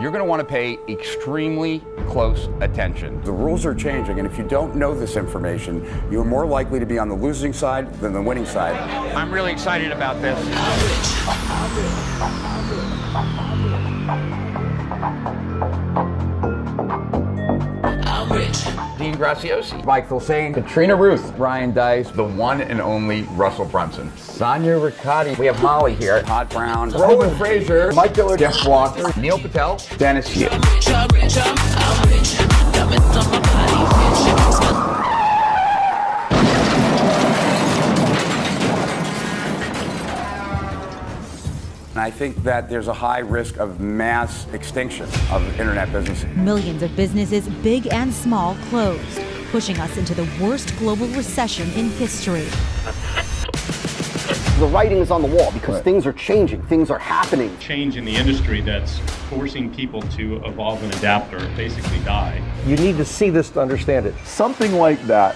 you're going to want to pay extremely close attention. The rules are changing, and if you don't know this information, you're more likely to be on the losing side than the winning side. I'm really excited about this. Dean Graziosi, Mike Filsaime, Katrina Ruth, Ryan Dice, the one and only Russell Brunson, Sonia Riccati. We have Molly here, Todd Brown, Roland Fraser, Mike Dillard, Jeff Walker, Neil Patel, Dennis Hughes. And I think that there's a high risk of mass extinction of internet businesses. Millions of businesses, big and small, closed, pushing us into the worst global recession in history. The writing is on the wall because things are changing, things are happening. Change in the industry that's forcing people to evolve and adapt or basically die. You need to see this to understand it. Something like that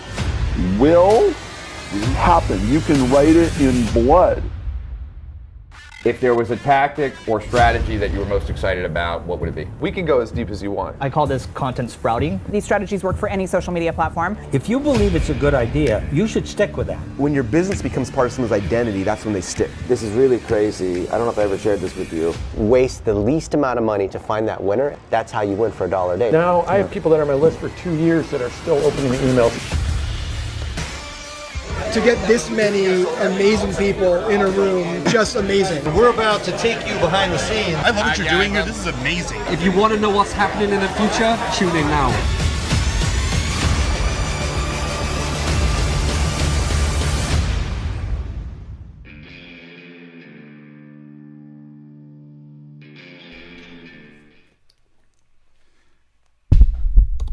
will happen. You can write it in blood. If there was a tactic or strategy that you were most excited about, what would it be? We can go as deep as you want. I call this content sprouting. These strategies work for any social media platform. If you believe it's a good idea, you should stick with that. When your business becomes part of someone's identity, that's when they stick. This is really crazy. I don't know if I ever shared this with you. Waste the least amount of money to find that winner. That's how you win for $1 a day. Now, I have people that are on my list for 2 years that are still opening the emails. To get this many amazing people in a room, just amazing. We're about to take you behind the scenes. I love what you're doing here. This is amazing. If you want to know what's happening in the future, tune in now.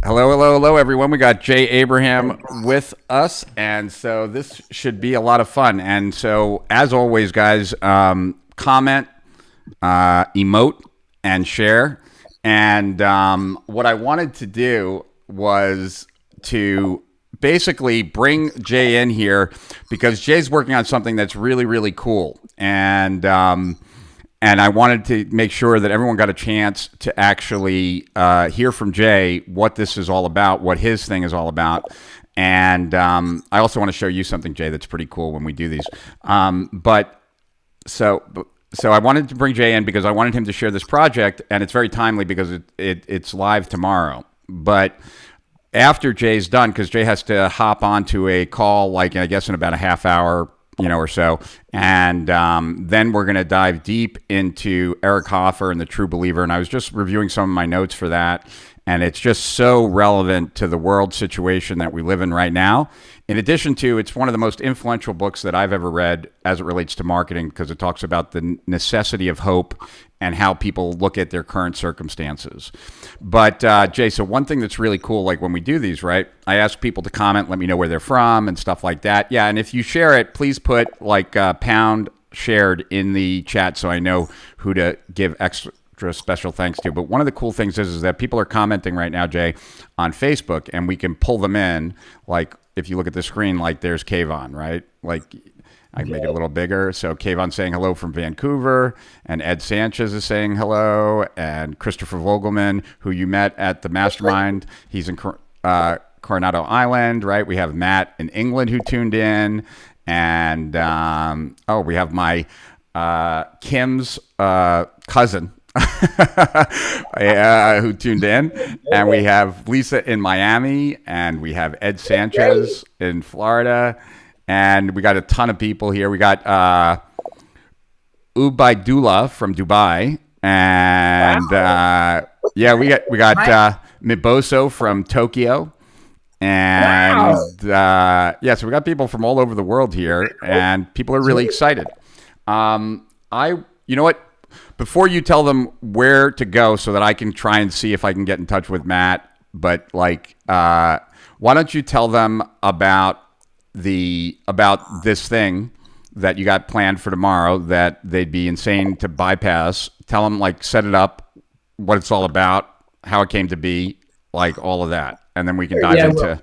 Hello, everyone. We got Jay Abraham with us, and so this should be a lot of fun. And so, as always, guys, comment, emote, and share. And what I wanted to do was to basically bring Jay in here because Jay's working on something that's really, really cool. And I wanted to make sure that everyone got a chance to actually hear from Jay what this is all about, what his thing is all about. And I also want to show you something, Jay, that's pretty cool when we do these. So I wanted to bring Jay in because I wanted him to share this project, and it's very timely because it's live tomorrow. But after Jay's done, because Jay has to hop onto a call, like I guess in about a half hour, or so. And then we're going to dive deep into Eric Hoffer and the True Believer. And I was just reviewing some of my notes for that. And it's just so relevant to the world situation that we live in right now. In addition to, it's one of the most influential books that I've ever read as it relates to marketing because it talks about the necessity of hope and how people look at their current circumstances. But Jay, so one thing that's really cool, like when we do these, right, I ask people to comment, let me know where they're from and stuff like that. Yeah, and if you share it, please put like pound shared in the chat so I know who to give extra special thanks to. But one of the cool things is that people are commenting right now, Jay, on Facebook, and we can pull them in. Like if you look at the screen, like there's Kayvon, right? Like I can make it a little bigger. So Kayvon's saying hello from Vancouver, and Ed Sanchez is saying hello, and Christopher Vogelman, who you met at the mastermind, he's in Coronado Island, right? We have Matt in England who tuned in, and we have my Kim's cousin who tuned in, and we have Lisa in Miami, and we have Ed Sanchez in Florida, and we got a ton of people here. We got Ubaidullah from Dubai, and we got Miboso from Tokyo, and so we got people from all over the world here, and people are really excited. You know what? Before you tell them where to go so that I can try and see if I can get in touch with Matt, but why don't you tell them about this thing that you got planned for tomorrow that they'd be insane to bypass. Tell them, set it up, what it's all about, how it came to be, all of that. And then we can dive into... Well,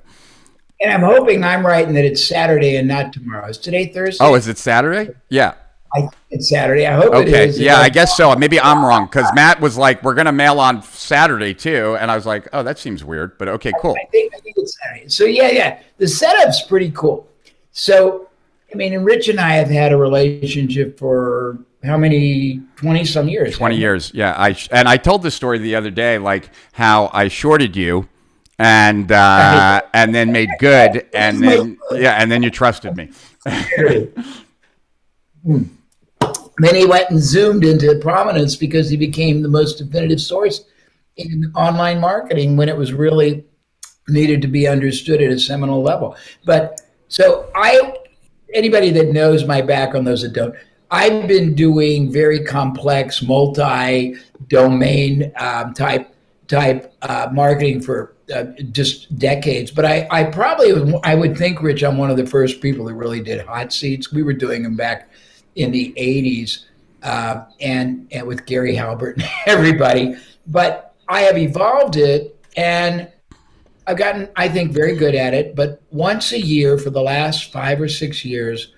and I'm hoping I'm right in that it's Saturday and not tomorrow. Is today Thursday? Oh, is it Saturday? Yeah. I think it's Saturday. I hope it Okay, is. yeah, I guess so. Maybe I'm wrong because Matt was like, "We're gonna mail on Saturday too," and I was like, "Oh, that seems weird," but okay, cool. I think it's Saturday. So yeah, the setup's pretty cool. So, I mean, and Rich and I have had a relationship for how many 20 some years? 20 years, yeah. I told this story the other day, like how I shorted you, and then made good, and then you trusted me. Then he went and zoomed into prominence because he became the most definitive source in online marketing when it was really needed to be understood at a seminal level. But so anybody that knows my background, those that don't, I've been doing very complex multi-domain type marketing for just decades. But I would think, Rich, I'm one of the first people that really did hot seats. We were doing them back in the 80s and with Gary Halbert and everybody. But I have evolved it, and I've gotten, I think, very good at it. But once a year for the last 5 or 6 years,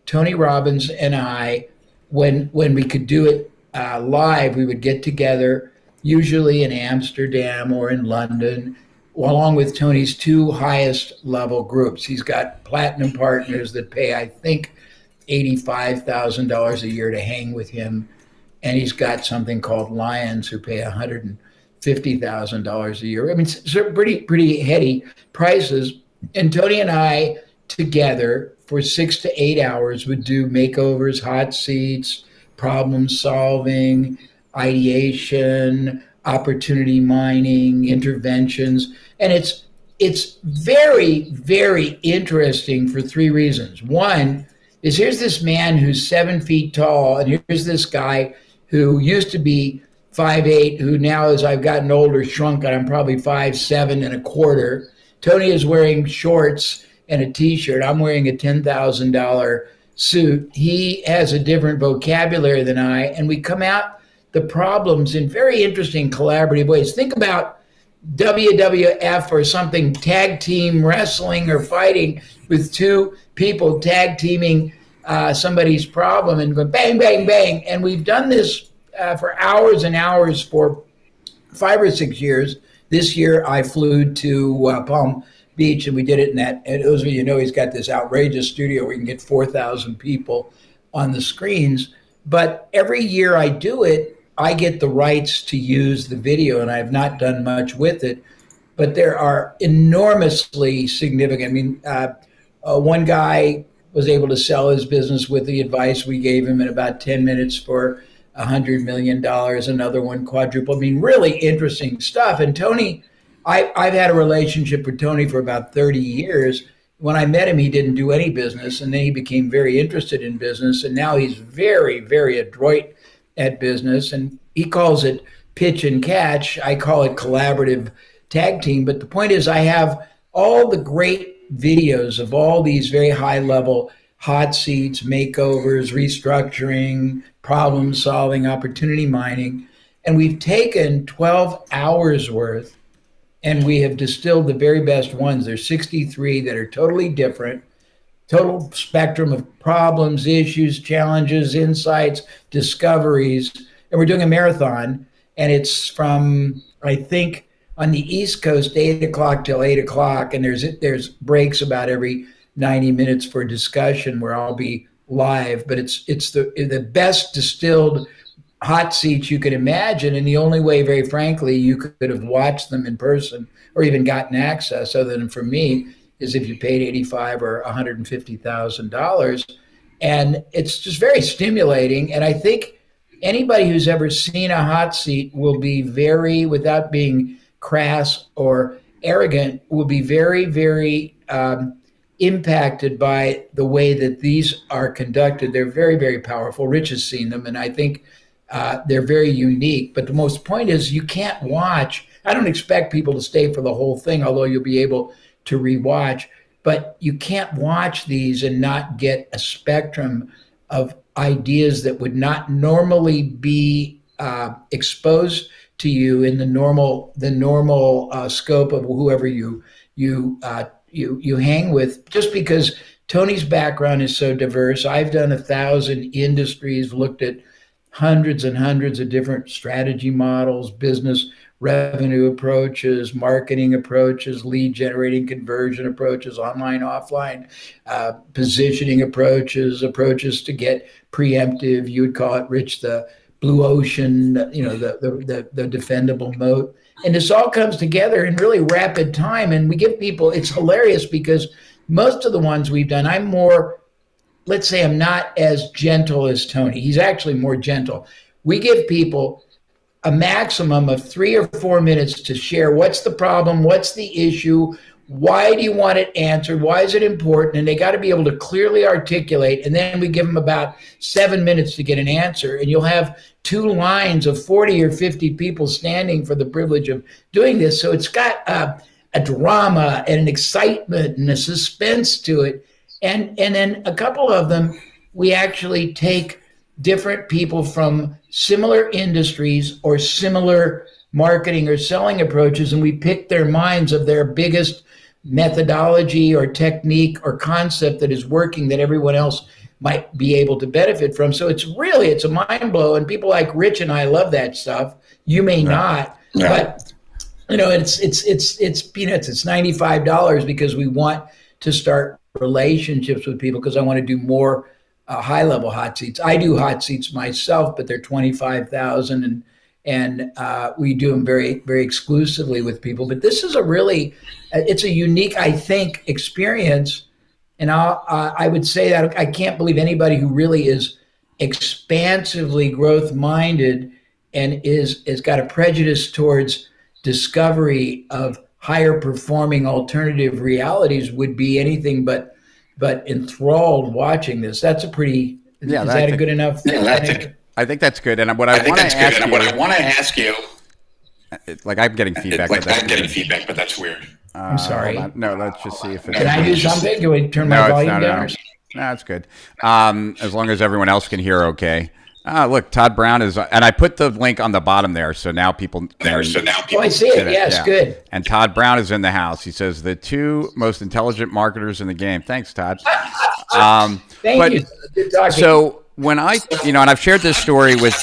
Tony Robbins and I, when we could do it live, we would get together, usually in Amsterdam or in London, along with Tony's 2 highest level groups. He's got platinum partners that pay, I think, $85,000 a year to hang with him. And he's got something called Lions who pay $150,000 a year. I mean, so pretty heady prices. And Tony and I together for 6 to 8 hours would do makeovers, hot seats, problem solving, ideation, opportunity mining, interventions. And it's very, very interesting for 3 reasons. One is here's this man who's 7 feet tall, and here's this guy who used to be 5'8", who now, as I've gotten older, shrunk, and I'm probably 5'7" and a quarter. Tony is wearing shorts and a t-shirt. I'm wearing a $10,000 suit. He has a different vocabulary than I, and we come out the problems in very interesting collaborative ways. Think about WWF or something, tag team wrestling or fighting with 2 people tag teaming somebody's problem and going bang, bang, bang. And we've done this for hours and hours for 5 or 6 years. This year I flew to Palm Beach and we did it in that. And those of you know, he's got this outrageous studio where you can get 4,000 people on the screens. But every year I do it, I get the rights to use the video, and I have not done much with it, but there are enormously significant. I mean, one guy was able to sell his business with the advice we gave him in about 10 minutes for $100 million. Another one quadrupled. I mean, really interesting stuff. And Tony, I've had a relationship with Tony for about 30 years. When I met him, he didn't do any business, and then he became very interested in business, and now he's very, very adroit at business, and he calls it pitch and catch. I call it collaborative tag team. But the point is, I have all the great videos of all these very high level hot seats, makeovers, restructuring, problem solving, opportunity mining. And we've taken 12 hours worth and we have distilled the very best ones. There's 63 that are totally different. Total spectrum of problems, issues, challenges, insights, discoveries. And we're doing a marathon, and it's from, I think, on the East Coast, 8 o'clock till 8 o'clock. And there's breaks about every 90 minutes for discussion where I'll be live. But it's the best distilled hot seats you could imagine. And the only way, very frankly, you could have watched them in person or even gotten access, other than for me, is if you paid $85,000 or $150,000. And it's just very stimulating. And I think anybody who's ever seen a hot seat will be very, without being crass or arrogant, will be very, very impacted by the way that these are conducted. They're very, very powerful. Rich has seen them, and I think they're very unique. But the most point is you can't watch. I don't expect people to stay for the whole thing, although you'll be able to rewatch, but you can't watch these and not get a spectrum of ideas that would not normally be exposed to you in the normal scope of whoever you hang with. Just because Tony's background is so diverse. I've done 1,000 industries, looked at hundreds and hundreds of different strategy models, business revenue approaches, marketing approaches, lead generating conversion approaches, online, offline, positioning approaches to get preemptive. You would call it, Rich, the blue ocean, the defendable moat. And this all comes together in really rapid time. And we give people, it's hilarious because most of the ones we've done, I'm more, let's say I'm not as gentle as Tony. He's actually more gentle. We give people a maximum of 3 or 4 minutes to share what's the problem, what's the issue, why do you want it answered, why is it important, and they got to be able to clearly articulate, and then we give them about 7 minutes to get an answer, and you'll have 2 lines of 40 or 50 people standing for the privilege of doing this. So it's got a drama and an excitement and a suspense to it. And then a couple of them, we actually take different people from similar industries or similar marketing or selling approaches, and we pick their minds of their biggest methodology or technique or concept that is working that everyone else might be able to benefit from. So it's a mind blow, and people like Rich and I love that stuff. You may not, but it's peanuts. It's $95 because we want to start relationships with people, because I want to do more high-level hot seats. I do hot seats myself, but they're $25,000, and we do them very, very exclusively with people. But this is it's a unique, I think, experience. And I would say that I can't believe anybody who really is expansively growth-minded and is got a prejudice towards discovery of higher performing alternative realities would be anything but enthralled watching this. That's a pretty, is that a good enough thing? I think that's good. And what I want to ask you, like I'm getting feedback. But that's weird. I'm sorry. No, let's just see if it's. Can I do something? Can we turn my volume down? No, it's good. As long as everyone else can hear okay. Look, Todd Brown is, and I put the link on the bottom there, so now people. I see it. Yes, good. And Todd Brown is in the house. He says the 2 most intelligent marketers in the game. Thanks, Todd. Thank you. Good talking. So when I, and I've shared this story with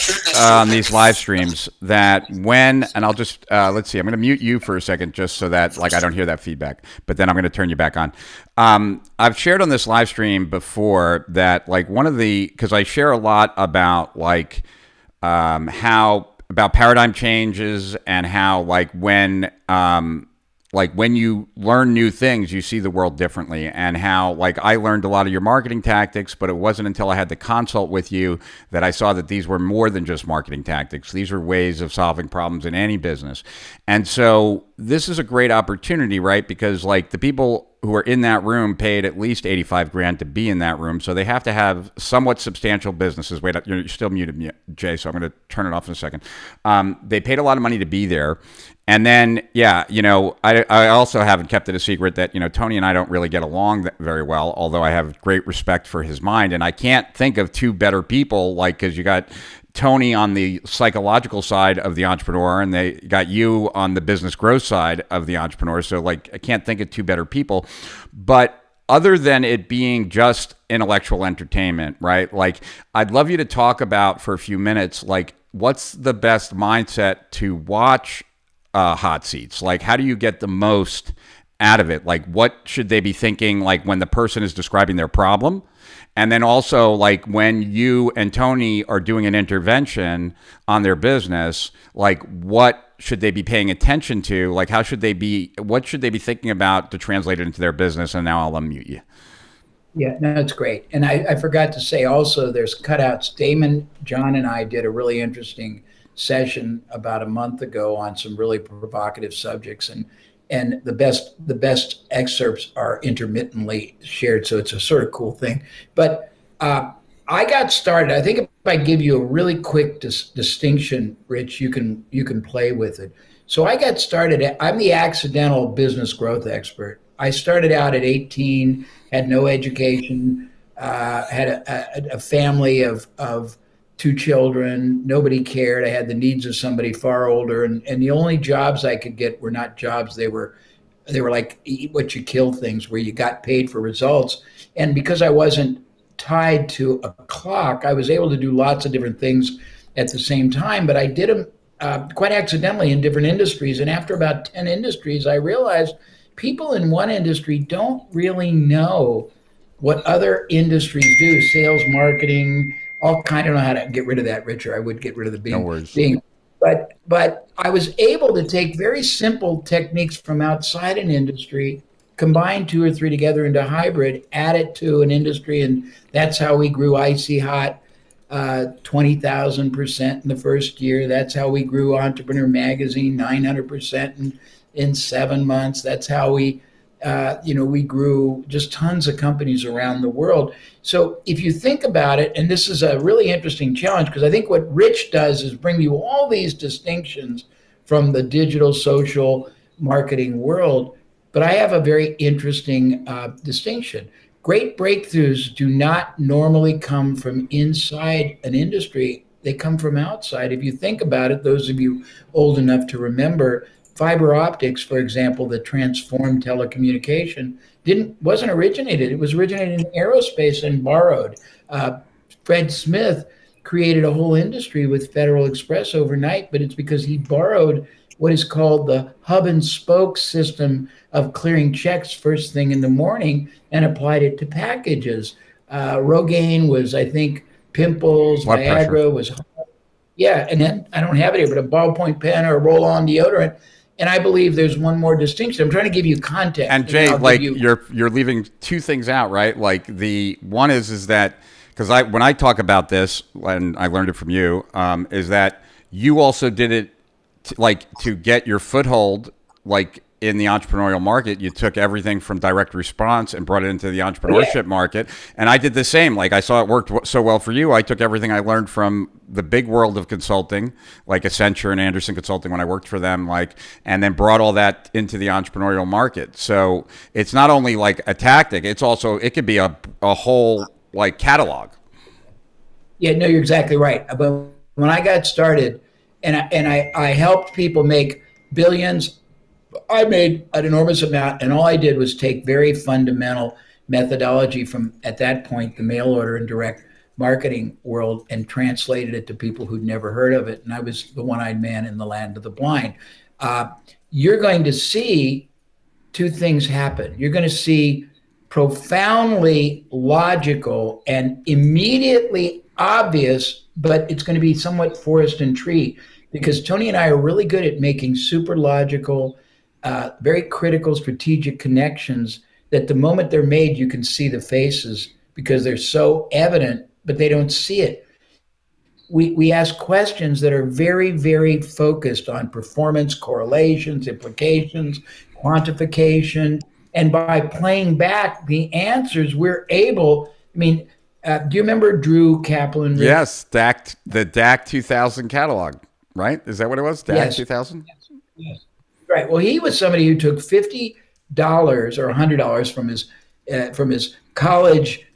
these live streams that and I'll just let's see, I'm going to mute you for a second just so that I don't hear that feedback, but then I'm going to turn you back on. I've shared on this live stream before that because I share a lot about about paradigm changes and how when you learn new things, you see the world differently, and how I learned a lot of your marketing tactics, but it wasn't until I had to consult with you that I saw that these were more than just marketing tactics. These are ways of solving problems in any business. And so this is a great opportunity, right? Because the people who are in that room paid at least $85,000 to be in that room. So they have to have somewhat substantial businesses. Wait, you're still muted, Jay, so I'm going to turn it off in a second. They paid a lot of money to be there. And then, I also haven't kept it a secret that, Tony and I don't really get along very well, although I have great respect for his mind. And I can't think of 2 better people, because you got Tony on the psychological side of the entrepreneur, and they got you on the business growth side of the entrepreneur. So I can't think of 2 better people. But other than it being just intellectual entertainment, right? I'd love you to talk about for a few minutes, what's the best mindset to watch hot seats? How do you get the most out of it? What should they be thinking when the person is describing their problem? And then also when you and Tony are doing an intervention on their business, what should they be paying attention to? What should they be thinking about to translate it into their business? And now I'll unmute you. Yeah, no, it's great. And I forgot to say also, there's cutouts. Damon, John, and I did a really interesting session about a month ago on some really provocative subjects, and the best excerpts are intermittently shared, so it's a sort of cool thing. But I got started. I think if I give you a really quick distinction, Rich, you can play with it. So I got started. I'm the accidental business growth expert. I started out at 18, had no education, had a family of 2 children. Nobody cared. I had the needs of somebody far older. And the only jobs I could get were not jobs. They were They were like eat what you kill things, where you got paid for results. And because I wasn't tied to a clock, I was able to do lots of different things at the same time, but I did them quite accidentally in different industries. And after about 10 industries, I realized people in one industry don't really know what other industries do, sales, marketing, all kind. I don't know how to get rid of that, Richard. I would get rid of the being. No worries. But I was able to take very simple techniques from outside an industry, combine 2 or 3 together into hybrid, add it to an industry, and that's how we grew Icy Hot 20,000% in the first year. That's how we grew Entrepreneur Magazine 900% in 7 months. That's how we grew just tons of companies around the world. So if you think about it, and this is a really interesting challenge, because I think what Rich does is bring you all these distinctions from the digital social marketing world. But I have a very interesting distinction. Great breakthroughs do not normally come from inside an industry. They come from outside. If you think about it, those of you old enough to remember, fiber optics, for example, that transformed telecommunication, wasn't originated. It was originated in aerospace and borrowed. Fred Smith created a whole industry with Federal Express overnight, but it's because he borrowed what is called the hub and spoke system of clearing checks first thing in the morning and applied it to packages. Rogaine was, I think, pimples. Blood Viagra pressure. was, and then I don't have it here, but a ballpoint pen or a roll-on deodorant. And I believe there's one more distinction. I'm trying to give you context. And Jay, like you're leaving 2 things out, right? Like the one is that, because when I talk about this, and I learned it from you, is that you also did it to get your foothold, like in the entrepreneurial market. You took everything from direct response and brought it into the entrepreneurship market. And I did the same. Like I saw it worked so well for you. I took everything I learned from the big world of consulting, like Accenture and Anderson Consulting when I worked for them, and then brought all that into the entrepreneurial market. So it's not only like a tactic, it's also, it could be a whole like catalog. Yeah, no, you're exactly right. But when I got started and I helped people make billions, I made an enormous amount, and all I did was take very fundamental methodology from, at that point, the mail order and direct marketing world and translated it to people who'd never heard of it. And I was the one-eyed man in the land of the blind. You're going to see 2 things happen. You're going to see profoundly logical and immediately obvious, but it's going to be somewhat forest and tree, because Tony and I are really good at making super logical, very critical strategic connections that the moment they're made, you can see the faces because they're so evident, but they don't see it. We ask questions that are very, very focused on performance, correlations, implications, quantification. And by playing back the answers, we're able, do you remember Drew Kaplan? Rich? Yes, the DAC 2000 catalog, right? Is that what it was? DAC 2000? Yes. Right. Well, he was somebody who took $50 or $100 from his college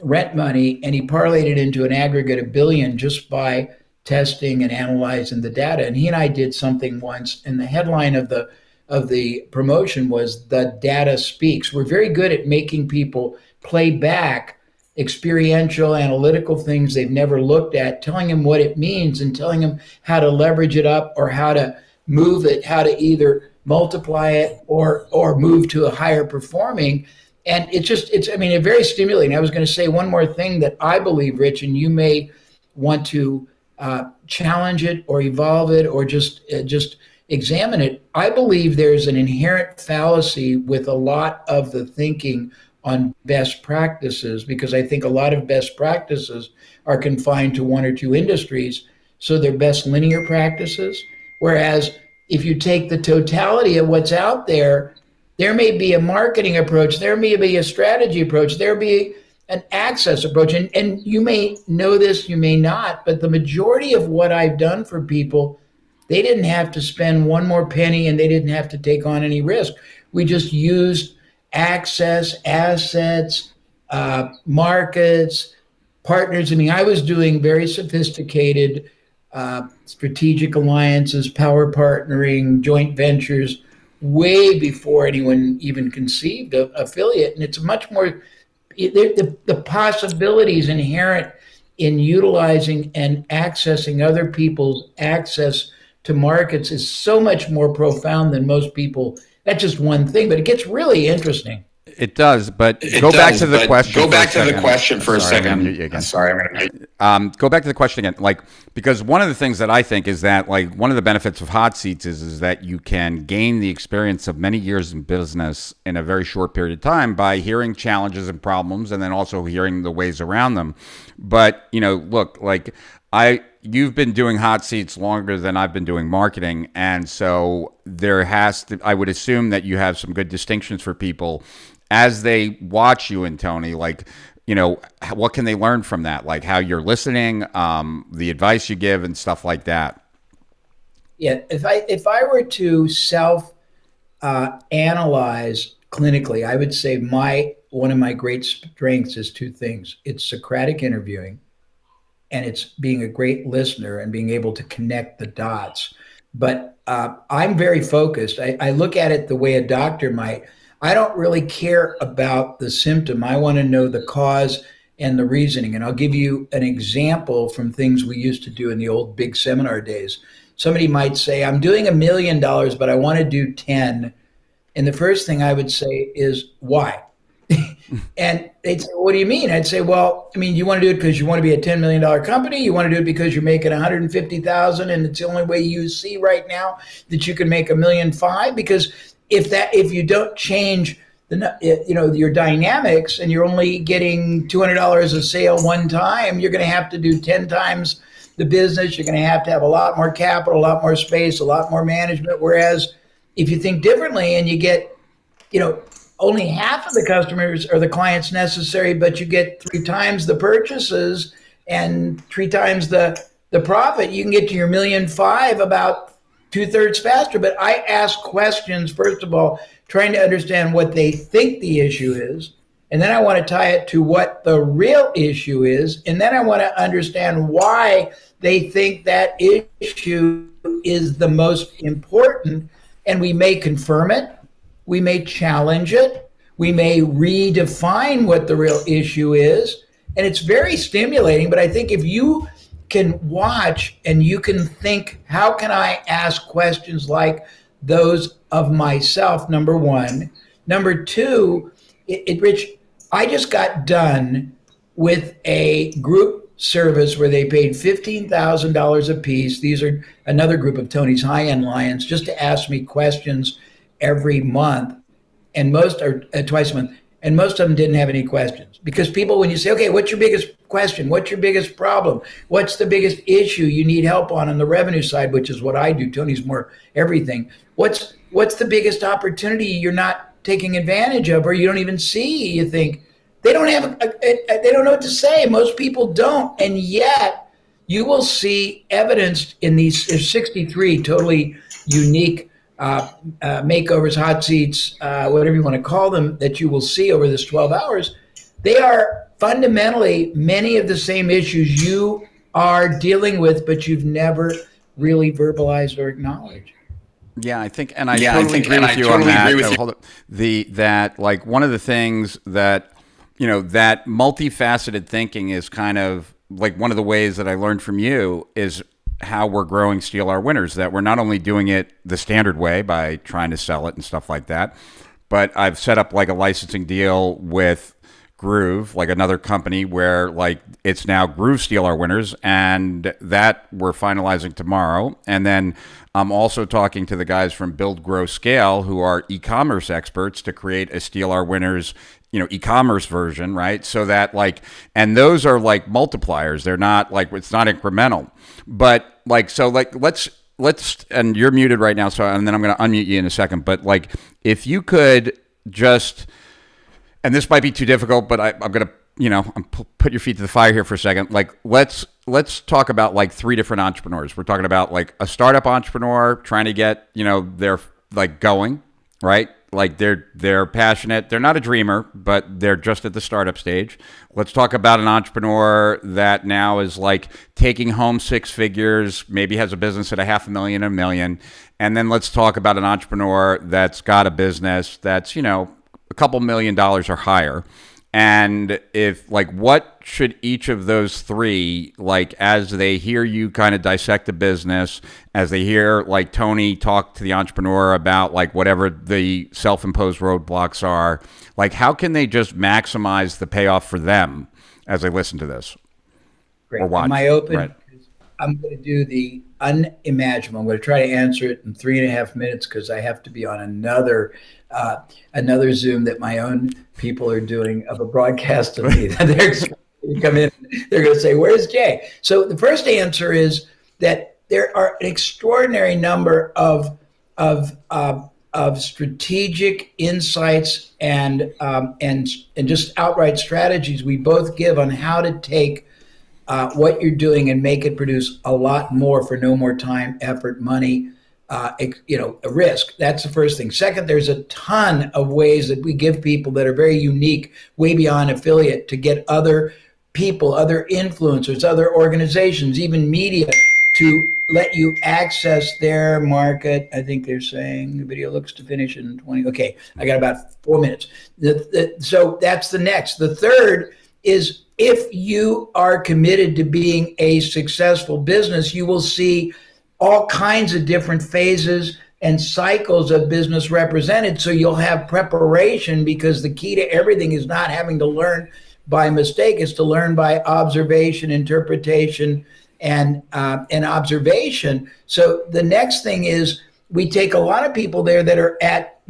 rent money, and he parlayed it into an aggregate of $1 billion just by testing and analyzing the data. And he and I did something once, and the headline of the promotion was "The Data Speaks." We're very good at making people play back experiential, analytical things they've never looked at, telling them what it means and telling them how to leverage it up or how to move it, how to either multiply it or move to a higher performing. And it's very stimulating. I was going to say one more thing that I believe, Rich, and you may want to challenge it or evolve it or just examine it. I believe there's an inherent fallacy with a lot of the thinking on best practices, because I think a lot of best practices are confined to 1 or 2 industries, so they're best linear practices. Whereas if you take the totality of what's out there, there may be a marketing approach, there may be a strategy approach, there be an access approach. And you may know this, you may not, but the majority of what I've done for people, they didn't have to spend one more penny and they didn't have to take on any risk. We just used access, assets, markets, partners. I was doing very sophisticated strategic alliances, power partnering, joint ventures way before anyone even conceived of affiliate. And it's much more, the possibilities inherent in utilizing and accessing other people's access to markets is so much more profound than most people. That's just one thing, but it gets really interesting. It does, but go back to the question. Go back to the question for a second. Sorry, I'm going to go back to the question again. Like, because one of the things that I think is that, like, one of the benefits of hot seats is that you can gain the experience of many years in business in a very short period of time by hearing challenges and problems, and then also hearing the ways around them. But, you know, look, like, you've been doing hot seats longer than I've been doing marketing, and so I would assume that you have some good distinctions for people as they watch you and Tony. Like, you know, what can they learn from that? Like how you're listening, the advice you give, and stuff like that. Yeah, if I were to self analyze clinically, I would say one of my great strengths is two things. It's Socratic interviewing, and it's being a great listener and being able to connect the dots. But I'm very focused. I look at it the way a doctor might. I don't really care about the symptom. I want to know the cause and the reasoning. And I'll give you an example from things we used to do in the old big seminar days. Somebody might say, I'm doing $1 million, but I want to do 10. And the first thing I would say is, why? And they'd say, what do you mean? I'd say, well, I mean, you want to do it because you want to be a $10 million company. You want to do it because you're making $150,000 and it's the only way you see right now that you can make $1.5 million. Because if you don't change your dynamics and you're only getting $200 a sale one time, you're going to have to do 10 times the business. You're going to have a lot more capital, a lot more space, a lot more management. Whereas if you think differently and you get, only half of the customers or the clients necessary, but you get 3 times the purchases and 3 times the profit, you can get to your $1.5 million about 2/3 faster. But I ask questions, first of all, trying to understand what they think the issue is. And then I want to tie it to what the real issue is. And then I want to understand why they think that issue is the most important. And we may confirm it. We may challenge it. We may redefine what the real issue is. And it's very stimulating. But I think if you can watch and you can think, how can I ask questions like those of myself, number one. Number two, Rich, I just got done with a group service where they paid $15,000 a piece. These are another group of Tony's high-end lions, just to ask me questions every month, and most are twice a month. And most of them didn't have any questions, because people, when you say, okay, what's your biggest question? What's your biggest problem? What's the biggest issue you need help on the revenue side, which is what I do. Tony's more everything. What's the biggest opportunity you're not taking advantage of, or you don't even see? You think they don't know what to say. Most people don't. And yet you will see evidenced in these 63 totally unique makeovers, hot seats, whatever you want to call them, that you will see over this 12 hours. They are fundamentally many of the same issues you are dealing with, but you've never really verbalized or acknowledged. Yeah, I think, and I totally agree with you on that. Hold up. That like one of the things that, that multifaceted thinking is kind of like one of the ways that I learned from you is how we're growing Steal Our Winners, that we're not only doing it the standard way by trying to sell it and stuff like that, but I've set up like a licensing deal with Groove, like another company where like it's now Groove Steal Our Winners, and that we're finalizing tomorrow. And then I'm also talking to the guys from Build, Grow, Scale, who are e-commerce experts, to create a Steal Our Winners, e-commerce version, right? So that like, and those are like multipliers. They're not like, it's not incremental, but like, so like, let's, and you're muted right now. So, and then I'm going to unmute you in a second, but like, if you could just, and this might be too difficult, but I'm going to, put your feet to the fire here for a second. Like, let's talk about like 3 different entrepreneurs. We're talking about like a startup entrepreneur trying to get, they're like going, right? Like they're passionate. They're not a dreamer, but they're just at the startup stage. Let's talk about an entrepreneur that now is like taking home six figures, maybe has a business at $500,000, $1 million. And then let's talk about an entrepreneur that's got a business that's, a couple $1 million or higher. And if what should each of those three, as they hear you kind of dissect the business, as they hear Tony talk to the entrepreneur about whatever the self-imposed roadblocks are, how can they just maximize the payoff for them as they listen to this? Great. Or watch? Am I open? Right. I'm going to do the unimaginable. I'm going to try to answer it in 3.5 minutes because I have to be on another Zoom that my own people are doing of a broadcast of me. They're going to come in. They're going to say, "Where's Jay?" So the first answer is that there are an extraordinary number of strategic insights and just outright strategies we both give on how to take what you're doing and make it produce a lot more for no more time, effort, money, a risk. That's the first thing. Second, there's a ton of ways that we give people that are very unique, way beyond affiliate, to get other people, other influencers, other organizations, even media, to let you access their market. I think they're saying the video looks to finish in 20. Okay, I got about 4 minutes. So that's the next. The third is, if you are committed to being a successful business, you will see all kinds of different phases and cycles of business represented. So you'll have preparation, because the key to everything is not having to learn by mistake, it's to learn by observation, interpretation, and observation. So the next thing is, we take a lot of people there that are at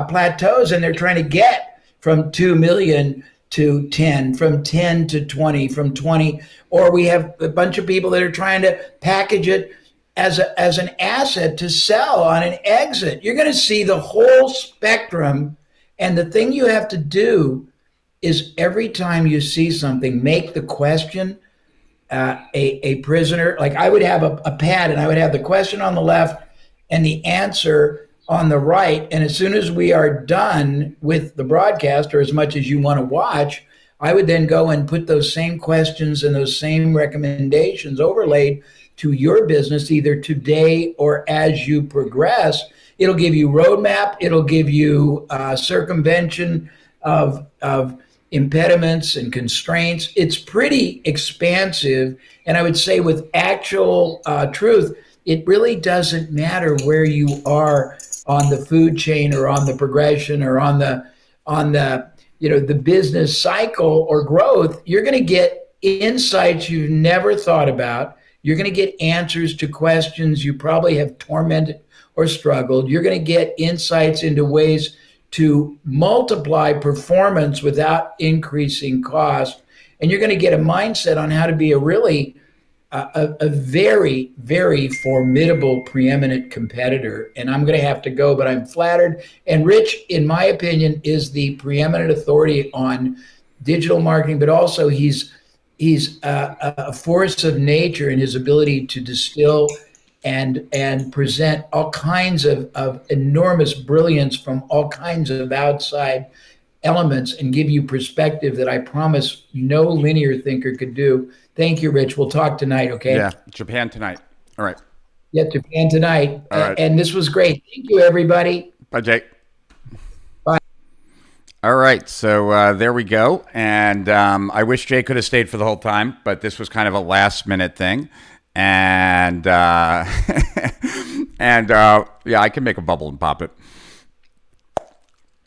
plateaus, and they're trying to get from 2 million to 10, from 10 to 20, from 20, or we have a bunch of people that are trying to package it as an asset to sell on an exit. You're going to see the whole spectrum. And the thing you have to do is, every time you see something, make the question a prisoner. I would have a pad, and I would have the question on the left and the answer on the right. And as soon as we are done with the broadcast, or as much as you want to watch, I would then go and put those same questions and those same recommendations overlaid to your business, either today or as you progress. It'll give you roadmap. It'll give you circumvention of impediments and constraints. It's pretty expansive. And I would say, with actual truth, it really doesn't matter where you are on the food chain, or on the progression, or on the the business cycle or growth. You're going to get insights you've never thought about. You're going to get answers to questions you probably have tormented or struggled. You're going to get insights into ways to multiply performance without increasing cost. And you're going to get a mindset on how to be a really a very, very formidable, preeminent competitor. And I'm going to have to go, but I'm flattered. And Rich, in my opinion, is the preeminent authority on digital marketing, but also he's a force of nature in his ability to distill and present all kinds of enormous brilliance from all kinds of outside elements, and give you perspective that I promise no linear thinker could do. Thank you, Rich. We'll talk tonight, okay? Yeah, Japan tonight. All right. Yeah, Japan tonight. All right. And this was great. Thank you, everybody. Bye, Jake. Bye. All right, so there we go. And I wish Jay could have stayed for the whole time, but this was kind of a last-minute thing. And yeah, I can make a bubble and pop it.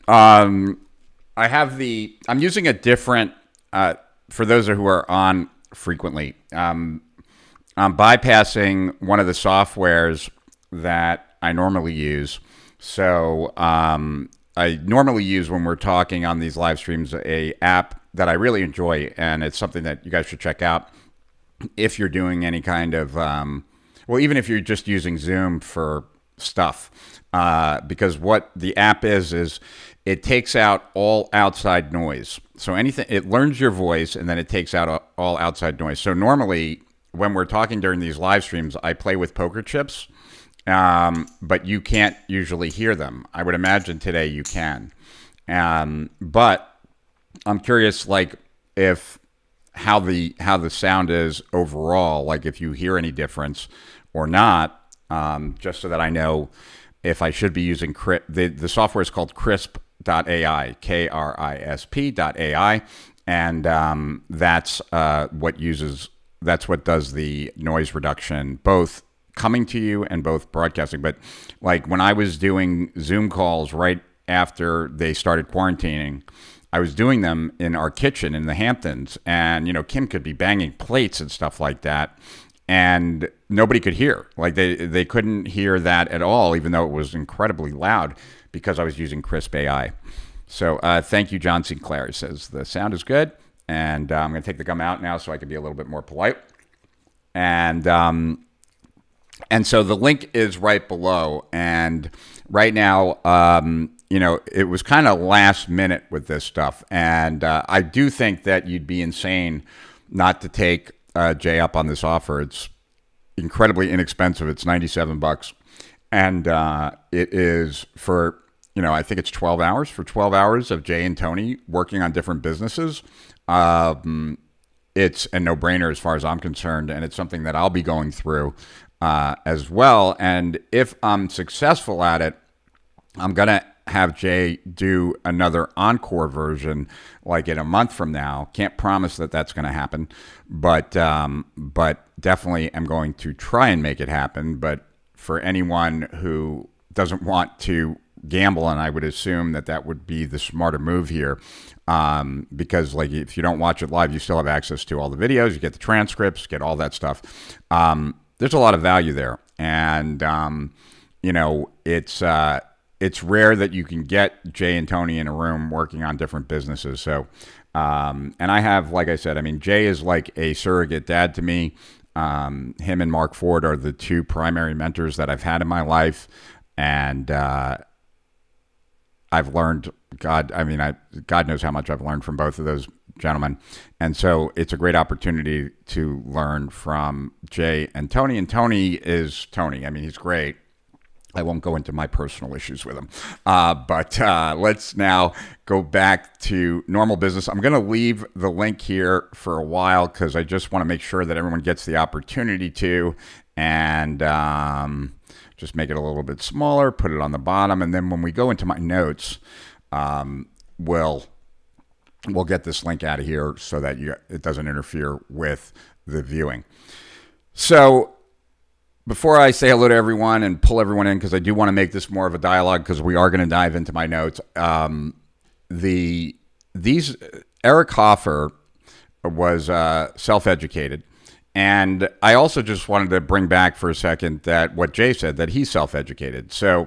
I'm using a different, for those who are on frequently, I'm bypassing one of the softwares that I normally use. So I normally use, when we're talking on these live streams, a app that I really enjoy, and it's something that you guys should check out if you're doing any kind of, well, even if you're just using Zoom for stuff, because what the app is it takes out all outside noise. So anything, it learns your voice, and then it takes out all outside noise. So normally, when we're talking during these live streams, I play with poker chips, but you can't usually hear them. I would imagine today you can. But I'm curious, like, if how the sound is overall, like if you hear any difference or not, just so that I know if I should be using the software is called Krisp.ai, KRISP.ai, and that's what does the noise reduction, both coming to you and both broadcasting. But like when I was doing Zoom calls right after they started quarantining, I was doing them in our kitchen in the Hamptons, and Kim could be banging plates and stuff like that, and nobody could hear. Like they couldn't hear that at all, even though it was incredibly loud, because I was using Krisp AI. So thank you, John Sinclair. He says the sound is good, and I'm going to take the gum out now so I can be a little bit more polite. And so the link is right below, and right now, it was kind of last minute with this stuff, and I do think that you'd be insane not to take Jay up on this offer. It's incredibly inexpensive. It's $97, and it is for, I think it's 12 hours. For 12 hours of Jay and Tony working on different businesses. It's a no-brainer as far as I'm concerned, and it's something that I'll be going through as well. And if I'm successful at it, I'm going to have Jay do another encore version like in a month from now. Can't promise that that's going to happen, but definitely am going to try and make it happen. But for anyone who doesn't want to gamble, and I would assume that would be the smarter move here, because like if you don't watch it live, you still have access to all the videos, you get the transcripts, get all that stuff. There's a lot of value there, and it's rare that you can get Jay and Tony in a room working on different businesses. So, and I have, like I said, I mean, Jay is like a surrogate dad to me. Him and Mark Ford are the two primary mentors that I've had in my life. And I've learned, God knows how much I've learned from both of those gentlemen. And so it's a great opportunity to learn from Jay and Tony. And Tony is Tony. I mean, he's great. I won't go into my personal issues with him. But let's now go back to normal business. I'm going to leave the link here for a while because I just want to make sure that everyone gets the opportunity to, and just make it a little bit smaller, put it on the bottom. And then when we go into my notes, we'll get this link out of here so that it doesn't interfere with the viewing. So before I say hello to everyone and pull everyone in, because I do want to make this more of a dialogue, because we are going to dive into my notes. Eric Hoffer was self-educated, and I also just wanted to bring back for a second that what Jay said, that he's self-educated. So,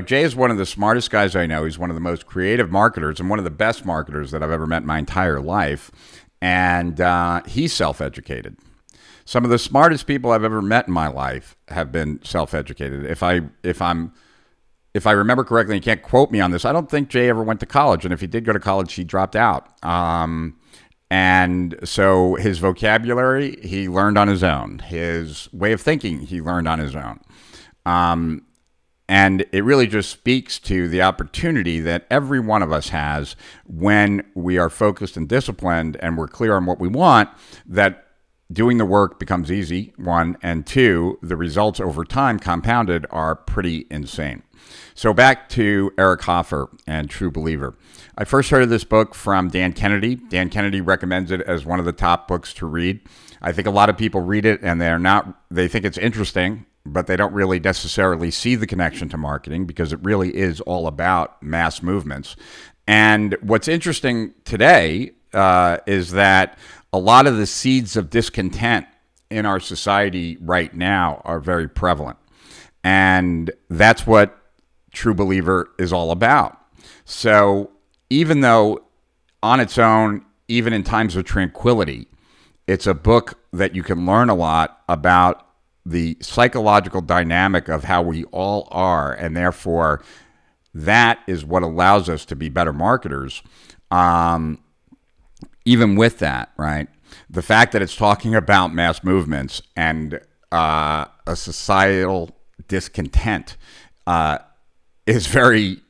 Jay is one of the smartest guys I know. He's one of the most creative marketers and one of the best marketers that I've ever met in my entire life, and he's self-educated. Some of the smartest people I've ever met in my life have been self-educated. If I remember correctly, you can't quote me on this, I don't think Jay ever went to college. And if he did go to college, he dropped out. And so his vocabulary, he learned on his own. His way of thinking, he learned on his own. And it really just speaks to the opportunity that every one of us has when we are focused and disciplined and we're clear on what we want, that doing the work becomes easy, one, and two, the results over time compounded are pretty insane. So back to Eric Hoffer and True Believer. I first heard of this book from Dan Kennedy. Dan Kennedy recommends it as one of the top books to read. I think a lot of people read it and they think it's interesting, but they don't really necessarily see the connection to marketing, because it really is all about mass movements. And what's interesting today is that a lot of the seeds of discontent in our society right now are very prevalent. And that's what True Believer is all about. So even though on its own, even in times of tranquility, it's a book that you can learn a lot about the psychological dynamic of how we all are. And therefore, that is what allows us to be better marketers. Even with that, right? The fact that it's talking about mass movements and a societal discontent is very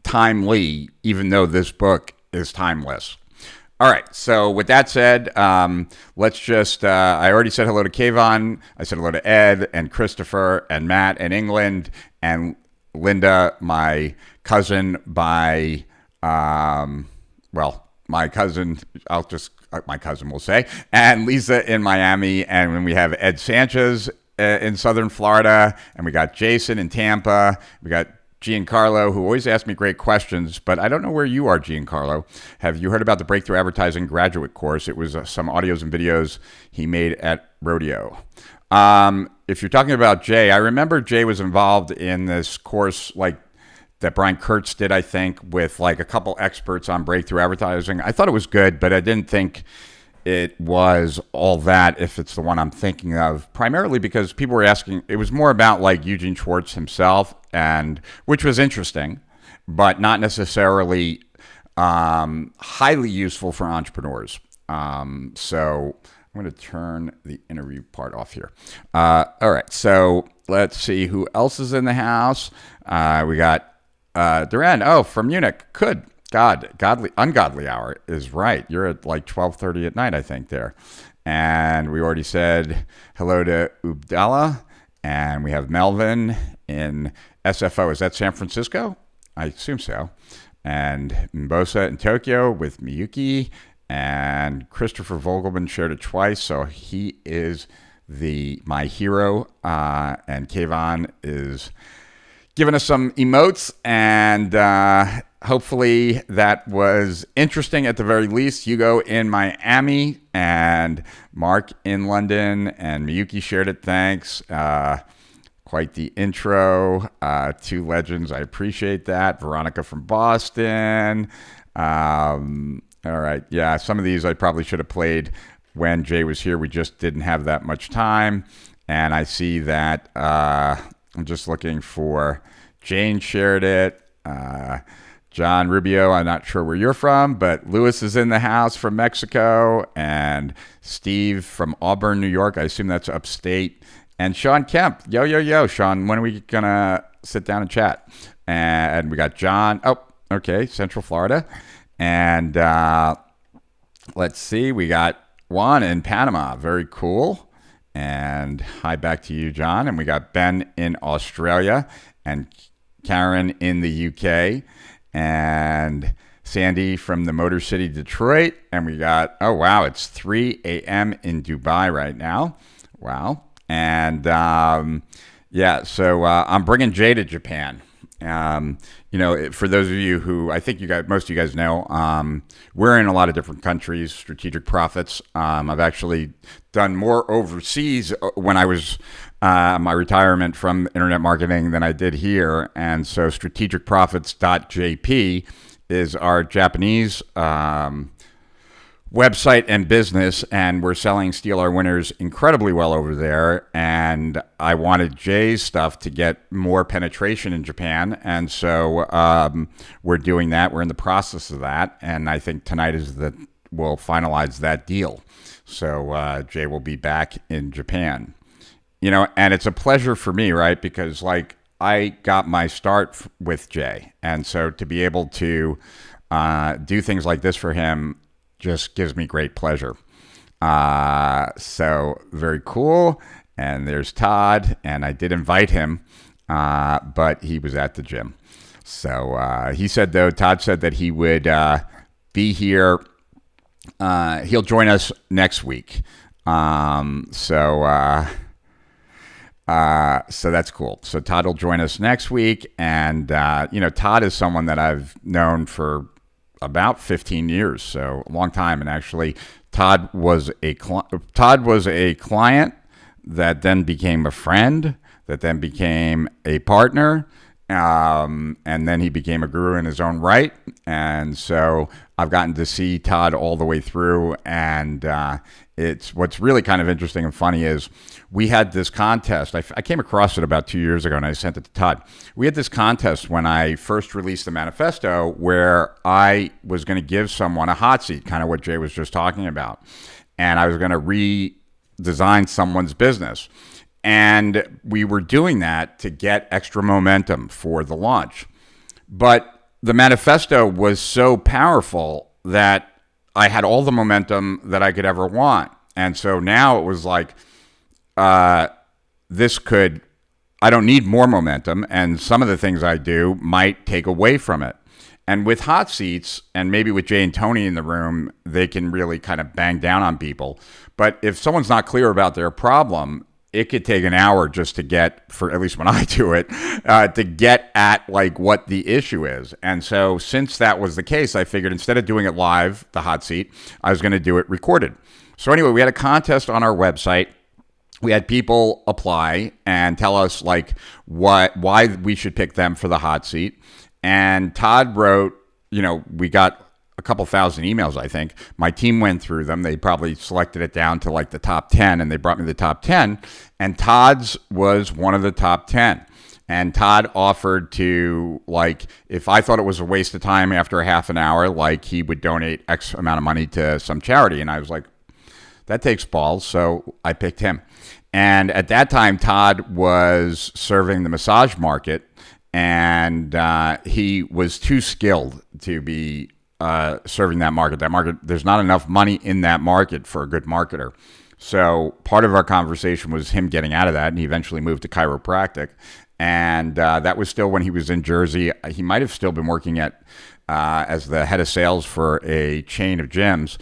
timely, even though this book is timeless. All right. So with that said, let's just, I already said hello to Kayvon. I said hello to Ed and Christopher and Matt in England and Linda, my cousin by, my cousin, my cousin will say, and Lisa in Miami. And when we have Ed Sanchez in Southern Florida, and we got Jason in Tampa, we got Giancarlo, who always asks me great questions, but I don't know where you are, Giancarlo. Have you heard about the Breakthrough Advertising graduate course? It was some audios and videos he made at Rodeo. If you're talking about Jay, I remember Jay was involved in this course like that Brian Kurtz did, I think, with like a couple experts on breakthrough advertising. I thought it was good, but I didn't think it was all that, if it's the one I'm thinking of, primarily because people were asking, it was more about like Eugene Schwartz himself, and which was interesting, but not necessarily highly useful for entrepreneurs. So I'm going to turn the interview part off here. All right, so let's see who else is in the house. We got Duran, from Munich. Good. Ungodly hour is right. You're at like 12:30 at night, I think, there. And we already said hello to Ubdala, and we have Melvin in SFO. Is that San Francisco? I assume so. And Mbosa in Tokyo with Miyuki, and Christopher Vogelman shared it twice, so he is my hero. And Kayvon is giving us some emotes, and hopefully that was interesting at the very least. Hugo in Miami and Mark in London, and Miyuki shared it. Thanks. Quite the intro. Two legends. I appreciate that. Veronica from Boston. All right. Yeah, some of these I probably should have played when Jay was here. We just didn't have that much time. And I see that I'm just looking for Jane shared it. John Rubio, I'm not sure where you're from, but Lewis is in the house from Mexico, and Steve from Auburn, New York. I assume that's upstate. And Sean Kemp. Yo, Sean, when are we going to sit down and chat? And we got John. Oh, okay, Central Florida. And let's see, we got Juan in Panama. Very cool. And hi back to you, John. And we got Ben in Australia, and Karen in the UK, and Sandy from the Motor City, Detroit. And we got, it's 3 a.m. in Dubai right now. Wow. And so I'm bringing Jay to Japan. For those of you who, I think most of you guys know, we're in a lot of different countries, strategic profits. I've actually done more overseas when I was my retirement from internet marketing than I did here. And so strategicprofits.jp is our Japanese website and business, and we're selling Steal Our Winners incredibly well over there. And I wanted Jay's stuff to get more penetration in Japan, and so we're doing that. We're in the process of that, and I think tonight we'll finalize that deal. So Jay will be back in Japan. And it's a pleasure for me, right? Because I got my start with Jay, and so to be able to do things like this for him just gives me great pleasure. So very cool. And there's Todd, and I did invite him, but he was at the gym. So Todd said that he would be here. He'll join us next week. So that's cool. So Todd will join us next week. And, Todd is someone that I've known for about 15 years, so a long time. And actually, Todd was a client that then became a friend, that then became a partner, and then he became a guru in his own right. And so I've gotten to see Todd all the way through, and it's what's really kind of interesting and funny is we had this contest. I came across it about 2 years ago, and I sent it to Todd. We had this contest when I first released the manifesto where I was going to give someone a hot seat, kind of what Jay was just talking about, and I was going to redesign someone's business. And we were doing that to get extra momentum for the launch. But the manifesto was so powerful that I had all the momentum that I could ever want. And so now it was like, I don't need more momentum, and some of the things I do might take away from it. And with hot seats, and maybe with Jay and Tony in the room, they can really kind of bang down on people. But if someone's not clear about their problem, it could take an hour just to get, for at least when I do it, to get at like what the issue is. And so since that was the case, I figured instead of doing it live, the hot seat, I was going to do it recorded. So anyway, we had a contest on our website. We had people apply and tell us like why we should pick them for the hot seat. And Todd wrote, we got a couple thousand emails, I think. My team went through them. They probably selected it down to like the top 10, and they brought me the top 10. And Todd's was one of the top 10. And Todd offered to, like, if I thought it was a waste of time after a half an hour, like he would donate X amount of money to some charity. And I was like, that takes balls. So I picked him. And at that time, Todd was serving the massage market, and he was too skilled to be serving that market. There's not enough money in that market for a good marketer. So part of our conversation was him getting out of that, and he eventually moved to chiropractic. And that was still when he was in Jersey. He might have still been working as the head of sales for a chain of gyms,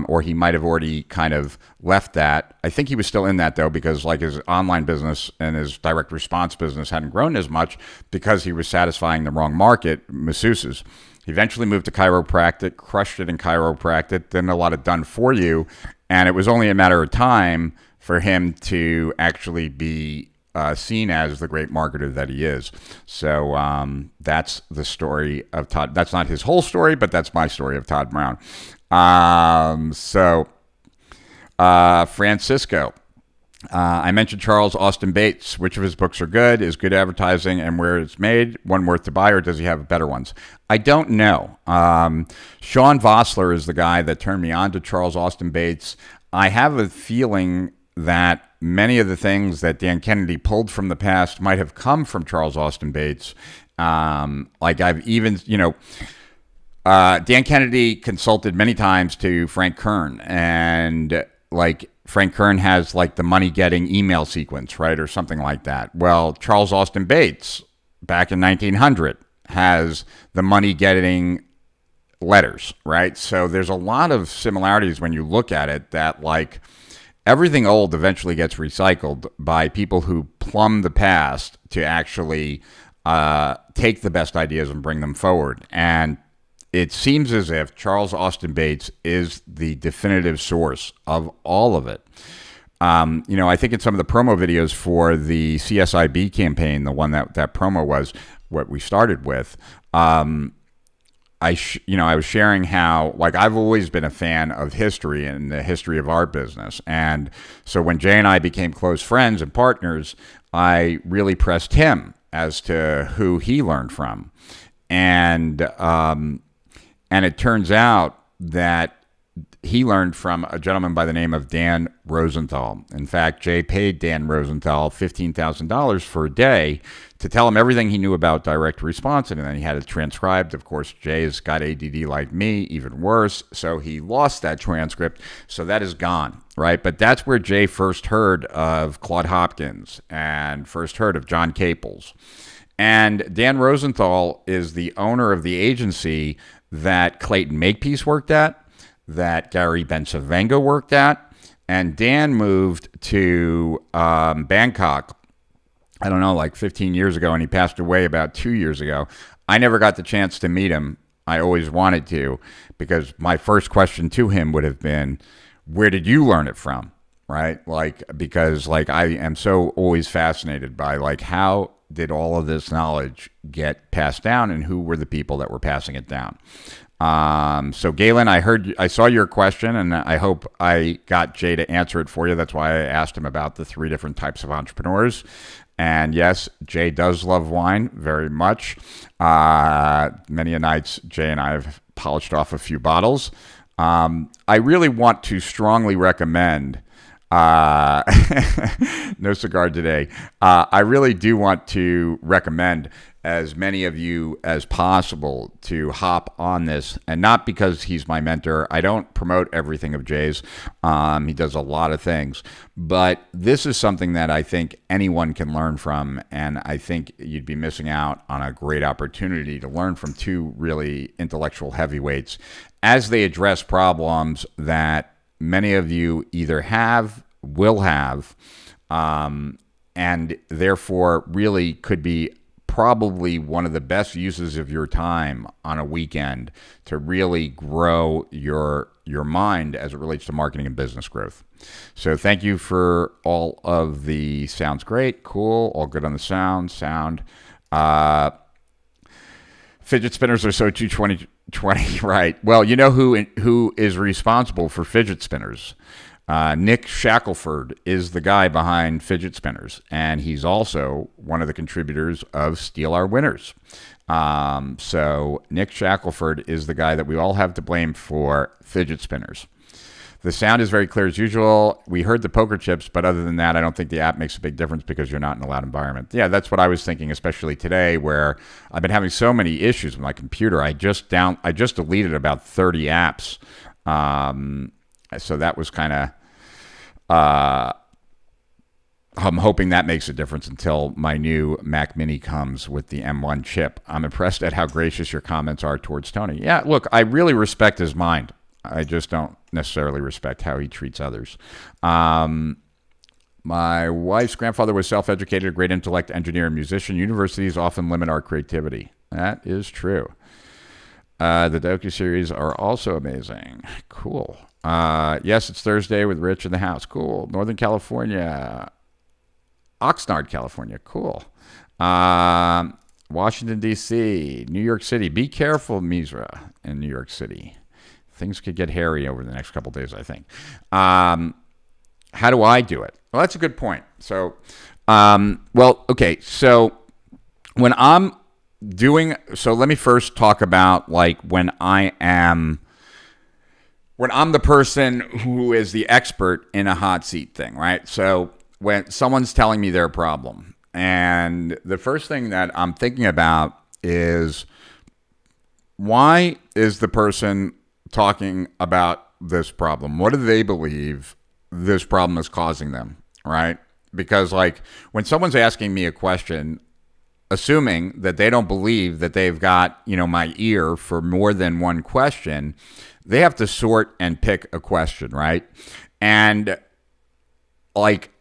or he might have already kind of left that. I think he was still in that, though, because like his online business and his direct response business hadn't grown as much because he was satisfying the wrong market, masseuses. He eventually moved to chiropractic, crushed it in chiropractic, then a lot of done for you, and it was only a matter of time for him to actually be seen as the great marketer that he is. So that's the story of Todd. That's not his whole story, but that's my story of Todd Brown. Francisco. I mentioned Charles Austin Bates. Which of his books are good? Is good advertising and where it's made one worth to buy, or does he have better ones? I don't know. Sean Vossler is the guy that turned me on to Charles Austin Bates. I have a feeling that many of the things that Dan Kennedy pulled from the past might have come from Charles Austin Bates. Like I've even, Dan Kennedy consulted many times to Frank Kern, and like Frank Kern has like the money getting email sequence, right? Or something like that. Well, Charles Austin Bates back in 1900 has the money getting letters, right? So there's a lot of similarities when you look at it, that like everything old eventually gets recycled by people who plumb the past to actually take the best ideas and bring them forward. And it seems as if Charles Austin Bates is the definitive source of all of it. I think in some of the promo videos for the CSIB campaign, the one that promo was what we started with, I was sharing how, like, I've always been a fan of history and the history of our business. And so when Jay and I became close friends and partners, I really pressed him as to who he learned from. And it turns out that he learned from a gentleman by the name of Dan Rosenthal. In fact, Jay paid Dan Rosenthal $15,000 for a day to tell him everything he knew about direct response, and then he had it transcribed. Of course, Jay's got ADD like me, even worse, so he lost that transcript, so that is gone, right? But that's where Jay first heard of Claude Hopkins and first heard of John Caples. And Dan Rosenthal is the owner of the agency that Clayton Makepeace worked at, that Gary Bensavengo worked at, and Dan moved to Bangkok, I don't know, like 15 years ago, and he passed away about 2 years ago. I never got the chance to meet him. I always wanted to, because my first question to him would have been, where did you learn it from, right? Like, because like I am so always fascinated by like how did all of this knowledge get passed down, and who were the people that were passing it down? So Galen, I saw your question, and I hope I got Jay to answer it for you. That's why I asked him about the 3 different types of entrepreneurs. And yes, Jay does love wine very much. Many a nights, Jay and I have polished off a few bottles. I really want to strongly recommend No cigar today. I really do want to recommend as many of you as possible to hop on this, and not because he's my mentor. I don't promote everything of Jay's. He does a lot of things, but this is something that I think anyone can learn from, and I think you'd be missing out on a great opportunity to learn from two really intellectual heavyweights as they address problems that many of you either have, will have, and therefore really could be probably one of the best uses of your time on a weekend to really grow your mind as it relates to marketing and business growth. So thank you for all of the sounds great, cool, all good on the sound. Fidget spinners are so 2020, right? Well, you know who is responsible for fidget spinners? Nick Shackelford is the guy behind fidget spinners, and he's also one of the contributors of Steal Our Winners. So Nick Shackelford is the guy that we all have to blame for fidget spinners. The sound is very clear as usual. We heard the poker chips, but other than that, I don't think the app makes a big difference because you're not in a loud environment. Yeah, that's what I was thinking, especially today, where I've been having so many issues with my computer. I just deleted about 30 apps. So that was kind of, I'm hoping that makes a difference until my new Mac Mini comes with the M1 chip. I'm impressed at how gracious your comments are towards Tony. Yeah, look, I really respect his mind. I just don't necessarily respect how he treats others. My wife's grandfather was self-educated, a great intellect, engineer, and musician. Universities often limit our creativity. That is true. The Docu-Series are also amazing. Cool. Yes, it's Thursday with Rich in the house. Cool. Northern California. Oxnard, California. Cool. Washington, D.C. New York City. Be careful, Misra, in New York City. Things could get hairy over the next couple days, I think. How do I do it? Well, that's a good point. So, okay. So when I'm so let me first talk about like when I'm the person who is the expert in a hot seat thing, right? So when someone's telling me their problem, and the first thing that I'm thinking about is, why is the person talking about this problem? What do they believe this problem is causing them, right? Because like when someone's asking me a question, assuming that they don't believe that they've got, my ear for more than one question, they have to sort and pick a question, right? And like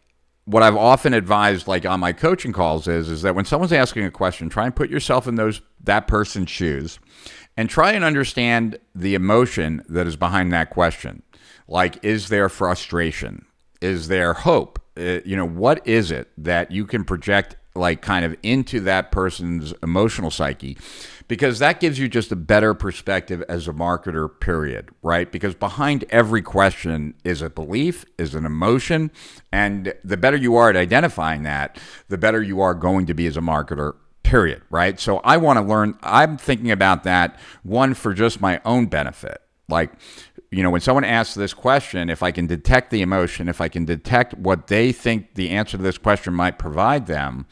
what I've often advised like on my coaching calls is that when someone's asking a question, try and put yourself in that person's shoes and try and understand the emotion that is behind that question. Like, is there frustration? Is there hope? What is it that you can project like kind of into that person's emotional psyche? Because that gives you just a better perspective as a marketer, period, right? Because behind every question is a belief, is an emotion, and the better you are at identifying that, the better you are going to be as a marketer, period, right? So I want to learn, I'm thinking about that, one, for just my own benefit. Like, when someone asks this question, if I can detect the emotion, if I can detect what they think the answer to this question might provide them,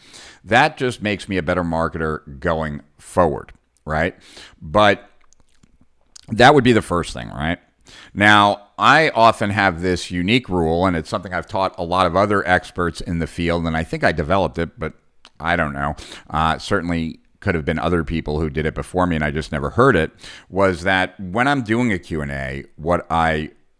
that just makes me a better marketer going forward, right? But that would be the first thing, right? Now, I often have this unique rule, and it's something I've taught a lot of other experts in the field, and I think I developed it, but I don't know. Certainly could have been other people who did it before me and I just never heard it, was that when I'm doing a Q&A,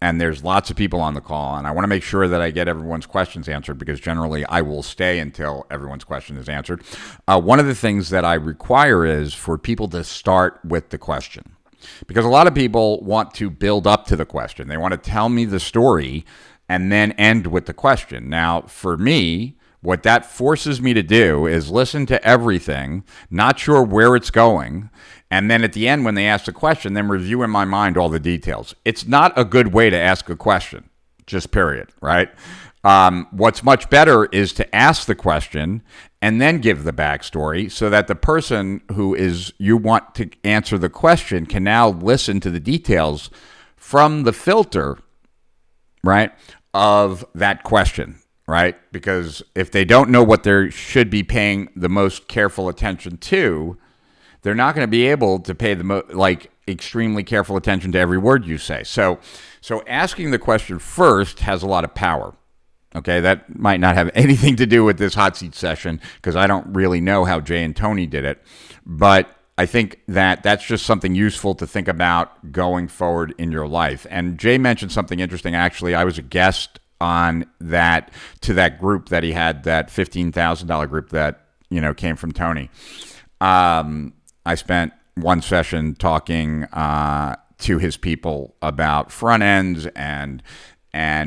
and there's lots of people on the call, and I want to make sure that I get everyone's questions answered, because generally I will stay until everyone's question is answered. One of the things that I require is for people to start with the question, because a lot of people want to build up to the question. They want to tell me the story and then end with the question. Now, for me, what that forces me to do is listen to everything, not sure where it's going, and then at the end when they ask the question, then review in my mind all the details. It's not a good way to ask a question, just period, right? What's much better is to ask the question and then give the backstory so that the person you want to answer the question can now listen to the details from the filter, right, of that question, right? Because if they don't know what they should be paying the most careful attention to, they're not going to be able to pay the extremely careful attention to every word you say. So asking the question first has a lot of power. Okay, that might not have anything to do with this hot seat session because I don't really know how Jay and Tony did it, but I think that that's just something useful to think about going forward in your life. And Jay mentioned something interesting. Actually, I was a guest on that group that he had, that $15,000 group that came from Tony. I spent one session talking to his people about front ends and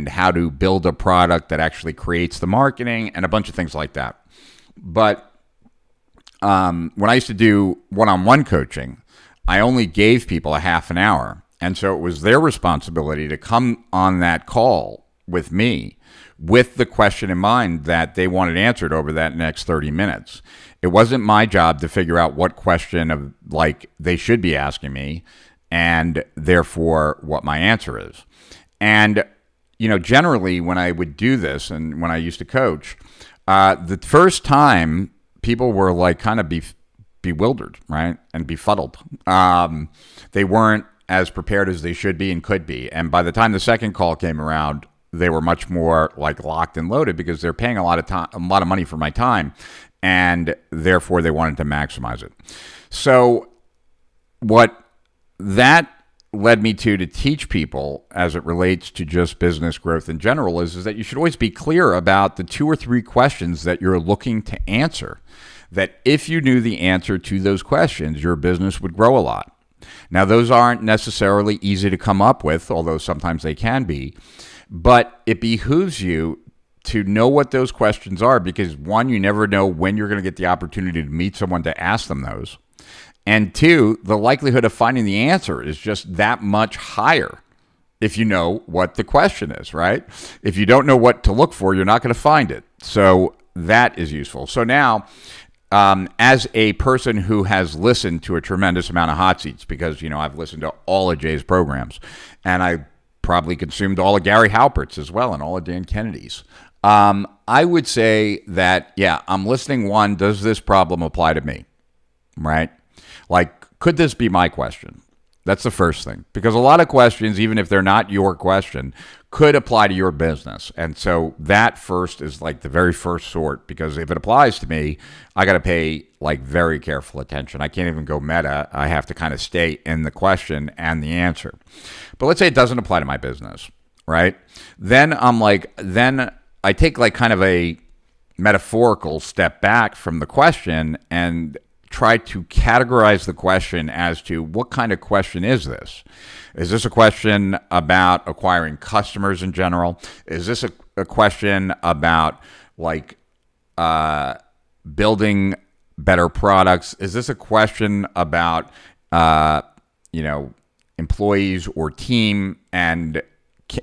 how to build a product that actually creates the marketing and a bunch of things like that. But when I used to do one-on-one coaching, I only gave people a half an hour. And so it was their responsibility to come on that call with me with the question in mind that they wanted answered over that next 30 minutes. It wasn't my job to figure out what question they should be asking me and therefore what my answer is. And generally when I would do this and when I used to coach, the first time people were kind of bewildered, right? And befuddled. They weren't as prepared as they should be and could be. And by the time the second call came around, they were much more locked and loaded because they're paying a lot of money for my time. And therefore they wanted to maximize it. So what that led me to teach people as it relates to just business growth in general is that you should always be clear about the 2 or 3 questions that you're looking to answer. That if you knew the answer to those questions, your business would grow a lot. Now, those aren't necessarily easy to come up with, although sometimes they can be, but it behooves you to know what those questions are because, one, you never know when you're going to get the opportunity to meet someone to ask them those. And 2, the likelihood of finding the answer is just that much higher if you know what the question is, right? If you don't know what to look for, you're not going to find it. So that is useful. So now, as a person who has listened to a tremendous amount of hot seats, because, I've listened to all of Jay's programs, and I probably consumed all of Gary Halbert's as well and all of Dan Kennedy's. I would say that, I'm listening. One, does this problem apply to me, right? Could this be my question? That's the first thing. Because a lot of questions, even if they're not your question, could apply to your business. And so that first is the very first sort. Because if it applies to me, I got to pay very careful attention. I can't even go meta. I have to kind of stay in the question and the answer. But let's say it doesn't apply to my business, right? Then then I take kind of a metaphorical step back from the question and try to categorize the question as to what kind of question is this? Is this a question about acquiring customers in general? Is this a question about building better products? Is this a question about employees or team, and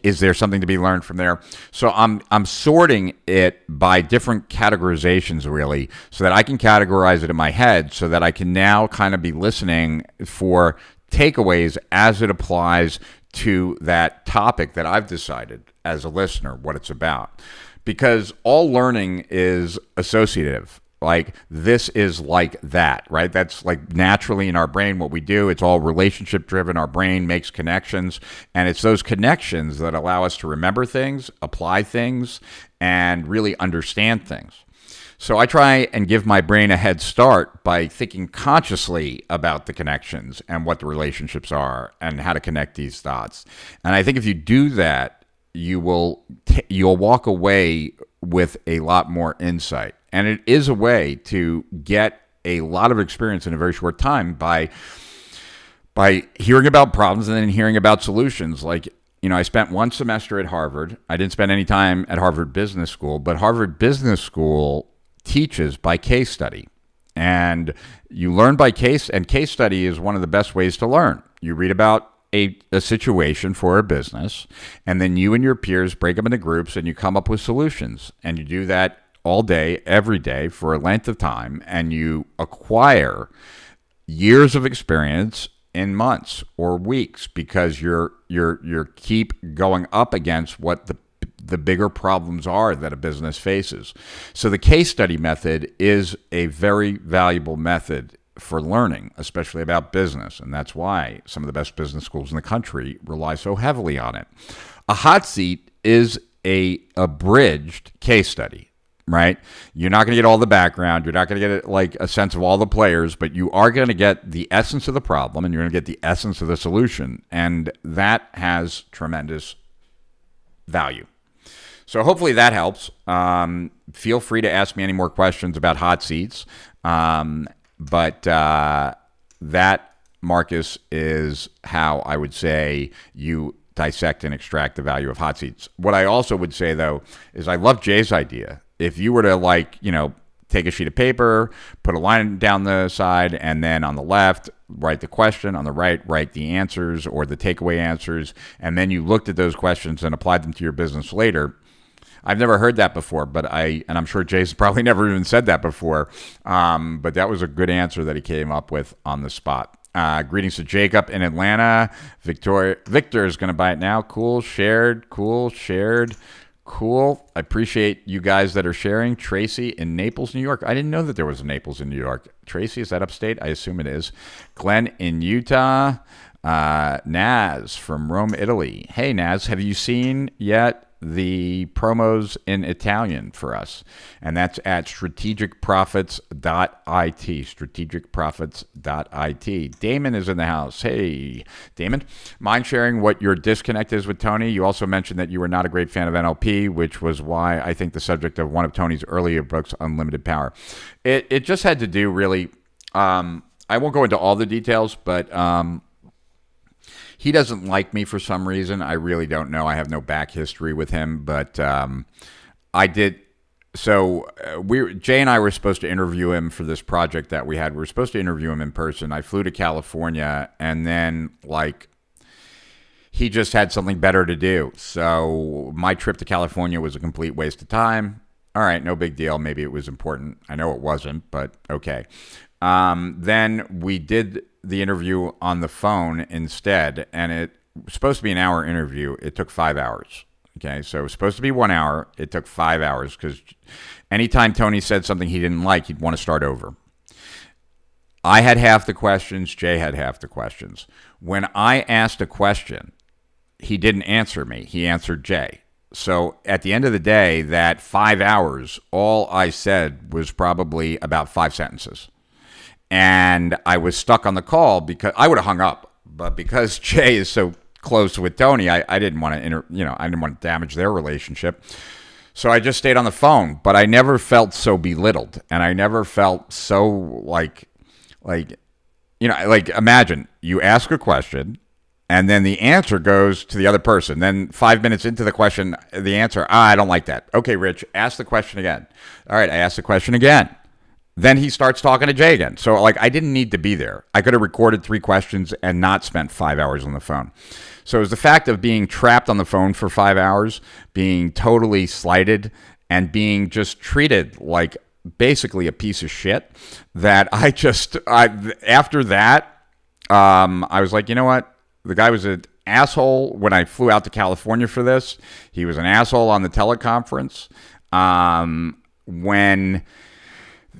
is there something to be learned from there? So I'm sorting it by different categorizations, really, so that I can categorize it in my head so that I can now kind of be listening for takeaways as it applies to that topic that I've decided as a listener what it's about. Because all learning is associative. This is that, right? That's naturally in our brain what we do. It's all relationship driven. Our brain makes connections, and it's those connections that allow us to remember things, apply things, and really understand things. So I try and give my brain a head start by thinking consciously about the connections and what the relationships are and how to connect these dots. And I think if you do that, you'll walk away with a lot more insight. And it is a way to get a lot of experience in a very short time by hearing about problems and then hearing about solutions. I spent one semester at Harvard. I didn't spend any time at Harvard Business School, but Harvard Business School teaches by case study. And you learn by case, and case study is one of the best ways to learn. You read about a situation for a business, and then you and your peers break them into groups and you come up with solutions. And you do that all day, every day for a length of time, and you acquire years of experience in months or weeks because you're keep going up against what the bigger problems are that a business faces. So the case study method is a very valuable method for learning, especially about business. And that's why some of the best business schools in the country rely so heavily on it. A hot seat is a abridged case study, right? You're not going to get all the background. You're not going to get like a sense of all the players, but you are going to get the essence of the problem and you're going to get the essence of the solution. And that has tremendous value. So hopefully that helps. Feel free to ask me any more questions about hot seats. But that, Marcus, is how I would say you dissect and extract the value of hot seats. What I also would say, though, is I love Jay's idea. If you were to, take a sheet of paper, put a line down the side, and then on the left, write the question, on the right, write the answers or the takeaway answers, and then you looked at those questions and applied them to your business later. I've never heard that before, and I'm sure Jay's probably never even said that before, but that was a good answer that he came up with on the spot. Greetings to Jacob in Atlanta. Victor is going to buy it now. Cool, shared. Cool. I appreciate you guys that are sharing. Tracy in Naples, New York. I didn't know that there was a Naples in New York. Tracy, is that upstate? I assume it is. Glenn in Utah. Naz from Rome, Italy. Hey, Naz, have you seen yet the promos in Italian for us? And that's at strategicprofits.it. Strategicprofits.it. Damon is in the house. Hey, Damon. Mind sharing what your disconnect is with Tony? You also mentioned that you were not a great fan of NLP, which was why I think the subject of one of Tony's earlier books, Unlimited Power. It just had to do really, I won't go into all the details, but he doesn't like me for some reason. I really don't know. I have no back history with him, but I did. So Jay and I were supposed to interview him for this project that we had. We were supposed to interview him in person. I flew to California, and then he just had something better to do. So my trip to California was a complete waste of time. All right, no big deal. Maybe it was important. I know it wasn't, but okay. Then we did the interview on the phone instead, and it was supposed to be an hour interview. It took 5 hours. Okay, so it was supposed to be 1 hour. It took 5 hours because anytime Tony said something he didn't like, he'd want to start over. I had half the questions. Jay had half the questions. When I asked a question, he didn't answer me. He answered Jay. So at the end of the day, that 5 hours, all I said was probably about 5 sentences. And I was stuck on the call because I would have hung up, but because Jay is so close with Tony, I didn't want to I didn't want to damage their relationship. So I just stayed on the phone, but I never felt so belittled, and I never felt so imagine you ask a question and then the answer goes to the other person. Then 5 minutes into the question, the answer, I don't like that. Okay, Rich, ask the question again. All right, I asked the question again. Then he starts talking to Jay again. So I didn't need to be there. I could have recorded 3 questions and not spent 5 hours on the phone. So it was the fact of being trapped on the phone for 5 hours, being totally slighted, and being just treated like basically a piece of shit that after that, I was like, you know what? The guy was an asshole when I flew out to California for this. He was an asshole on the teleconference. When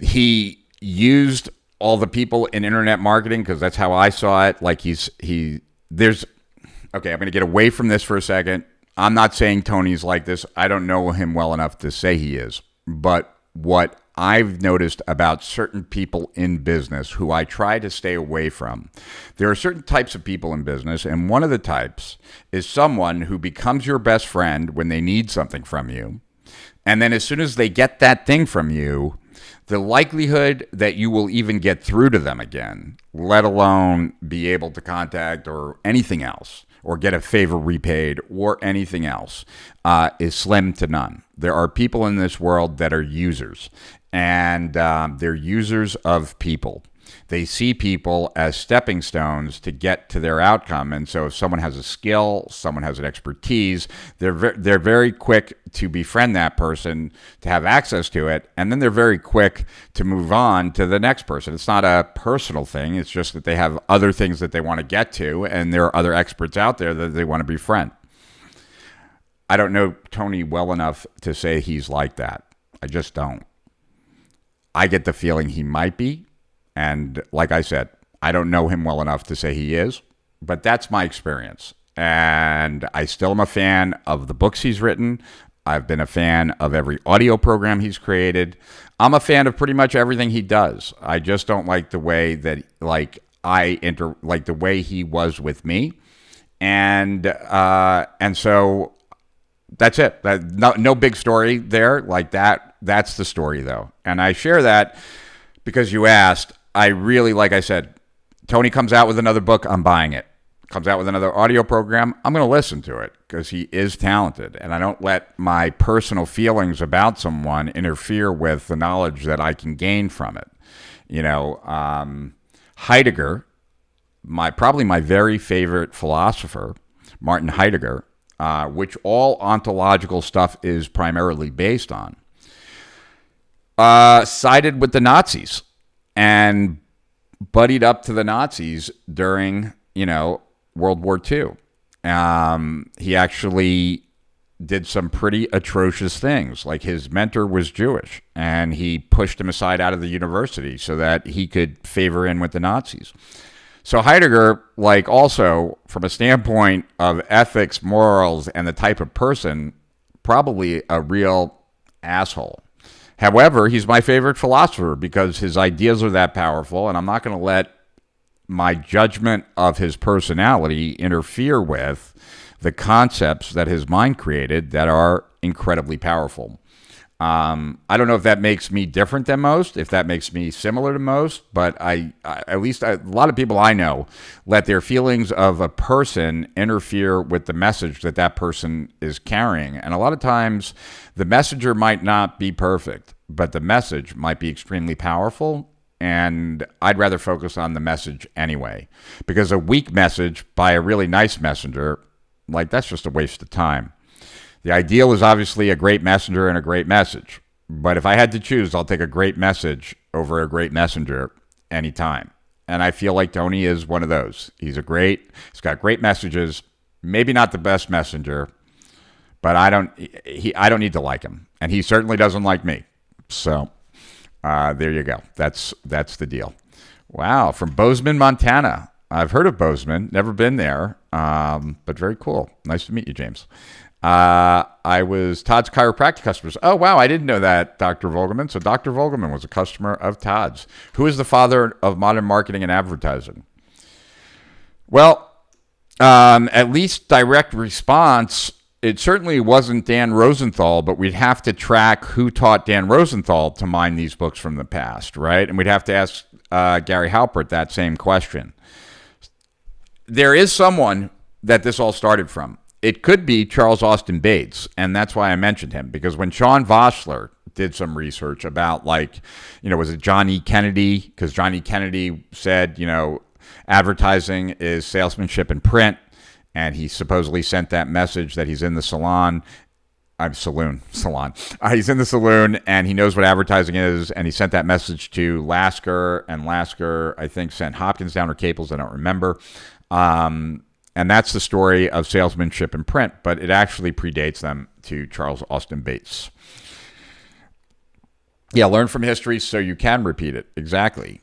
he used all the people in internet marketing, because that's how I saw it. Okay, I'm going to get away from this for a second. I'm not saying Tony's like this. I don't know him well enough to say he is. But what I've noticed about certain people in business who I try to stay away from, there are certain types of people in business, and one of the types is someone who becomes your best friend when they need something from you. And then as soon as they get that thing from you, the likelihood that you will even get through to them again, let alone be able to contact or anything else, or get a favor repaid or anything else, is slim to none. There are people in this world that are users, and they're users of people. They see people as stepping stones to get to their outcome. And so if someone has a skill, someone has an expertise, they're very quick to befriend that person, to have access to it. And then they're very quick to move on to the next person. It's not a personal thing. It's just that they have other things that they want to get to, and there are other experts out there that they want to befriend. I don't know Tony well enough to say he's like that. I just don't. I get the feeling he might be. And like I said, I don't know him well enough to say he is. But that's my experience. And I still am a fan of the books he's written. I've been a fan of every audio program he's created. I'm a fan of pretty much everything he does. I just don't like the way that, like the way he was with me. And so that's it. No big story there like that. That's the story, though. And I share that because you asked. I really, like I said, Tony comes out with another book, I'm buying it. Comes out with another audio program, I'm going to listen to it because he is talented. And I don't let my personal feelings about someone interfere with the knowledge that I can gain from it. Heidegger, probably my very favorite philosopher, Martin Heidegger, which all ontological stuff is primarily based on, sided with the Nazis and buddied up to the Nazis during, World War II. He actually did some pretty atrocious things. Like his mentor was Jewish, and he pushed him aside out of the university so that he could favor in with the Nazis. So Heidegger, also from a standpoint of ethics, morals, and the type of person, probably a real asshole. However, he's my favorite philosopher because his ideas are that powerful, and I'm not going to let my judgment of his personality interfere with the concepts that his mind created that are incredibly powerful. I don't know if that makes me different than most, if that makes me similar to most, but a lot of people I know let their feelings of a person interfere with the message that person is carrying. And a lot of times the messenger might not be perfect, but the message might be extremely powerful. And I'd rather focus on the message anyway, because a weak message by a really nice messenger, that's just a waste of time. The ideal is obviously a great messenger and a great message. But if I had to choose, I'll take a great message over a great messenger anytime. And I feel like Tony is one of those. He's got great messages, maybe not the best messenger, but I don't need to like him. And he certainly doesn't like me. So there you go. That's the deal. Wow. From Bozeman, Montana. I've heard of Bozeman, never been there, but very cool. Nice to meet you, James. I was Todd's chiropractic customers. Oh, wow. I didn't know that, Dr. Vogelman. So Dr. Vogelman was a customer of Todd's. Who is the father of modern marketing and advertising? Well, at least direct response, it certainly wasn't Dan Rosenthal, but we'd have to track who taught Dan Rosenthal to mine these books from the past, right? And we'd have to ask Gary Halbert that same question. There is someone that this all started from. It could be Charles Austin Bates, and that's why I mentioned him, because when Sean Vossler did some research about, was it John E. Kennedy? Because John E. Kennedy said, advertising is salesmanship in print, and he supposedly sent that message that he's in the salon. He's in the saloon, and he knows what advertising is, and he sent that message to Lasker, and Lasker, I think, sent Hopkins down or Caples, I don't remember. And that's the story of salesmanship in print, but it actually predates them to Charles Austin Bates. Yeah, learn from history so you can repeat it. Exactly.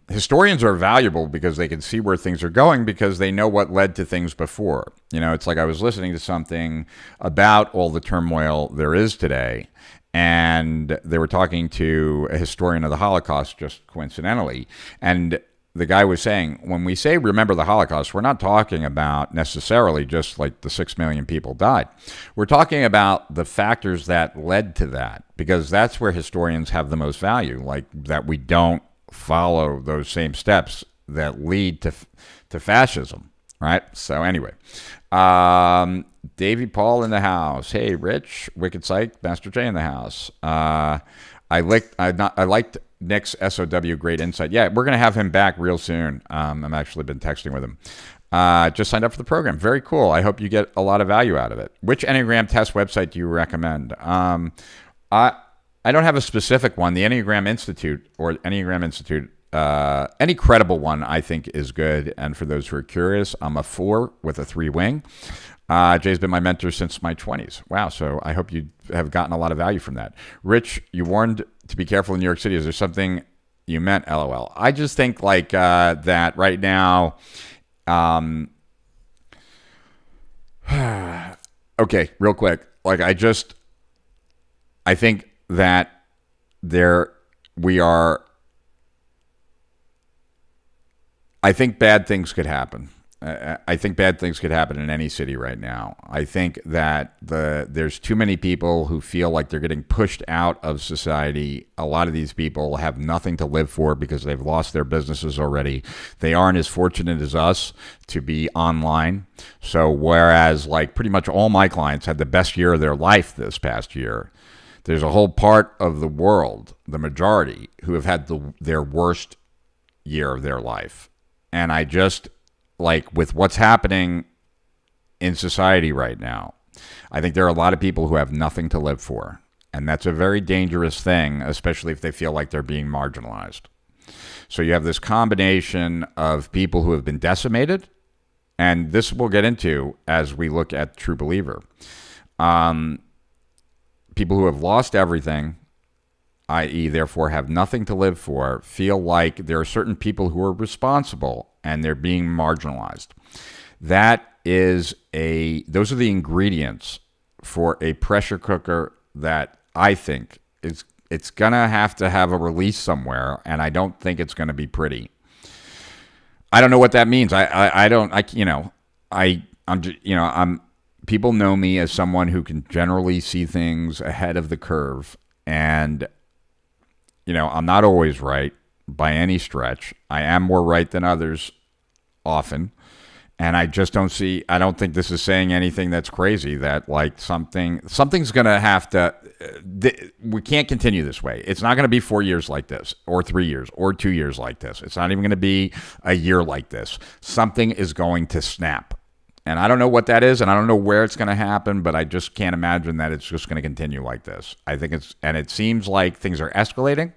Historians are valuable because they can see where things are going because they know what led to things before. It's like I was listening to something about all the turmoil there is today, and they were talking to a historian of the Holocaust just coincidentally, and the guy was saying, when we say remember the Holocaust, we're not talking about necessarily just like the 6 million people died. We're talking about the factors that led to that, because that's where historians have the most value, like that we don't follow those same steps that lead to fascism, right? So anyway, Davey Paul in the house. Hey, Rich, Wicked Psych, Master J in the house. I liked Nick's SOW, great insight. Yeah, we're going to have him back real soon. I've actually been texting with him. Just signed up for the program. Very cool. I hope you get a lot of value out of it. Which Enneagram test website do you recommend? I don't have a specific one. The Enneagram Institute or Enneagram Institute, any credible one I think is good. And for those who are curious, I'm a 4 with a 3 wing. Jay's been my mentor since my 20s. Wow. So I hope you have gotten a lot of value from that. Rich, you warned to be careful in New York City. Is there something you meant? LOL. I just think like that right now. Okay, real quick. Like I think that I think bad things could happen. I think bad things could happen in any city right now. I think that there's too many people who feel like they're getting pushed out of society. A lot of these people have nothing to live for because they've lost their businesses already. They aren't as fortunate as us to be online. So whereas like pretty much all my clients had the best year of their life this past year, there's a whole part of the world, the majority, who have had their worst year of their life. And I just, like, with what's happening in society right now, I think there are a lot of people who have nothing to live for. And that's a very dangerous thing, especially if they feel like they're being marginalized. So you have this combination of people who have been decimated, and this we'll get into as we look at True Believer. People who have lost everything, i.e. therefore have nothing to live for, feel like there are certain people who are responsible and they're being marginalized. Those are the ingredients for a pressure cooker that I think it's going to have a release somewhere, and I don't think it's going to be pretty. I don't know what that means. People know me as someone who can generally see things ahead of the curve, and I'm not always right by any stretch. I am more right than others often. And I just don't think this is saying anything that's crazy, that like something's going to have to, we can't continue this way. It's not going to be 4 years like this, or 3 years, or 2 years like this. It's not even going to be a year like this. Something is going to snap. And I don't know what that is, and I don't know where it's going to happen, but I just can't imagine that it's just going to continue like this. I think it seems like things are escalating.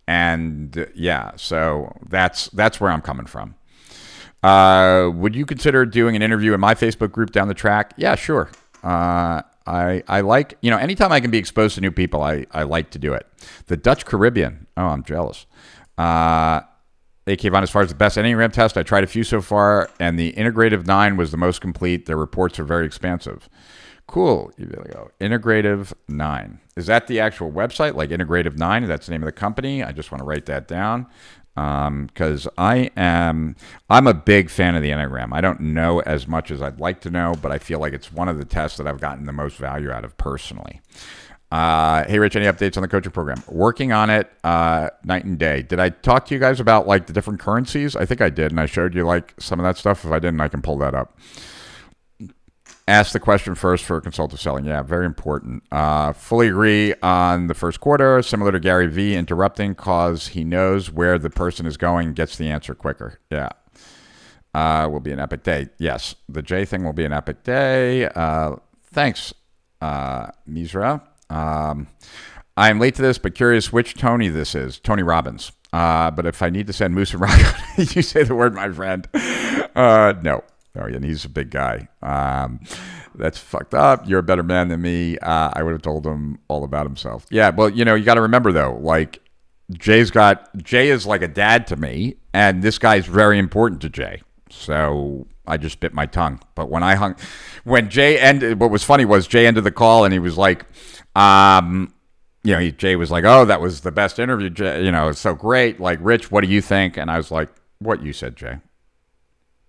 And yeah, so that's where I'm coming from. Would you consider doing an interview in my Facebook group down the track? Yeah, sure. I like, anytime I can be exposed to new people, I like to do it. The Dutch Caribbean. Oh, I'm jealous. AK Von, as far as the best Enneagram test, I tried a few so far, and the Integrative 9 was the most complete. Their reports are very expansive. Cool. There we go. Integrative 9. Is that the actual website? Like Integrative 9? That's the name of the company? I just want to write that down. Because I'm a big fan of the Enneagram. I don't know as much as I'd like to know, but I feel like it's one of the tests that I've gotten the most value out of personally. Hey, Rich, any updates on the coaching program? Working on it night and day. Did I talk to you guys about like the different currencies? I think I did, and I showed you like some of that stuff. If I didn't, I can pull that up. Ask the question first for consultative selling. Yeah, very important. Fully agree on the first quarter. Similar to Gary V interrupting, cause he knows where the person is going, gets the answer quicker. Yeah. Will be an epic day. Yes, the J thing will be an epic day. Thanks, Misra. I am late to this, but curious which Tony this is. Tony Robbins. But if I need to send Moose and Rock, you say the word, my friend. No. Oh, yeah, and he's a big guy. That's fucked up. You're a better man than me. I would have told him all about himself. Yeah, well, you got to remember, though, like, Jay is like a dad to me, and this guy's very important to Jay. So I just bit my tongue. But when Jay ended, what was funny was Jay ended the call, and he was like, Jay was like, oh, that was the best interview, Jay. It's so great. Like, Rich, what do you think? And I was like, what you said, Jay.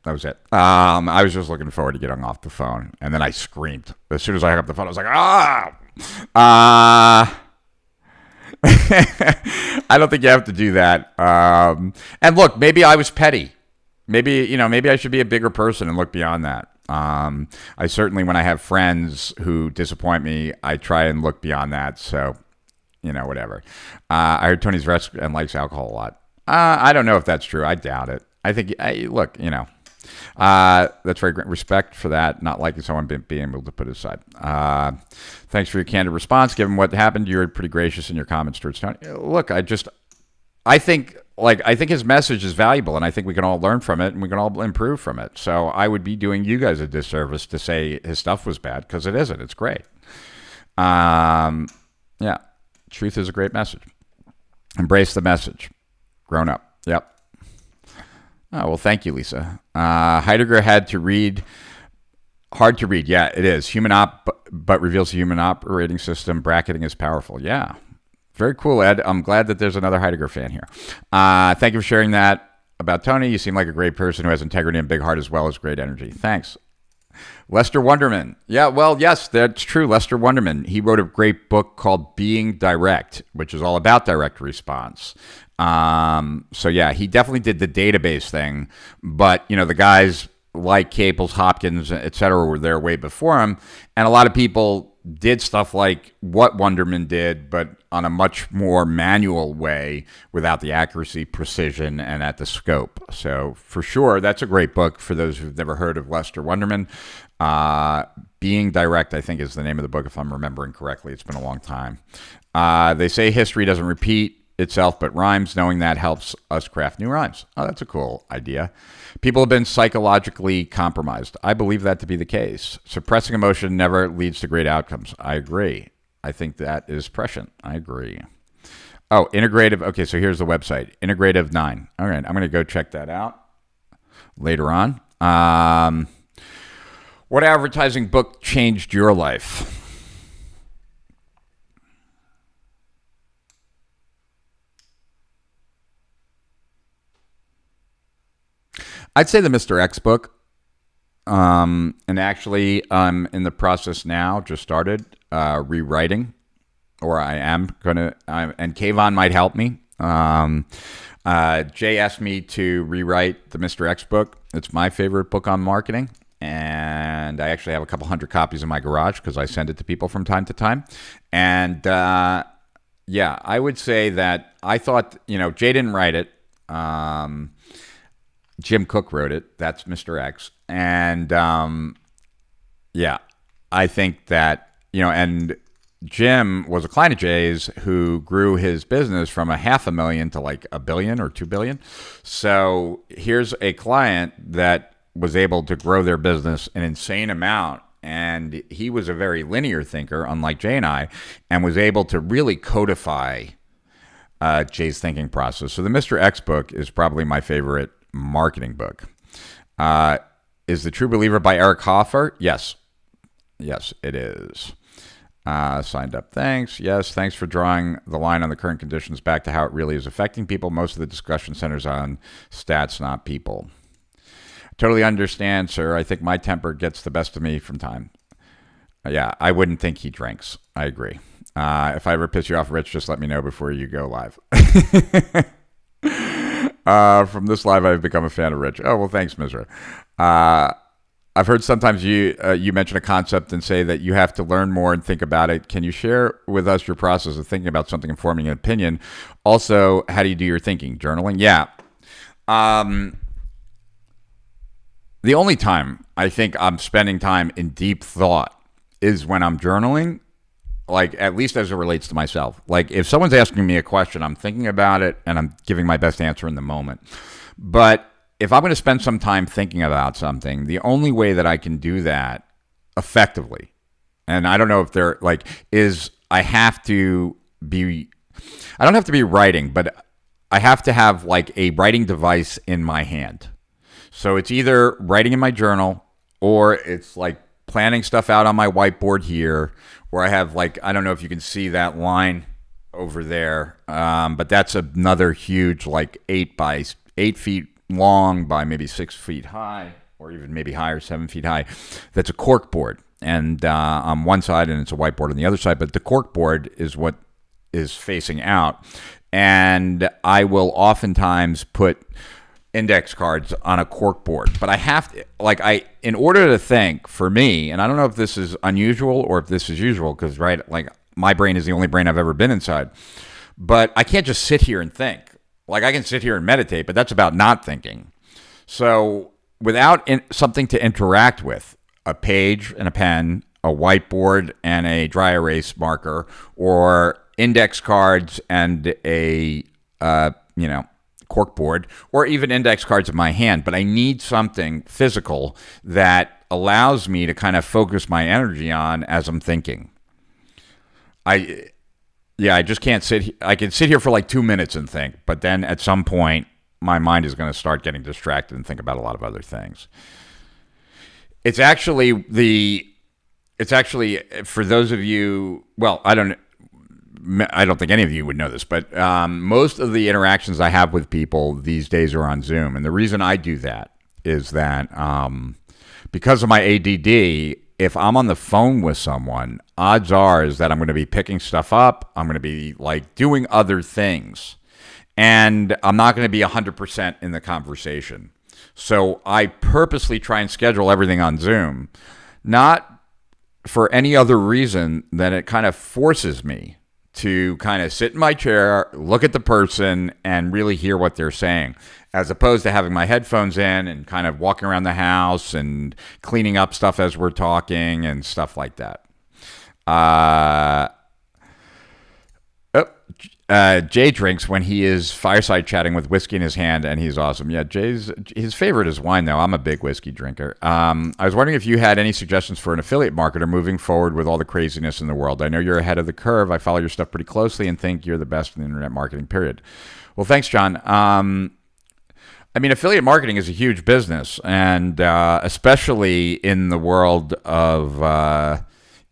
That was it. I was just looking forward to getting off the phone. And then I screamed. As soon as I hung up the phone, I was like, I don't think you have to do that. And look, maybe I was petty. Maybe I should be a bigger person and look beyond that. I certainly, when I have friends who disappoint me, I try and look beyond that. So, whatever. I heard Tony's rest and likes alcohol a lot. I don't know if that's true. I doubt it. I think, look, that's very great respect for that. Not liking someone being able to put it aside. Thanks for your candid response. Given what happened, you were pretty gracious in your comments towards Tony. Look, I I think his message is valuable, and I think we can all learn from it, and we can all improve from it. So I would be doing you guys a disservice to say his stuff was bad, because it isn't. It's great. Yeah, truth is a great message. Embrace the message. Grown up. Yep. Oh, well, thank you, Lisa. Heidegger had to read. Hard to read. Yeah, it is. But reveals the human operating system. Bracketing is powerful. Yeah. Very cool, Ed. I'm glad that there's another Heidegger fan here. Thank you for sharing that about Tony. You seem like a great person who has integrity and big heart as well as great energy. Thanks. Lester Wunderman. Yeah, well, yes, that's true. Lester Wunderman. He wrote a great book called Being Direct, which is all about direct response. So, yeah, he definitely did the database thing. But, the guys like Caples, Hopkins, et cetera, were there way before him. And a lot of people did stuff like what Wunderman did, but on a much more manual way without the accuracy, precision, and at the scope. So for sure, that's a great book for those who've never heard of Lester Wunderman. Being Direct, I think, is the name of the book, if I'm remembering correctly. It's been a long time. They say history doesn't repeat itself, but rhymes. Knowing that helps us craft new rhymes. Oh, that's a cool idea. People have been psychologically compromised. I believe that to be the case. Suppressing emotion never leads to great outcomes. I agree. I think that is prescient. I agree. Oh, Integrative. Okay, so here's the website. Integrative 9. All right, I'm going to go check that out later on. What advertising book changed your life? I'd say the Mr. X book. And actually, I'm in the process now, just started rewriting, or I am going to, and Kayvon might help me. Jay asked me to rewrite the Mr. X book. It's my favorite book on marketing. And I actually have a couple hundred copies in my garage because I send it to people from time to time. And yeah, I would say that I thought, Jay didn't write it. Jim Cook wrote it. That's Mr. X. And yeah, I think that, and Jim was a client of Jay's who grew his business from $500,000 to like $1 billion or $2 billion. So here's a client that was able to grow their business an insane amount. And he was a very linear thinker, unlike Jay and I, and was able to really codify Jay's thinking process. So the Mr. X book is probably my favorite marketing book. Is The True Believer by Eric Hoffer? Yes. Yes, it is. Signed up. Thanks. Yes, thanks for drawing the line on the current conditions back to how it really is affecting people. Most of the discussion centers on stats, not people. Totally understand, sir. I think my temper gets the best of me from time. Yeah, I wouldn't think he drinks. I agree. If I ever piss you off, Rich, just let me know before you go live. From this live, I've become a fan of Rich. Oh, well, thanks, Misra. I've heard sometimes you mention a concept and say that you have to learn more and think about it. Can you share with us your process of thinking about something and forming an opinion? Also, how do you do your thinking? Journaling? Yeah. The only time I think I'm spending time in deep thought is when I'm journaling, like at least as it relates to myself. Like if someone's asking me a question, I'm thinking about it and I'm giving my best answer in the moment. But if I'm going to spend some time thinking about something, the only way that I can do that effectively, and I don't know if they're like, is I don't have to be writing, but I have to have like a writing device in my hand. So it's either writing in my journal or it's like planning stuff out on my whiteboard here, where I have like, I don't know if you can see that line over there, but that's another huge, like 8 feet long by maybe 6 feet high, or even maybe higher, 7 feet high. That's a cork board. And on one side, and it's a whiteboard on the other side, but the cork board is what is facing out. And I will oftentimes put index cards on a cork board, but I have to, in order to think, for me, and I don't know if this is unusual or if this is usual, because like my brain is the only brain I've ever been inside, but I can't just sit here and think. Like I can sit here and meditate, but that's about not thinking. So without something to interact with, a page and a pen, a whiteboard and a dry erase marker, or index cards and a corkboard or even index cards in my hand, but I need something physical that allows me to kind of focus my energy on as I'm thinking. I just can't sit. I can sit here for like 2 minutes and think, but then at some point, my mind is going to start getting distracted and think about a lot of other things. It's actually for those of you. Well, I don't think any of you would know this, but most of the interactions I have with people these days are on Zoom, and the reason I do that is that because of my ADD. If I'm on the phone with someone, odds are is that I'm going to be picking stuff up. I'm going to be like doing other things, and I'm not going to be 100% in the conversation. So I purposely try and schedule everything on Zoom, not for any other reason than it kind of forces me to kind of sit in my chair, look at the person, and really hear what they're saying, as opposed to having my headphones in and kind of walking around the house and cleaning up stuff as we're talking and stuff like that. Jay drinks when he is fireside chatting with whiskey in his hand, and he's awesome. Yeah, his favorite is wine, though. I'm a big whiskey drinker. I was wondering if you had any suggestions for an affiliate marketer moving forward with all the craziness in the world. I know you're ahead of the curve. I follow your stuff pretty closely and think you're the best in the internet marketing, period. Well, thanks, John. I mean, affiliate marketing is a huge business, and especially in the world of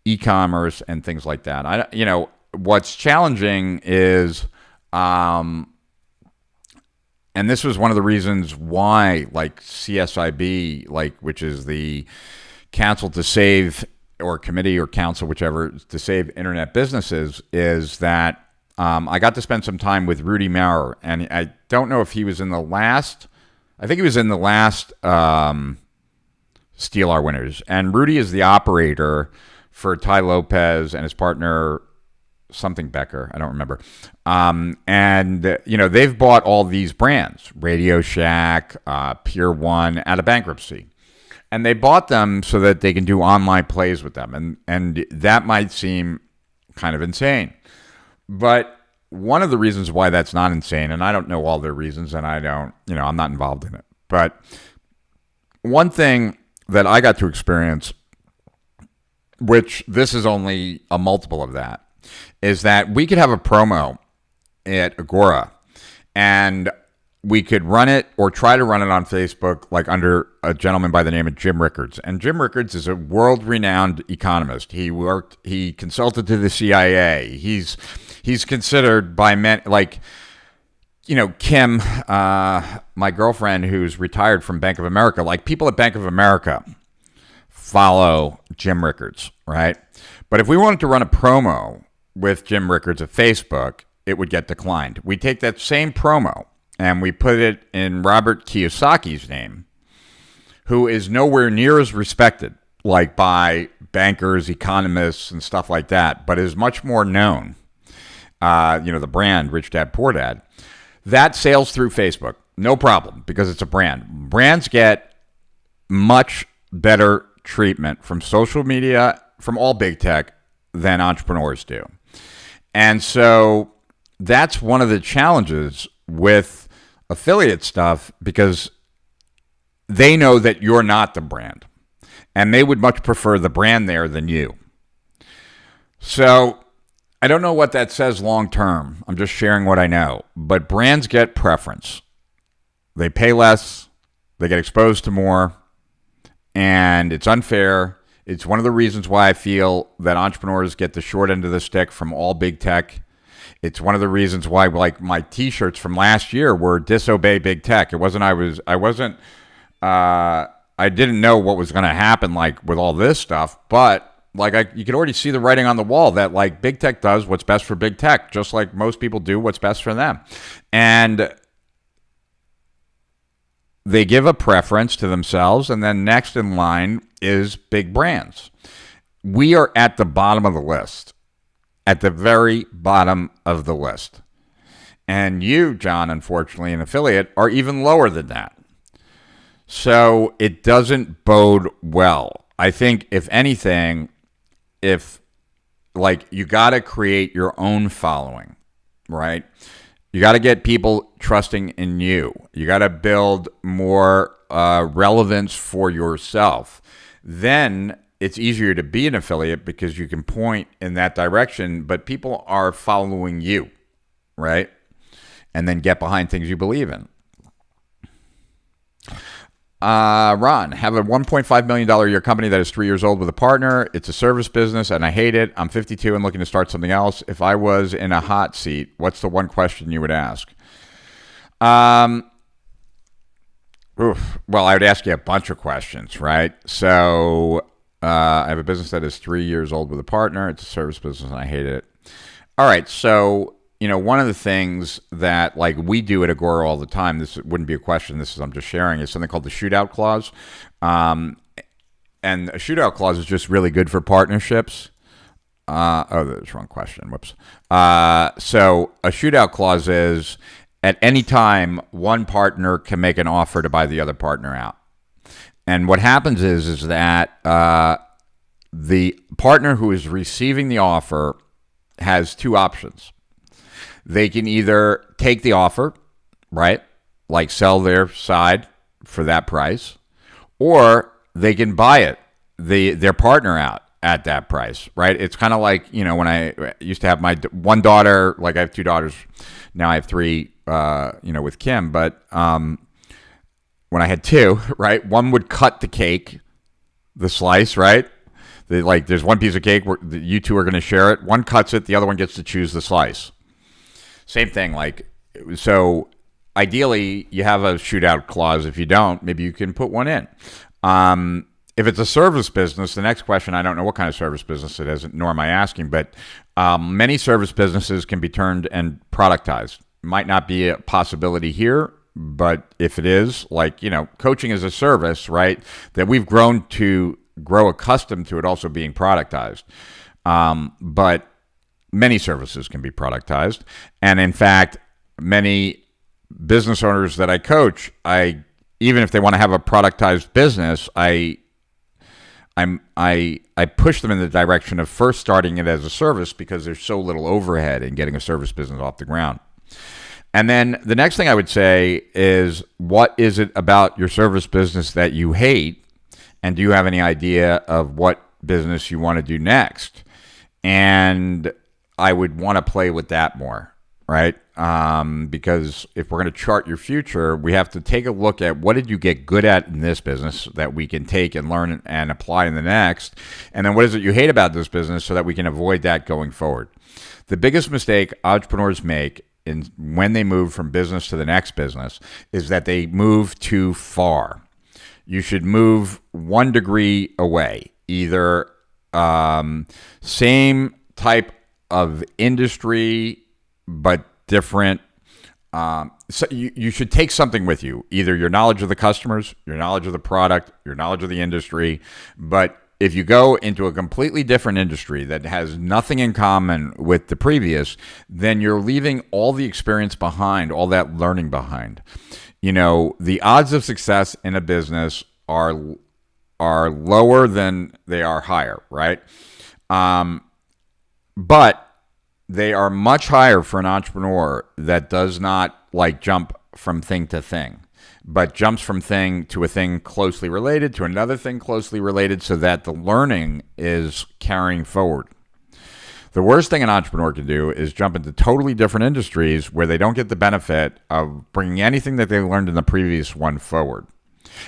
e-commerce and things like that. What's challenging is, and this was one of the reasons why, like CSIB, which is the Council to Save, or Committee or Council, whichever, to Save Internet Businesses, is that I got to spend some time with Rudy Maurer, and I don't know if he was in the last. I think he was in the last Steal Our Winners, and Rudy is the operator for Ty Lopez and his partner. Something Becker, I don't remember. They've bought all these brands, Radio Shack, Pier 1, out of bankruptcy. And they bought them so that they can do online plays with them. And that might seem kind of insane. But one of the reasons why that's not insane, and I don't know all their reasons, and I'm not involved in it. But one thing that I got to experience, which this is only a multiple of that, is that we could have a promo at Agora, and we could run it or try to run it on Facebook, like under a gentleman by the name of Jim Rickards. And Jim Rickards is a world-renowned economist. He consulted to the CIA. He's considered by men like, Kim, my girlfriend who's retired from Bank of America. Like, people at Bank of America follow Jim Rickards, right? But if we wanted to run a promo with Jim Rickards at Facebook, it would get declined. We take that same promo and we put it in Robert Kiyosaki's name, who is nowhere near as respected, like by bankers, economists, and stuff like that, but is much more known. The brand, Rich Dad, Poor Dad. That sails through Facebook, no problem, because it's a brand. Brands get much better treatment from social media, from all big tech, than entrepreneurs do. And so that's one of the challenges with affiliate stuff, because they know that you're not the brand, and they would much prefer the brand there than you. So I don't know what that says long term. I'm just sharing what I know. But brands get preference. They pay less, they get exposed to more, and it's unfair. It's one of the reasons why I feel that entrepreneurs get the short end of the stick from all big tech. It's one of the reasons why, like, my T-shirts from last year were "Disobey Big Tech." It wasn't. I didn't know what was going to happen, like, with all this stuff, but you could already see the writing on the wall that, like, big tech does what's best for big tech, just like most people do what's best for them, and they give a preference to themselves, and then next in line is big brands. We are at the bottom of the list, at the very bottom of the list. And you, John, unfortunately, an affiliate, are even lower than that. So it doesn't bode well. I think, if anything, you got to create your own following, right? You got to get people trusting in you. You got to build more relevance for yourself. Then it's easier to be an affiliate because you can point in that direction, but people are following you, right? And then get behind things you believe in. Ron, have a $1.5 million a year company that is 3 years old with a partner. It's a service business and I hate it. I'm 52 and looking to start something else. If I was in a hot seat, what's the one question you would ask? Well, I would ask you a bunch of questions, right? So I have a business that is 3 years old with a partner. It's a service business and I hate it. All right, so one of the things that like we do at Agora all the time, this wouldn't be a question, I'm just sharing, is something called the shootout clause. And a shootout clause is just really good for partnerships. That's the wrong question. Whoops. So a shootout clause is at any time, one partner can make an offer to buy the other partner out. And what happens is that the partner who is receiving the offer has two options. They can either take the offer, right, like sell their side for that price, or they can buy it, their partner out at that price, right? It's kind of like, when I used to have my one daughter, like I have two daughters, now I have three, with Kim, but when I had two, right, one would cut the cake, the slice, right? There's one piece of cake where you two are going to share it. One cuts it, the other one gets to choose the slice. Same thing, so ideally you have a shootout clause. If you don't, maybe you can put one in. If it's a service business, the next question, I don't know what kind of service business it is, nor am I asking, but many service businesses can be turned and productized. Might not be a possibility here, but if it is, coaching is a service, right, that we've grow accustomed to it also being productized. But many services can be productized. And in fact, many business owners that I coach, even if they want to have a productized business, I push them in the direction of first starting it as a service because there's so little overhead in getting a service business off the ground. And then the next thing I would say is, what is it about your service business that you hate? And do you have any idea of what business you want to do next? And I would want to play with that more, right? Because if we're going to chart your future, we have to take a look at what did you get good at in this business that we can take and learn and apply in the next, and then what is it you hate about this business so that we can avoid that going forward. The biggest mistake entrepreneurs make when they move from business to the next business is that they move too far. You should move 1 degree away, either same type of industry, but different. So you should take something with you, either your knowledge of the customers, your knowledge of the product, your knowledge of the industry. But if you go into a completely different industry that has nothing in common with the previous, then you're leaving all the experience behind, all that learning behind. The odds of success in a business are lower than they are higher, right? But they are much higher for an entrepreneur that does not jump from thing to thing, but jumps from thing to a thing closely related to another thing closely related so that the learning is carrying forward. The worst thing an entrepreneur can do is jump into totally different industries where they don't get the benefit of bringing anything that they learned in the previous one forward.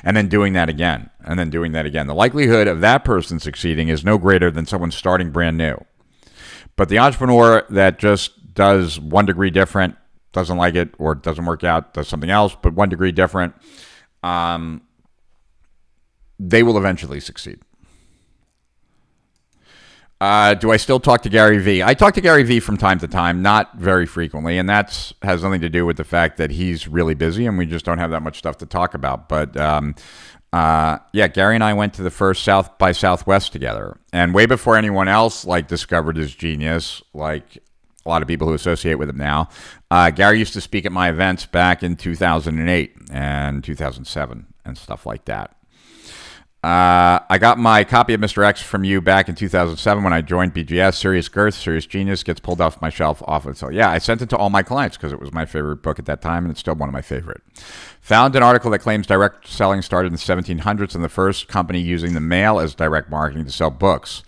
And then doing that again, and then doing that again. The likelihood of that person succeeding is no greater than someone starting brand new. But the entrepreneur that just does 1 degree different, doesn't like it, or doesn't work out, does something else, but 1 degree different, they will eventually succeed. Do I still talk to Gary Vee? I talk to Gary Vee from time to time, not very frequently, and that has nothing to do with the fact that he's really busy and we just don't have that much stuff to talk about. But Gary and I went to the first South by Southwest together, and way before anyone else discovered his genius, like a lot of people who associate with him now. Gary used to speak at my events back in 2008 and 2007 and stuff like that. I got my copy of Mr. X from you back in 2007 when I joined BGS. Serious Girth, Serious Genius gets pulled off my shelf often. So yeah, I sent it to all my clients because it was my favorite book at that time, and it's still one of my favorite. Found an article that claims direct selling started in the 1700s, and the first company using the mail as direct marketing to sell books,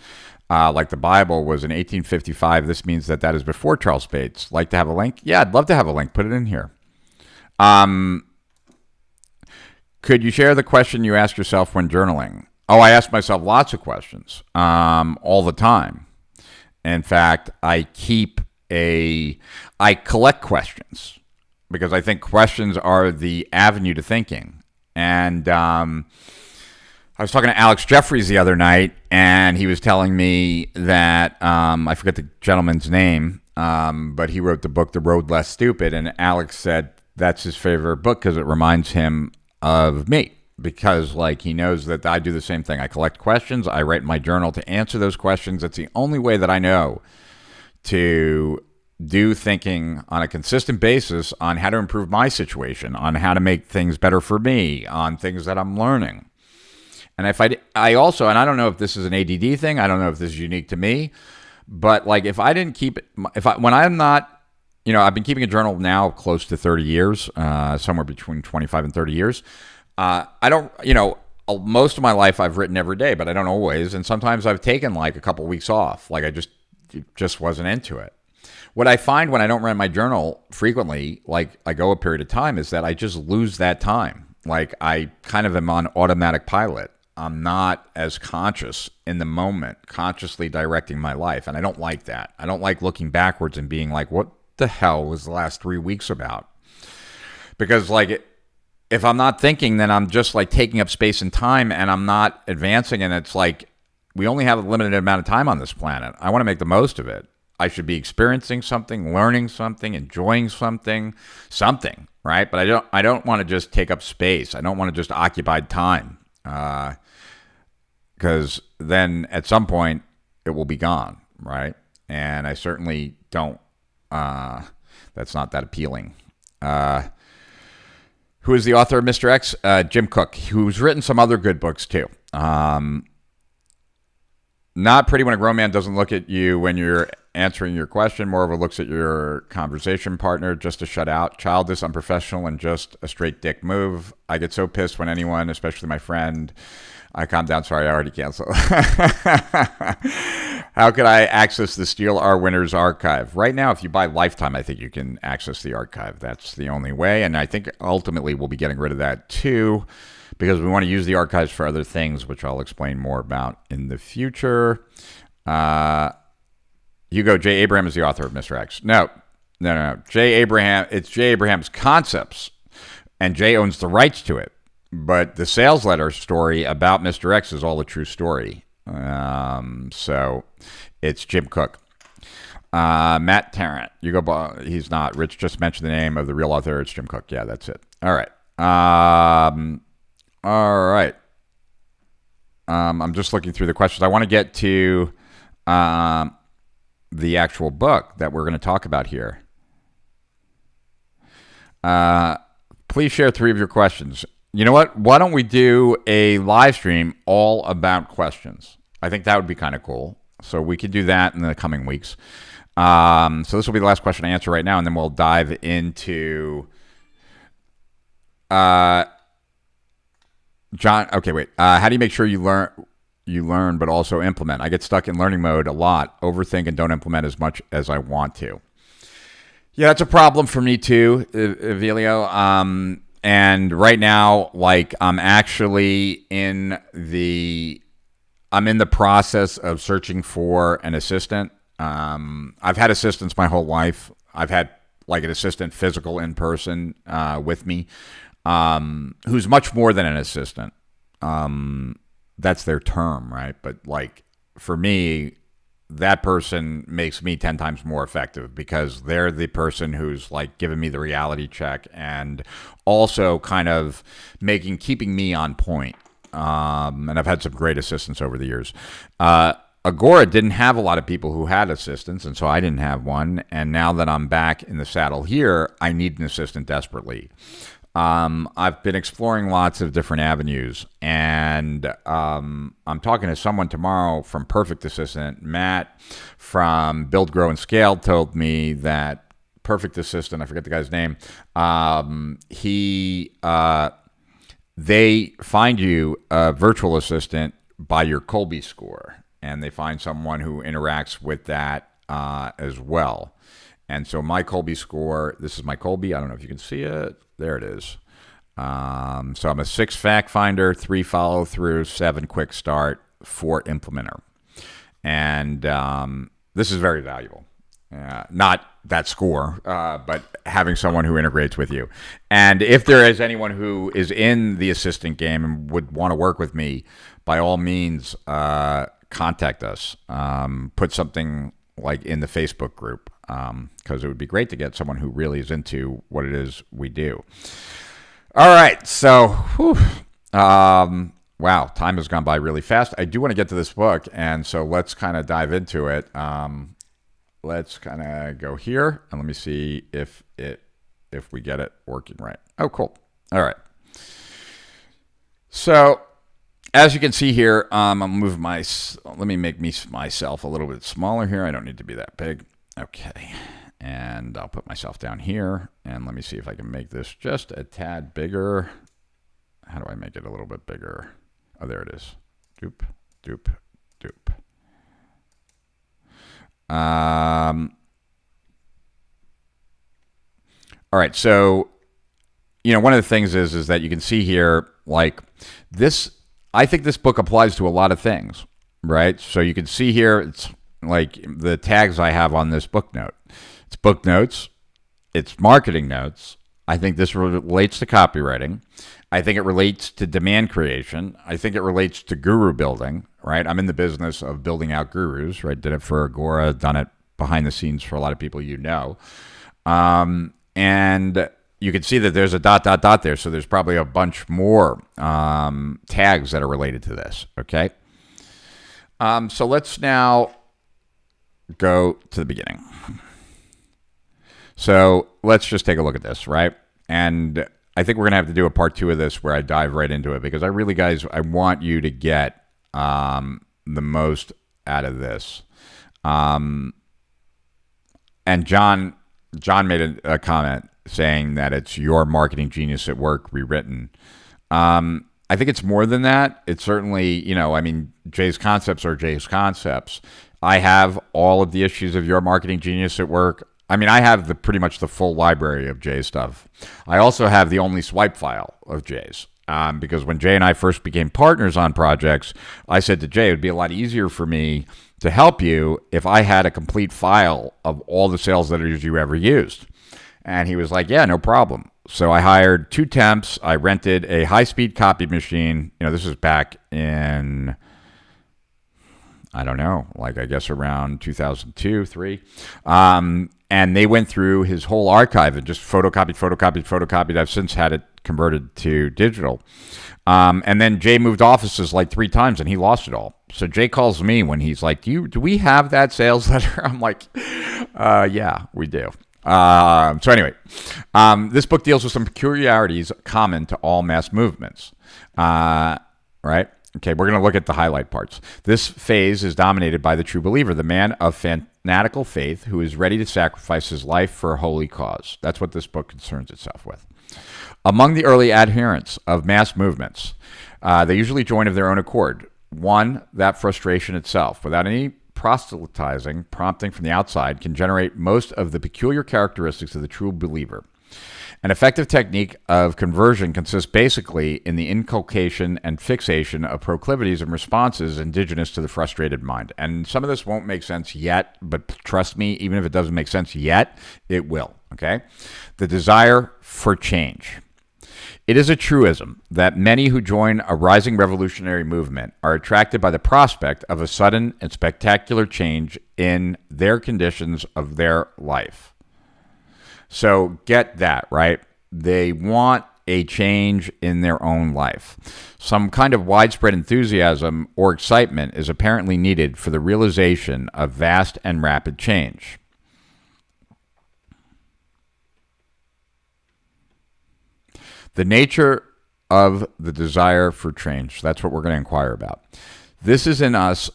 like the Bible, was in 1855. This means that is before Charles Bates. Like to have a link? Yeah, I'd love to have a link. Put it in here. Could you share the question you ask yourself when journaling? Oh, I ask myself lots of questions all the time. In fact, I collect questions because I think questions are the avenue to thinking. And I was talking to Alex Jeffries the other night, and he was telling me that, I forget the gentleman's name, but he wrote the book, The Road Less Stupid, and Alex said that's his favorite book because it reminds him of me, because like he knows that I do the same thing. I collect questions. I write in my journal to answer those questions. It's the only way that I know to do thinking on a consistent basis on how to improve my situation, on how to make things better for me, on things that I'm learning. And if I also, and I don't know if this is an ADD thing, I don't know if this is unique to me, but like if I didn't keep it, when I'm not, I've been keeping a journal now close to 30 years, somewhere between 25 and 30 years. I don't, most of my life I've written every day, but I don't always. And sometimes I've taken like a couple of weeks off. Like I just wasn't into it. What I find when I don't write my journal frequently, like I go a period of time, is that I just lose that time. Like I kind of am on automatic pilot. I'm not as conscious in the moment, consciously directing my life. And I don't like that. I don't like looking backwards and being like, what the hell was the last 3 weeks about? Because like if I'm not thinking, then I'm just like taking up space and time, and I'm not advancing. And it's like we only have a limited amount of time on this planet. I want to make the most of it. I should be experiencing something, learning something, enjoying something, right? But I don't want to just take up space. I don't want to just occupy time, because then at some point it will be gone, right? And I certainly don't. That's not that appealing. Who is the author of Mr. X? Jim Cook, who's written some other good books too. Not Pretty when a Grown Man Doesn't Look at You when you're answering your question. Moreover, looks at your conversation partner. Just to Shut Out. Childish, Unprofessional, and Just a Straight Dick Move. I get so pissed when anyone, especially my friend, I calm down. Sorry, I already canceled. How could I access the Steal Our Winners archive? Right now, if you buy Lifetime, I think you can access the archive. That's the only way. And I think ultimately we'll be getting rid of that too, because we want to use the archives for other things, which I'll explain more about in the future. Hugo, Jay Abraham is the author of Mr. X. No. Jay Abraham, it's Jay Abraham's concepts, and Jay owns the rights to it. But the sales letter story about Mr. X is all a true story. So it's Jim Cook. Matt Tarrant. He's not. Rich just mentioned the name of the real author. It's Jim Cook. Yeah, that's it. All right. All right. I'm just looking through the questions. I want to get to the actual book that we're going to talk about here. Please share 3 of your questions. You know what? Why don't we do a live stream all about questions? I think that would be kind of cool. So we could do that in the coming weeks. So this will be the last question I answer right now, and then we'll dive into John. Okay, wait. How do you make sure you learn but also implement? I get stuck in learning mode a lot, overthink, and don't implement as much as I want to. Yeah, that's a problem for me too, Evelio. And right now, like I'm in the process of searching for an assistant. I've had assistants my whole life. I've had like an assistant, physical, in person, with me, who's much more than an assistant. That's their term, right? But like for me, that person makes me 10 times more effective because they're the person who's like giving me the reality check and also kind of keeping me on point. And I've had some great assistants over the years. Agora didn't have a lot of people who had assistants, and so I didn't have one. And now that I'm back in the saddle here, I need an assistant desperately. I've been exploring lots of different avenues, and I'm talking to someone tomorrow from Perfect Assistant. Matt from Build, Grow, and Scale told me that Perfect Assistant, I forget the guy's name, they find you a virtual assistant by your Colby score, and they find someone who interacts with that as well. And so my Colby score, this is my Colby. I don't know if you can see it. There it is. So I'm a 6 fact finder, 3 follow through, 7 quick start, 4 implementer. And this is very valuable. Not that score, but having someone who integrates with you. And if there is anyone who is in the assistant game and would want to work with me, by all means, contact us. Put something like in the Facebook group, because it would be great to get someone who really is into what it is we do. All right, so wow, time has gone by really fast. I do want to get to this book, and so let's kind of dive into it. Let's kind of go here, and let me see if we get it working right. Oh, cool. All right. So as you can see here, I'm moving let me make myself a little bit smaller here. I don't need to be that big. Okay. And I'll put myself down here, and let me see if I can make this just a tad bigger. How do I make it a little bit bigger? Oh, there it is. Doop, doop, doop. All right. So, one of the things is that you can see here, like this, I think this book applies to a lot of things, right? So you can see here, it's like the tags I have on this book note. It's book notes. It's marketing notes. I think this relates to copywriting. I think it relates to demand creation. I think it relates to guru building, right? I'm in the business of building out gurus, right? Did it for Agora, done it behind the scenes for a lot of people and you can see that there's a ... there, so there's probably a bunch more tags that are related to this, okay? So let's now go to the beginning. So let's just take a look at this, right? And I think we're going to have to do a part 2 of this where I dive right into it, because I really, guys, I want you to get the most out of this. And John made a comment saying that it's your marketing genius at work rewritten. I think it's more than that. It's certainly, Jay's concepts are Jay's concepts. I have all of the issues of your marketing genius at work. I have pretty much the full library of Jay's stuff. I also have the only swipe file of Jay's. Because when Jay and I first became partners on projects, I said to Jay, it would be a lot easier for me to help you if I had a complete file of all the sales letters you ever used. And he was like, yeah, no problem. So I hired 2 temps. I rented a high-speed copy machine. This is back in, I don't know, I guess around 2002, 3. And they went through his whole archive and just photocopied. I've since had it converted to digital. And then Jay moved offices 3 times, and he lost it all. So Jay calls me when he's like, do we have that sales letter? I'm like, yeah, we do. So anyway, this book deals with some peculiarities common to all mass movements, right? Okay, we're going to look at the highlight parts. This phase is dominated by the true believer, the man of fanatical faith who is ready to sacrifice his life for a holy cause. That's what this book concerns itself with. Among the early adherents of mass movements, they usually join of their own accord. 1, that frustration itself, without any proselytizing, prompting from the outside, can generate most of the peculiar characteristics of the true believer. An effective technique of conversion consists basically in the inculcation and fixation of proclivities and responses indigenous to the frustrated mind. And some of this won't make sense yet, but trust me, even if it doesn't make sense yet, it will, okay? The desire for change. It is a truism that many who join a rising revolutionary movement are attracted by the prospect of a sudden and spectacular change in their conditions of their life. So get that, right? They want a change in their own life. Some kind of widespread enthusiasm or excitement is apparently needed for the realization of vast and rapid change. The nature of the desire for change. That's what we're going to inquire about. There is in us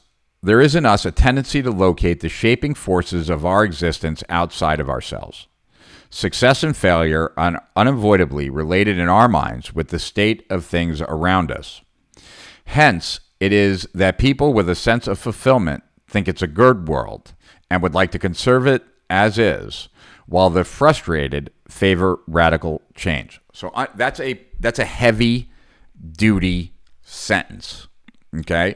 a tendency to locate the shaping forces of our existence outside of ourselves. Success and failure are unavoidably related in our minds with the state of things around us. Hence, it is that people with a sense of fulfillment think it's a good world and would like to conserve it as is, while the frustrated favor radical change. So that's a heavy duty sentence. Okay?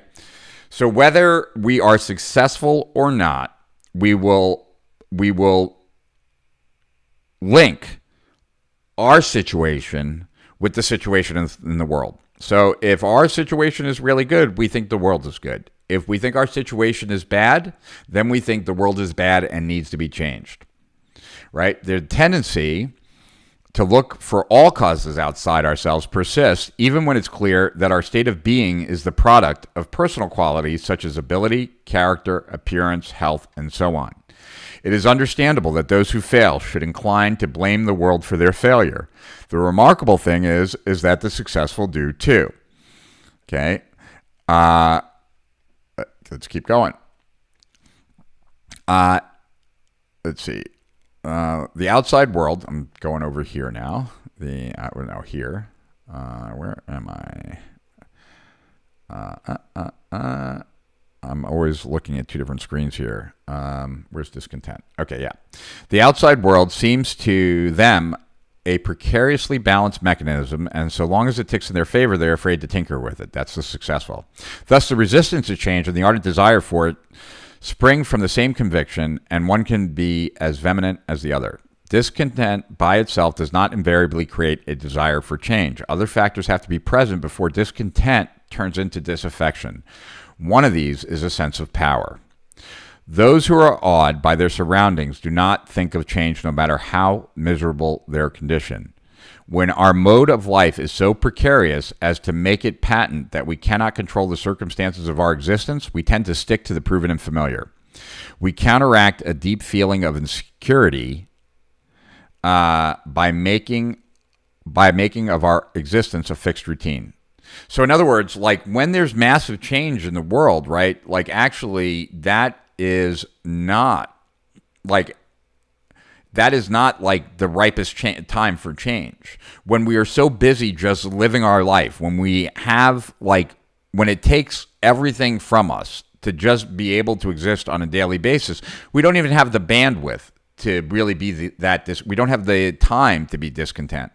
So whether we are successful or not, we will link our situation with the situation in the world. So if our situation is really good, we think the world is good. If we think our situation is bad, then we think the world is bad and needs to be changed. Right? The tendency to look for all causes outside ourselves persists even when it's clear that our state of being is the product of personal qualities such as ability, character, appearance, health, and so on. It is understandable that those who fail should incline to blame the world for their failure. The remarkable thing is that the successful do too. Okay? Let's keep going. Let's see. The outside world, I'm going over here now. We're now here. Where am I? I'm always looking at two different screens here. Where's discontent? Okay, yeah. The outside world seems to them a precariously balanced mechanism, and so long as it ticks in their favor, they're afraid to tinker with it. That's the successful. Thus, the resistance to change and the ardent desire for it spring from the same conviction, and one can be as vehement as the other. Discontent by itself does not invariably create a desire for change. Other factors have to be present before discontent turns into disaffection. One of these is a sense of power. Those who are awed by their surroundings do not think of change no matter how miserable their condition. When our mode of life is so precarious as to make it patent that we cannot control the circumstances of our existence, we tend to stick to the proven and familiar. We counteract a deep feeling of insecurity by making of our existence a fixed routine. So in other words, like when there's massive change in the world, right? Like actually that is not like the ripest time for change. When we are so busy just living our life, when we have when it takes everything from us to just be able to exist on a daily basis, we don't even have the bandwidth to really be we don't have the time to be discontent.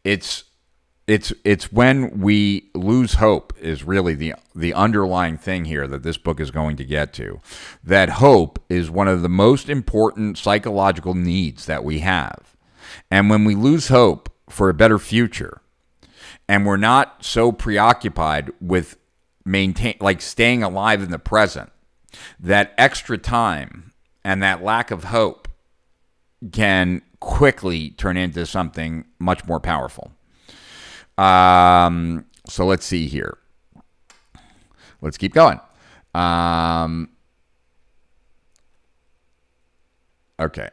It's when we lose hope is really the underlying thing here that this book is going to get to. That hope is one of the most important psychological needs that we have. And when we lose hope for a better future, and we're not so preoccupied with staying alive in the present, that extra time and that lack of hope can quickly turn into something much more powerful. So let's see here. Let's keep going. Okay.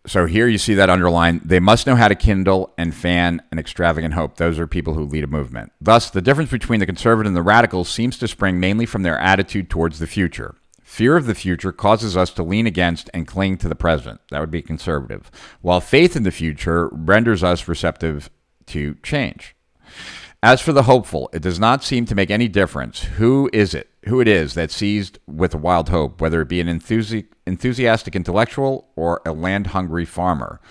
So here you see that underline. They must know how to kindle and fan an extravagant hope. Those are people who lead a movement. Thus, the difference between the conservative and the radicals seems to spring mainly from their attitude towards the future. Fear of the future causes us to lean against and cling to the present. That would be conservative. While faith in the future renders us receptive to change. As for the hopeful, it does not seem to make any difference who it is that seized with a wild hope, whether it be an enthusiastic intellectual or a land-hungry farmer,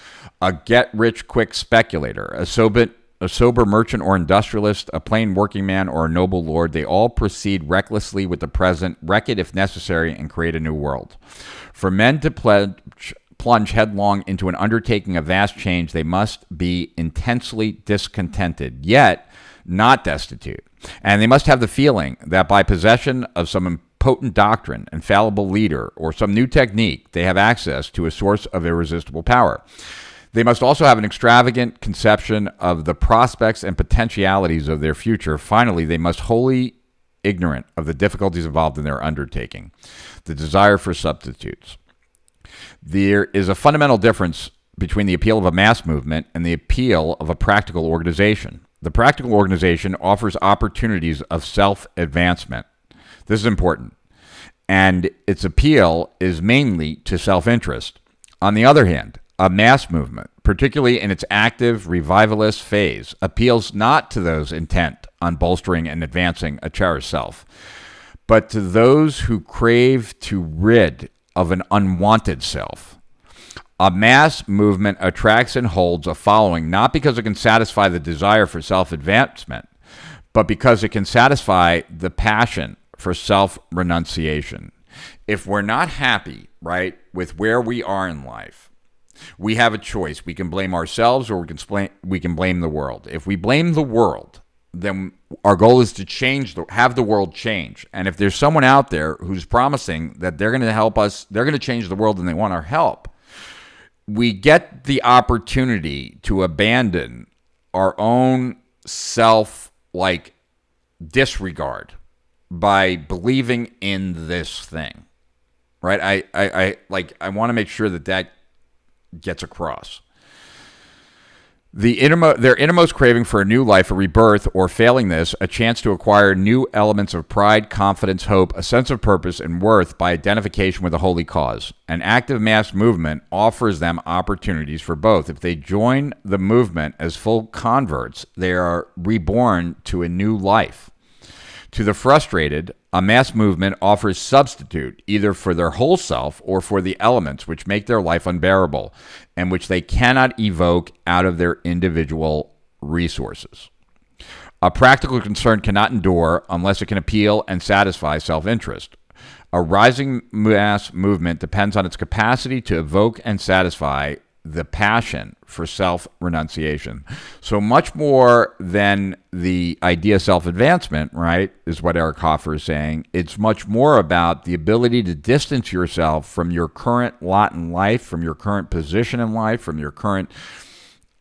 a get-rich-quick speculator, a sober merchant or industrialist, a plain working man or a noble lord. They all proceed recklessly with the present, wreck it if necessary, and create a new world. For men to plunge headlong into an undertaking of vast change, they must be intensely discontented, yet not destitute. And they must have the feeling that by possession of some potent doctrine, infallible leader, or some new technique, they have access to a source of irresistible power. They must also have an extravagant conception of the prospects and potentialities of their future. Finally, they must wholly ignorant of the difficulties involved in their undertaking. The desire for substitutes. There is a fundamental difference between the appeal of a mass movement and the appeal of a practical organization. The practical organization offers opportunities of self-advancement. This is important. And its appeal is mainly to self-interest. On the other hand, a mass movement, particularly in its active revivalist phase, appeals not to those intent on bolstering and advancing a cherished self, but to those who crave to rid of an unwanted self. A mass movement attracts and holds a following not because it can satisfy the desire for self-advancement, but because it can satisfy the passion for self-renunciation. If we're not happy, right, with where we are in life, we have a choice. We can blame ourselves or we can blame the world. If we blame the world, then our goal is to have the world change. And if there's someone out there who's promising that they're going to help us, they're going to change the world and they want our help, we get the opportunity to abandon our own disregard by believing in this thing, right? I want to make sure that gets across. Their innermost craving for a new life, a rebirth, or failing this, a chance to acquire new elements of pride, confidence, hope, a sense of purpose and worth by identification with a holy cause. An active mass movement offers them opportunities for both. If they join the movement as full converts, they are reborn to a new life. To the frustrated, a mass movement offers substitute either for their whole self or for the elements which make their life unbearable and which they cannot evoke out of their individual resources. A practical concern cannot endure unless it can appeal and satisfy self-interest. A rising mass movement depends on its capacity to evoke and satisfy the passion for self-renunciation. So much more than the idea of self-advancement, right, is what Eric Hoffer is saying. It's much more about the ability to distance yourself from your current lot in life, from your current position in life, from your current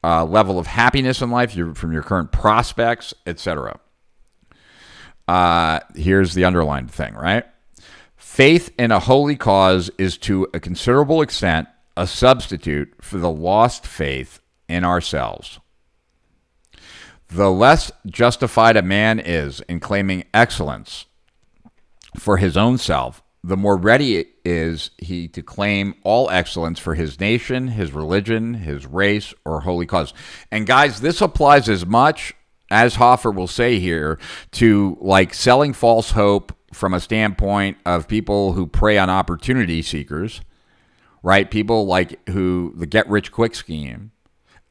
level of happiness in life, from your current prospects, etc. Here's the underlined thing, right? Faith in a holy cause is to a considerable extent a substitute for the lost faith in ourselves. The less justified a man is in claiming excellence for his own self, the more ready is he to claim all excellence for his nation, his religion, his race, or holy cause. And guys, this applies as much, as Hoffer will say here, to selling false hope from a standpoint of people who prey on opportunity seekers, right? People the get-rich-quick scheme,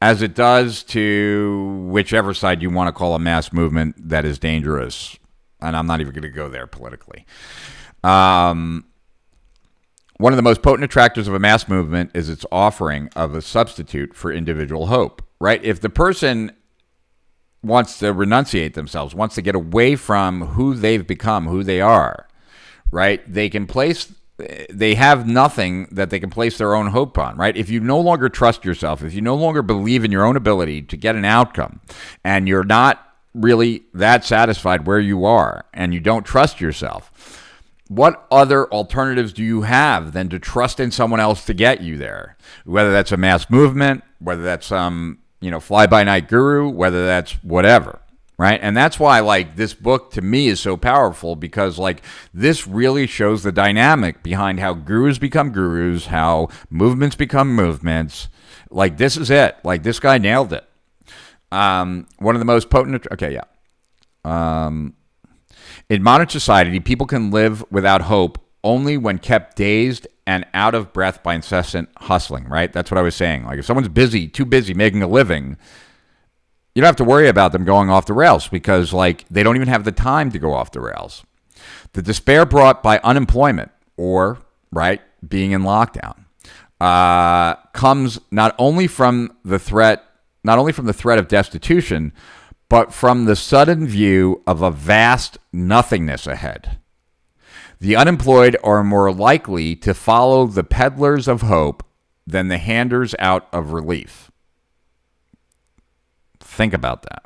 as it does to whichever side you want to call a mass movement that is dangerous. And I'm not even going to go there politically. One of the most potent attractors of a mass movement is its offering of a substitute for individual hope, right? If the person wants to renunciate themselves, wants to get away from who they've become, who they are, right? They have nothing that they can place their own hope on, right? If you no longer trust yourself, if you no longer believe in your own ability to get an outcome, and you're not really that satisfied where you are, and you don't trust yourself, what other alternatives do you have than to trust in someone else to get you there? Whether that's a mass movement, whether that's some, fly-by-night guru, whether that's whatever. Right. And that's why this book to me is so powerful, because this really shows the dynamic behind how gurus become gurus, how movements become movements. This is it. This guy nailed it. One of the most potent. Okay. Yeah. In modern society, people can live without hope only when kept dazed and out of breath by incessant hustling. Right. That's what I was saying. If someone's too busy making a living, you don't have to worry about them going off the rails, because they don't even have the time to go off the rails. The despair brought by unemployment or being in lockdown comes not only from the threat of destitution, but from the sudden view of a vast nothingness ahead. The unemployed are more likely to follow the peddlers of hope than the handers out of relief. Think about that.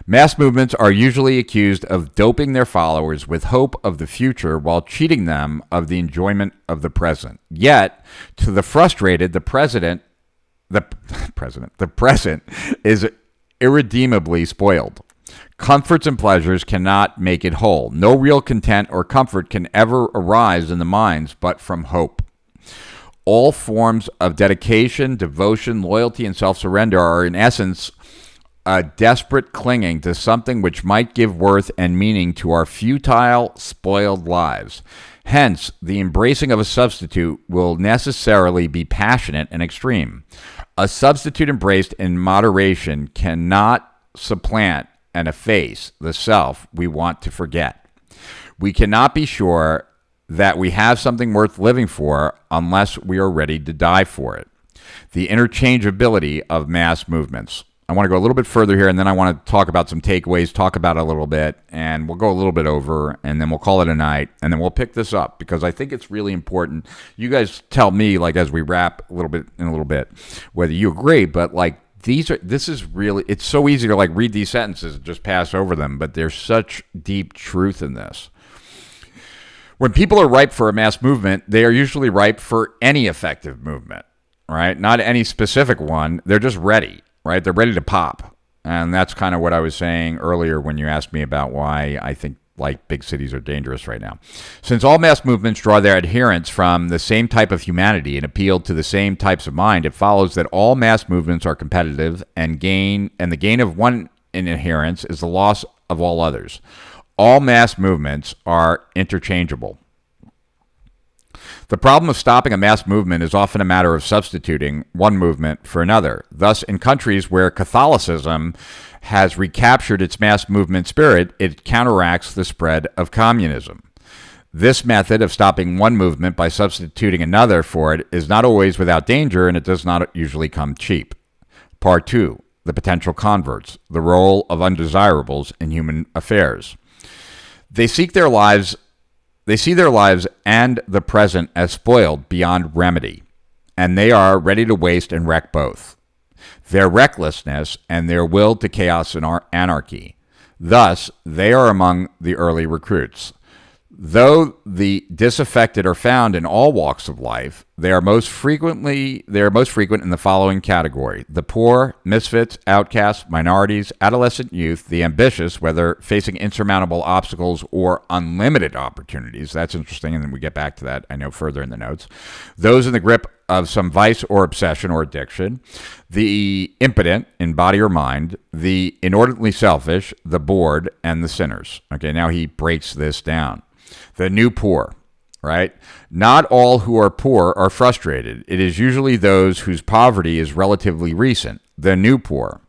Mass movements are usually accused of doping their followers with hope of the future while cheating them of the enjoyment of the present. Yet, to the frustrated, the present the present is irredeemably spoiled. Comforts and pleasures cannot make it whole. No real content or comfort can ever arise in the minds but from hope. All forms of dedication, devotion, loyalty, and self-surrender are in essence a desperate clinging to something which might give worth and meaning to our futile, spoiled lives. Hence, the embracing of a substitute will necessarily be passionate and extreme. A substitute embraced in moderation cannot supplant and efface the self we want to forget. We cannot be sure that we have something worth living for unless we are ready to die for it. The interchangeability of mass movements. I want to go a little bit further here, and then I want to talk about some takeaways, talk about it a little bit, and we'll go a little bit over, and then we'll call it a night, and then we'll pick this up, because I think it's really important. You guys tell me, like, as we wrap a little bit, whether you agree, but, like, this is really, it's so easy to, like, read these sentences and just pass over them, but there's such deep truth in this. When people are ripe for a mass movement, they are usually ripe for any effective movement, right? Not any specific one. They're just ready, right? They're ready to pop. And that's kind of what I was saying earlier when you asked me about why I think, like, big cities are dangerous right now. Since all mass movements draw their adherents from the same type of humanity and appeal to the same types of mind, it follows that all mass movements are competitive, and the gain of one in adherents is the loss of all others. All mass movements are interchangeable. The problem of stopping a mass movement is often a matter of substituting one movement for another. Thus, in countries where Catholicism has recaptured its mass movement spirit, it counteracts the spread of communism. This method of stopping one movement by substituting another for it is not always without danger, and it does not usually come cheap. Part 2, the potential converts, the role of undesirables in human affairs. They see their lives and the present as spoiled beyond remedy, and they are ready to waste and wreck both. Their recklessness and their will to chaos and anarchy. Thus, they are among the early recruits. Though the disaffected are found in all walks of life, they are most frequent in the following category: the poor, misfits, outcasts, minorities, adolescent youth, the ambitious, whether facing insurmountable obstacles or unlimited opportunities. That's interesting, and then we get back to that, I know, further in the notes. Those in the grip of some vice or obsession or addiction, the impotent in body or mind, the inordinately selfish, the bored, and the sinners. Okay, now he breaks this down. The new poor, right? Not all who are poor are frustrated. It is usually those whose poverty is relatively recent. The new poor,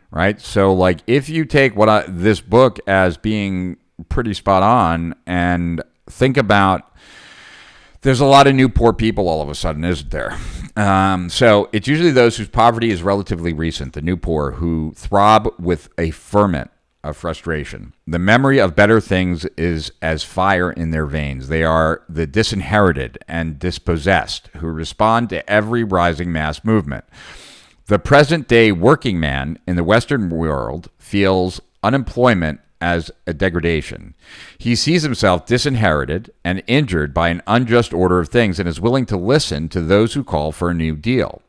right? So, like, if you take this book as being pretty spot on and think about, there's a lot of new poor people all of a sudden, isn't there? So it's usually those whose poverty is relatively recent, the new poor, who throb with a ferment of frustration. The memory of better things is as fire in their veins. They are the disinherited and dispossessed who respond to every rising mass movement. The present-day working man in the Western world feels unemployment as a degradation. He sees himself disinherited and injured by an unjust order of things and is willing to listen to those who call for a new deal.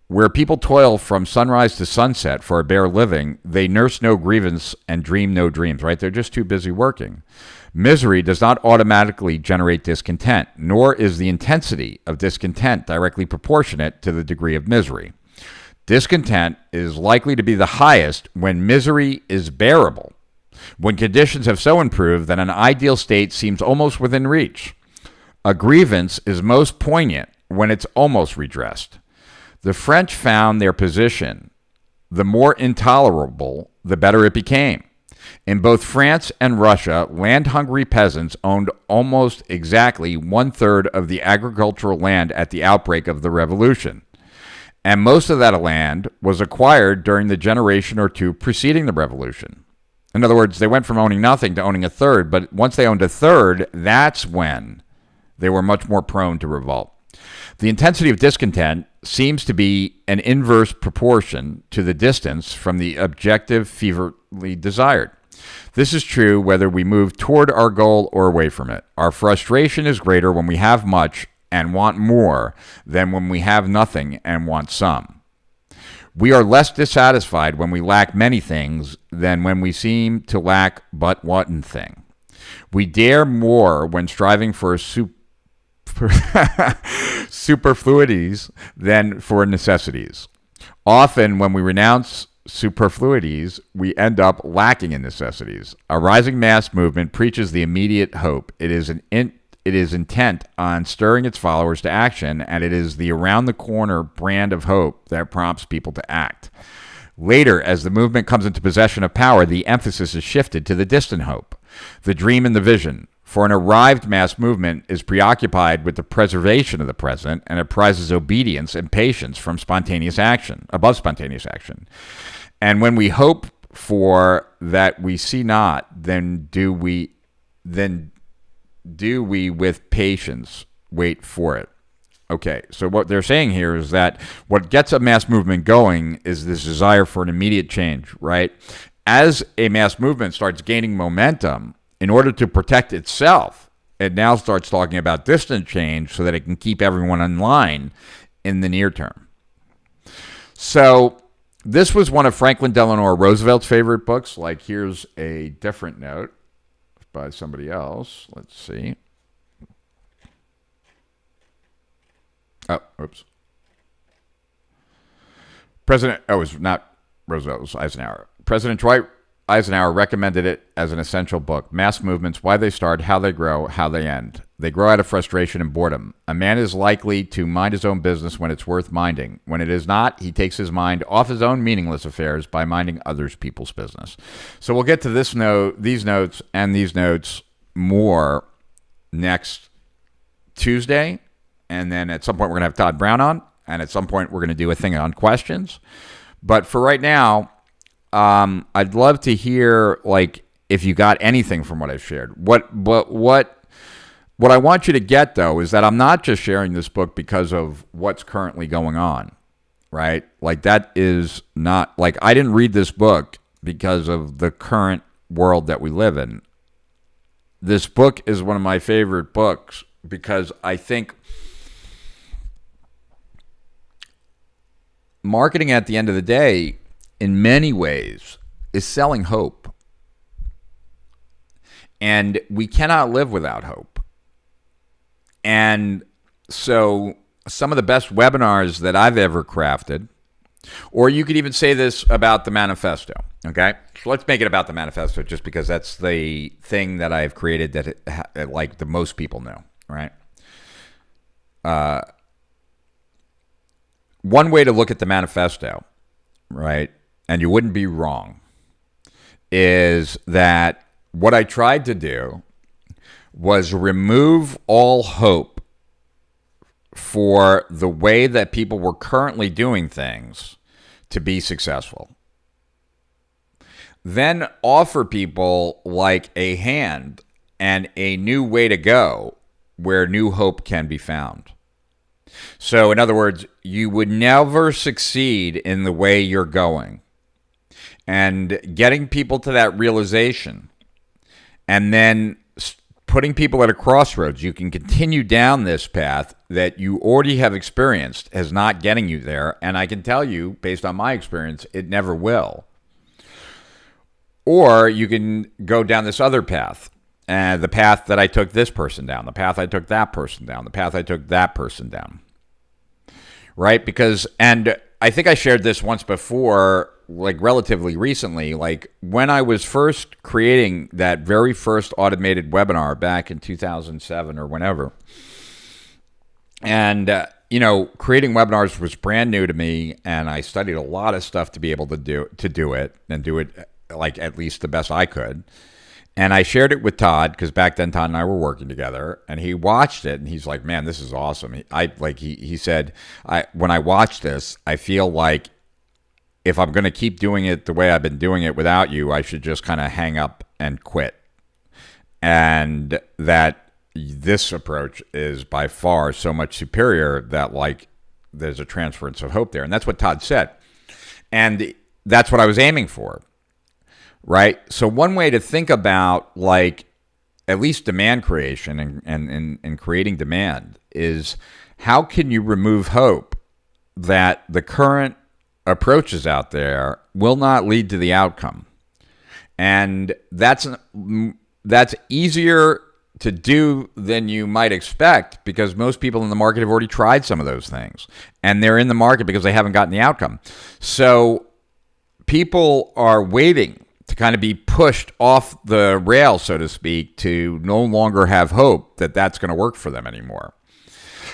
Where people toil from sunrise to sunset for a bare living, they nurse no grievance and dream no dreams, right? They're just too busy working. Misery does not automatically generate discontent, nor is the intensity of discontent directly proportionate to the degree of misery. Discontent is likely to be the highest when misery is bearable, when conditions have so improved that an ideal state seems almost within reach. A grievance is most poignant when it's almost redressed. The French found their position. The more intolerable, the better it became. In both France and Russia, land-hungry peasants owned almost exactly 1/3 of the agricultural land at the outbreak of the revolution. And most of that land was acquired during the generation or two preceding the revolution. In other words, they went from owning nothing to owning 1/3, but once they owned 1/3, that's when they were much more prone to revolt. The intensity of discontent seems to be an inverse proportion to the distance from the objective feverishly desired. This is true whether we move toward our goal or away from it. Our frustration is greater when we have much and want more than when we have nothing and want some. We are less dissatisfied when we lack many things than when we seem to lack but one thing. We dare more when striving for superfluities than for necessities. Often, when we renounce superfluities, we end up lacking in necessities. A rising mass movement preaches the immediate hope. It is intent on stirring its followers to action, and it is the around-the-corner brand of hope that prompts people to act. Later, as the movement comes into possession of power, the emphasis is shifted to the distant hope, the dream and the vision. For an arrived mass movement is preoccupied with the preservation of the present, and it prizes obedience and patience from spontaneous action, above spontaneous action. And when we hope for that we see not, then do we with patience wait for it. Okay, so what they're saying here is that what gets a mass movement going is this desire for an immediate change, right? As a mass movement starts gaining momentum, in order to protect itself, it now starts talking about distant change so that it can keep everyone in line in the near term. So this was one of Franklin Delano Roosevelt's favorite books. Like, here's a different note by somebody else. Let's see. Oh, oops. It was not Roosevelt, it was Eisenhower. President Dwight Eisenhower recommended it as an essential book. Mass movements, why they start, how they grow, how they end. They grow out of frustration and boredom. A man is likely to mind his own business when it's worth minding. When it is not, he takes his mind off his own meaningless affairs by minding other people's business. So we'll get to these notes more next Tuesday. And then at some point, we're going to have Todd Brown on. And at some point, we're going to do a thing on questions. But for right now, I'd love to hear, like, if you got anything from what I've shared. What I want you to get, though, is that I'm not just sharing this book because of what's currently going on, right? Like, that is not, like, I didn't read this book because of the current world that we live in. This book is one of my favorite books because I think marketing at the end of the day, in many ways, is selling hope. And we cannot live without hope. And so some of the best webinars that I've ever crafted, or you could even say this about the manifesto, okay? So let's make it about the manifesto just because that's the thing that I've created that like the most people know, right? One way to look at the manifesto, right, and you wouldn't be wrong, is that what I tried to do was remove all hope for the way that people were currently doing things to be successful. Then offer people like a hand and a new way to go where new hope can be found. So in other words, you would never succeed in the way you're going. And getting people to that realization and then putting people at a crossroads, you can continue down this path that you already have experienced as not getting you there. And I can tell you, based on my experience, it never will. Or you can go down this other path. The path that I took this person down, the path I took that person down, the path I took that person down. Right? Because, and I think I shared this once before, like relatively recently, like when I was first creating that very first automated webinar back in 2007 or whenever. And, creating webinars was brand new to me, and I studied a lot of stuff to be able to do it and do it like at least the best I could. And I shared it with Todd because back then Todd and I were working together, and he watched it and he's like, "Man, this is awesome." He said, when I watch this, I feel like if I'm going to keep doing it the way I've been doing it without you, I should just kind of hang up and quit. And that this approach is by far so much superior that like there's a transference of hope there. And that's what Todd said. And that's what I was aiming for. Right? So one way to think about like at least demand creation and creating demand, is how can you remove hope that the current approaches out there will not lead to the outcome? And that's easier to do than you might expect, because most people in the market have already tried some of those things, and they're in the market because they haven't gotten the outcome. So people are waiting to kind of be pushed off the rail, so to speak, to no longer have hope that that's going to work for them anymore.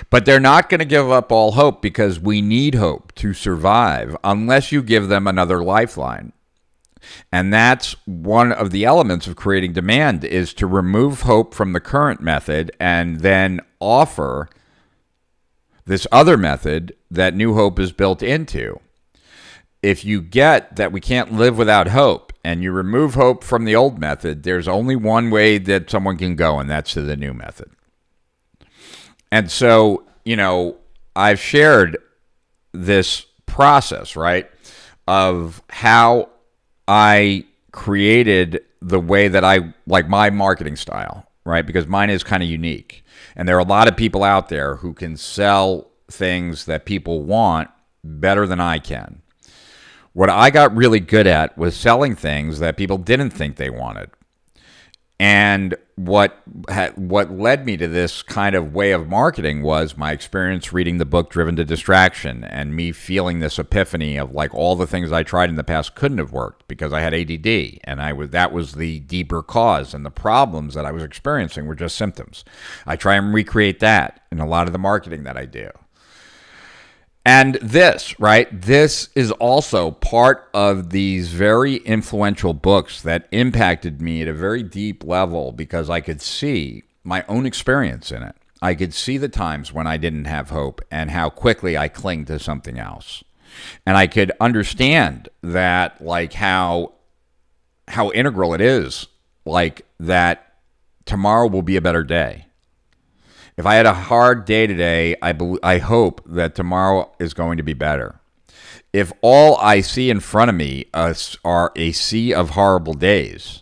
But they're not going to give up all hope, because we need hope to survive unless you give them another lifeline. And that's one of the elements of creating demand, is to remove hope from the current method and then offer this other method that new hope is built into. If you get that we can't live without hope and you remove hope from the old method, there's only one way that someone can go, and that's to the new method. And so, I've shared this process, right, of how I created the way that I like my marketing style, right? Because mine is kind of unique. And there are a lot of people out there who can sell things that people want better than I can. What I got really good at was selling things that people didn't think they wanted. And what led me to this kind of way of marketing was my experience reading the book Driven to Distraction, and me feeling this epiphany of like all the things I tried in the past couldn't have worked because I had ADD, and that was the deeper cause, and the problems that I was experiencing were just symptoms. I try and recreate that in a lot of the marketing that I do. And this, right? This is also part of these very influential books that impacted me at a very deep level, because I could see my own experience in it. I could see the times when I didn't have hope and how quickly I cling to something else. And I could understand that, like how integral it is, like that tomorrow will be a better day. If I had a hard day today, I hope that tomorrow is going to be better. If all I see in front of me are a sea of horrible days,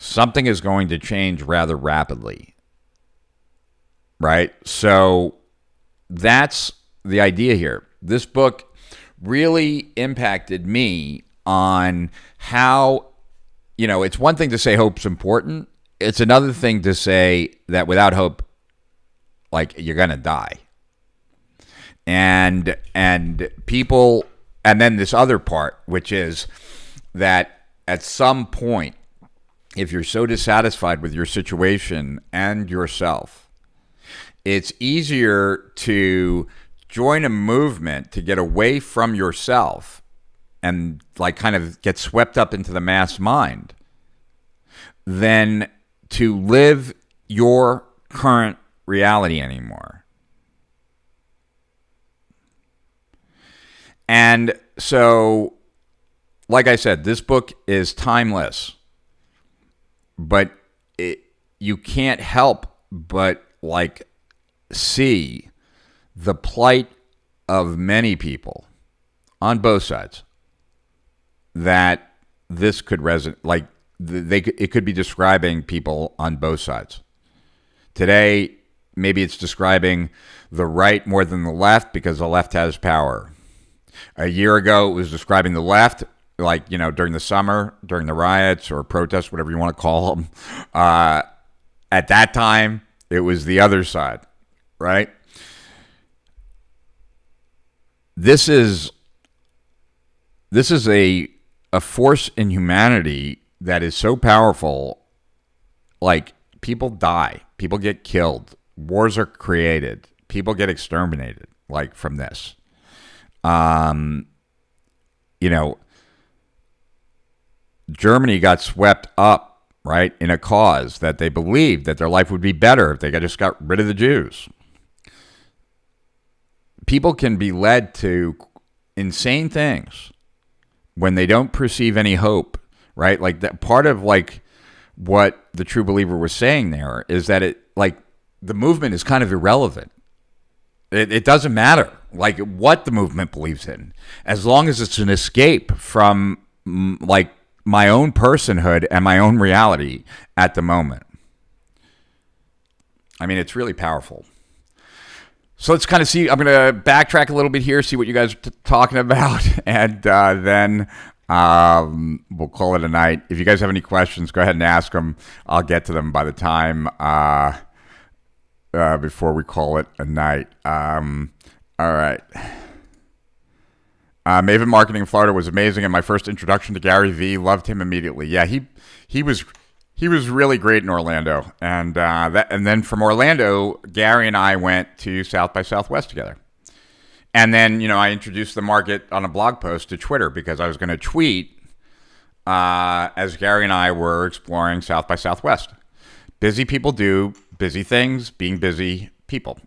something is going to change rather rapidly, right? So that's the idea here. This book really impacted me on how, it's one thing to say hope's important. It's another thing to say that without hope, like, you're going to die. And people, and then this other part, which is that at some point, if you're so dissatisfied with your situation and yourself, it's easier to join a movement to get away from yourself and like kind of get swept up into the mass mind than to live your current reality anymore. And so, like I said, this book is timeless, but you can't help but like see the plight of many people on both sides, that this could resonate. Like it could be describing people on both sides. Today, maybe it's describing the right more than the left because the left has power. A year ago, it was describing the left, like, during the summer, during the riots or protests, whatever you want to call them. At that time, it was the other side, right? This is a force in humanity that is so powerful. Like, people die, people get killed, wars are created, people get exterminated, like, from this. Germany got swept up, right, in a cause that they believed that their life would be better if they just got rid of the Jews. People can be led to insane things when they don't perceive any hope, right? Like, that part of like what the true believer was saying there is that the movement is kind of irrelevant. It doesn't matter like what the movement believes in, as long as it's an escape from like my own personhood and my own reality at the moment. I mean, it's really powerful. So let's kind of see. I'm going to backtrack a little bit here, see what you guys are talking about, and then we'll call it a night. If you guys have any questions, go ahead and ask them. I'll get to them by the time before we call it a night. All right. Maven Marketing in Florida was amazing, and my first introduction to Gary V. Loved him immediately. Yeah, he was really great in Orlando, and then from Orlando, Gary and I went to South by Southwest together. And then, I introduced the market on a blog post to Twitter because I was going to tweet as Gary and I were exploring South by Southwest. Busy people do busy things, being busy people.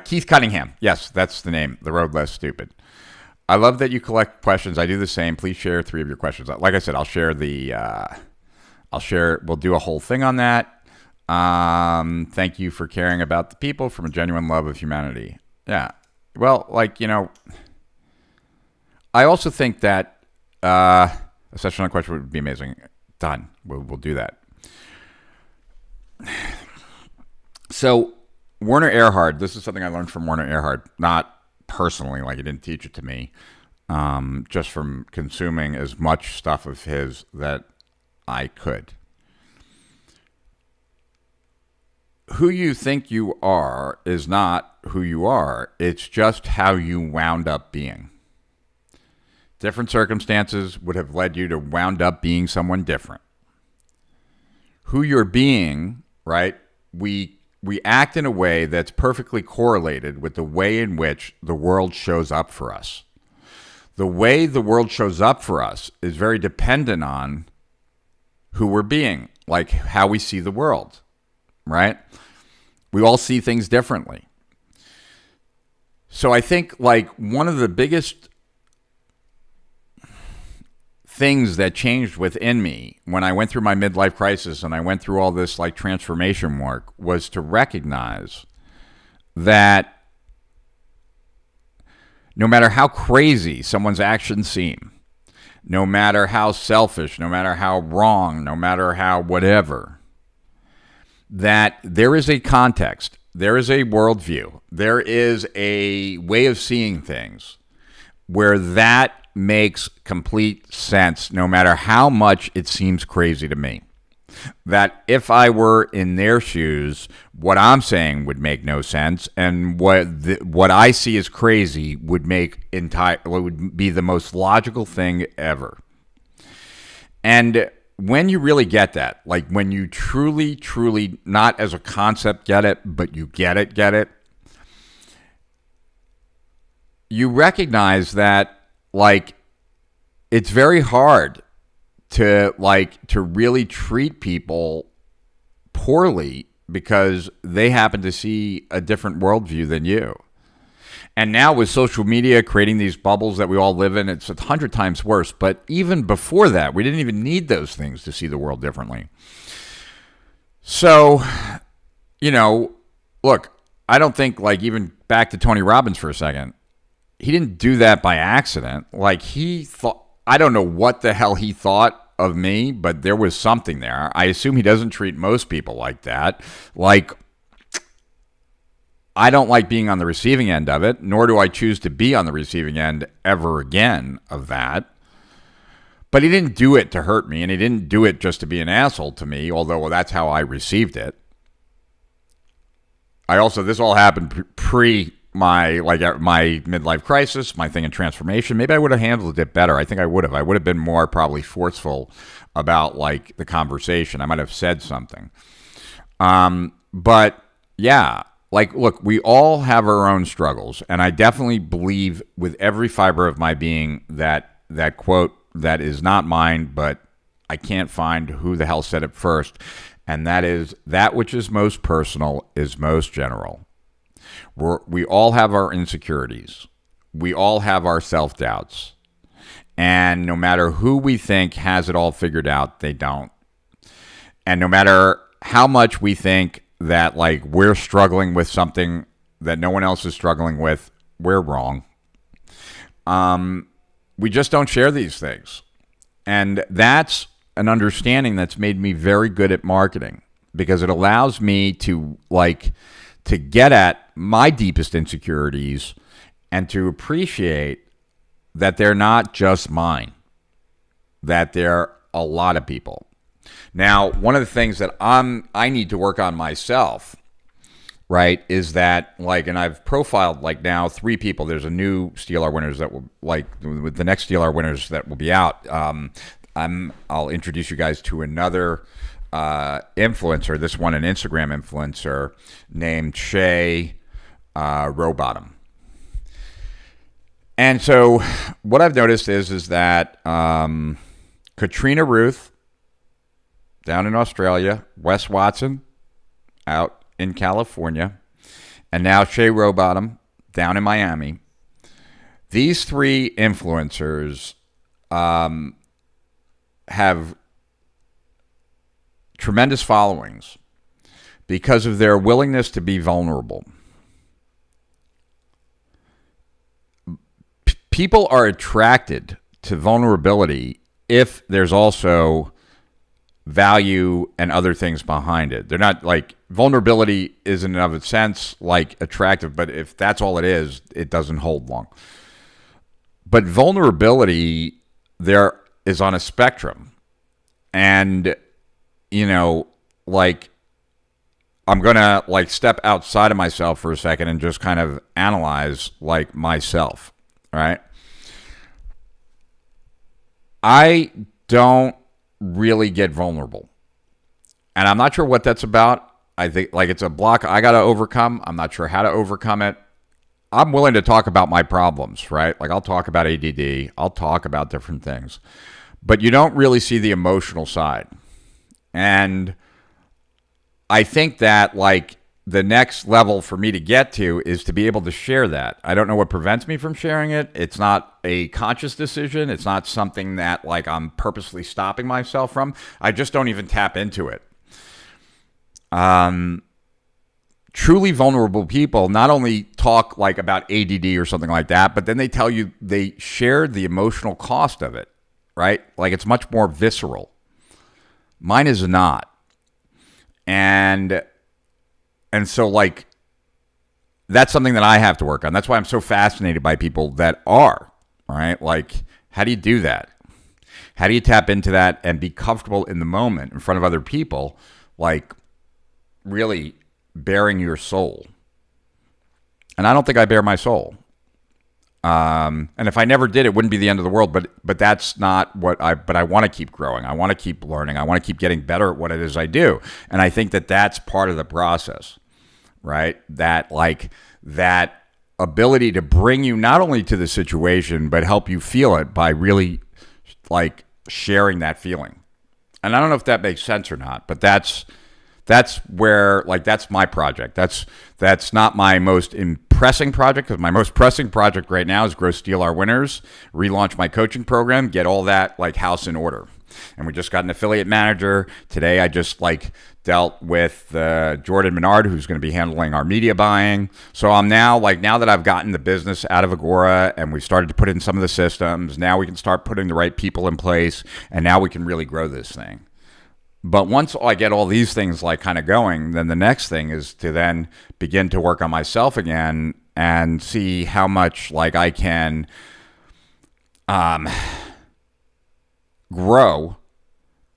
Keith Cunningham. Yes, that's the name. The Road Less Stupid. I love that you collect questions. I do the same. Please share 3 of your questions. Like I said, we'll do a whole thing on that. Thank you for caring about the people from a genuine love of humanity. Yeah. Well, I also think that a session on question would be amazing. Done. We'll do that. So Werner Erhard, this is something I learned from Werner Erhard, not personally, he didn't teach it to me, just from consuming as much stuff of his that I could. Who you think you are is not who you are. It's just how you wound up being. Different circumstances would have led you to wound up being someone different. Who you're being, right? We act in a way that's perfectly correlated with the way in which the world shows up for us. The way the world shows up for us is very dependent on who we're being, how we see the world, right? We all see things differently. So I think one of the biggest things that changed within me when I went through my midlife crisis and I went through all this transformation work was to recognize that no matter how crazy someone's actions seem, no matter how selfish, no matter how wrong, no matter how whatever, that there is a context, there is a worldview, there is a way of seeing things where that makes complete sense no matter how much it seems crazy to me. That if I were in their shoes, what I'm saying would make no sense, and what I see as crazy would be the most logical thing ever. And when you really get that, when you truly, truly, not as a concept get it, but you get it, you recognize that it's very hard to really treat people poorly because they happen to see a different worldview than you. And now with social media creating these bubbles that we all live in, it's 100 times worse. But even before that, we didn't even need those things to see the world differently. So, look, I don't think even back to Tony Robbins for a second, he didn't do that by accident. He thought, I don't know what the hell he thought of me, but there was something there. I assume he doesn't treat most people like that. I don't like being on the receiving end of it, nor do I choose to be on the receiving end ever again of that. But he didn't do it to hurt me, and he didn't do it just to be an asshole to me, although that's how I received it. This all happened pre my midlife crisis, my thing in transformation. Maybe I would have handled it better. I think I would have. I would have been more probably forceful about the conversation. I might have said something. But yeah, look, we all have our own struggles, and I definitely believe with every fiber of my being that quote that is not mine, but I can't find who the hell said it first, and that is, that which is most personal is most general. We all have our insecurities. We all have our self-doubts. And no matter who we think has it all figured out, they don't. And no matter how much we think that we're struggling with something that no one else is struggling with, we're wrong. We just don't share these things. And that's an understanding that's made me very good at marketing, because it allows me to get at my deepest insecurities and to appreciate that they're not just mine, that they're a lot of people. Now, one of the things that I need to work on myself, right, is that and I've profiled now 3 people. There's a new Steal Our Winners that will with the next Steal Our Winners that will be out. I'll introduce you guys to another influencer, this one an Instagram influencer named Shay Rowbottom. And so what I've noticed is that Katrina Ruth down in Australia, Wes Watson out in California, and now Shay Rowbottom down in Miami. These 3 influencers have tremendous followings because of their willingness to be vulnerable. People are attracted to vulnerability if there's also value and other things behind it. They're not vulnerability isn't in of its sense attractive, but if that's all it is, it doesn't hold long. But vulnerability there is on a spectrum. And, I'm going to step outside of myself for a second and just kind of analyze myself, right? I don't really get vulnerable. And I'm not sure what that's about. I think it's a block I got to overcome. I'm not sure how to overcome it. I'm willing to talk about my problems, right? I'll talk about ADD. I'll talk about different things. But you don't really see the emotional side. And I think that the next level for me to get to is to be able to share that. I don't know what prevents me from sharing it. It's not a conscious decision. It's not something that I'm purposely stopping myself from. I just don't even tap into it. Truly vulnerable people not only talk about ADD or something like that, but then they tell you they share the emotional cost of it, right? It's much more visceral. Mine is not. And so that's something that I have to work on. That's why I'm so fascinated by people that are, right? How do you do that? How do you tap into that and be comfortable in the moment in front of other people, really bearing your soul? And I don't think I bear my soul. And if I never did, it wouldn't be the end of the world. But that's not what but I want to keep growing. I want to keep learning. I want to keep getting better at what it is I do. And I think that that's part of the process, right? That that ability to bring you not only to the situation, but help you feel it by really sharing that feeling. And I don't know if that makes sense or not, but that's where that's my project. That's not my most pressing project, because my most pressing project right now is grow Steal Our Winners, relaunch my coaching program, get all that house in order. And we just got an affiliate manager today. I just dealt with Jordan Menard, who's going to be handling our media buying. So I'm now now that I've gotten the business out of Agora and we started to put in some of the systems, now we can start putting the right people in place, and now we can really grow this thing. But once I get all these things kind of going, then the next thing is to then begin to work on myself again and see how much I can grow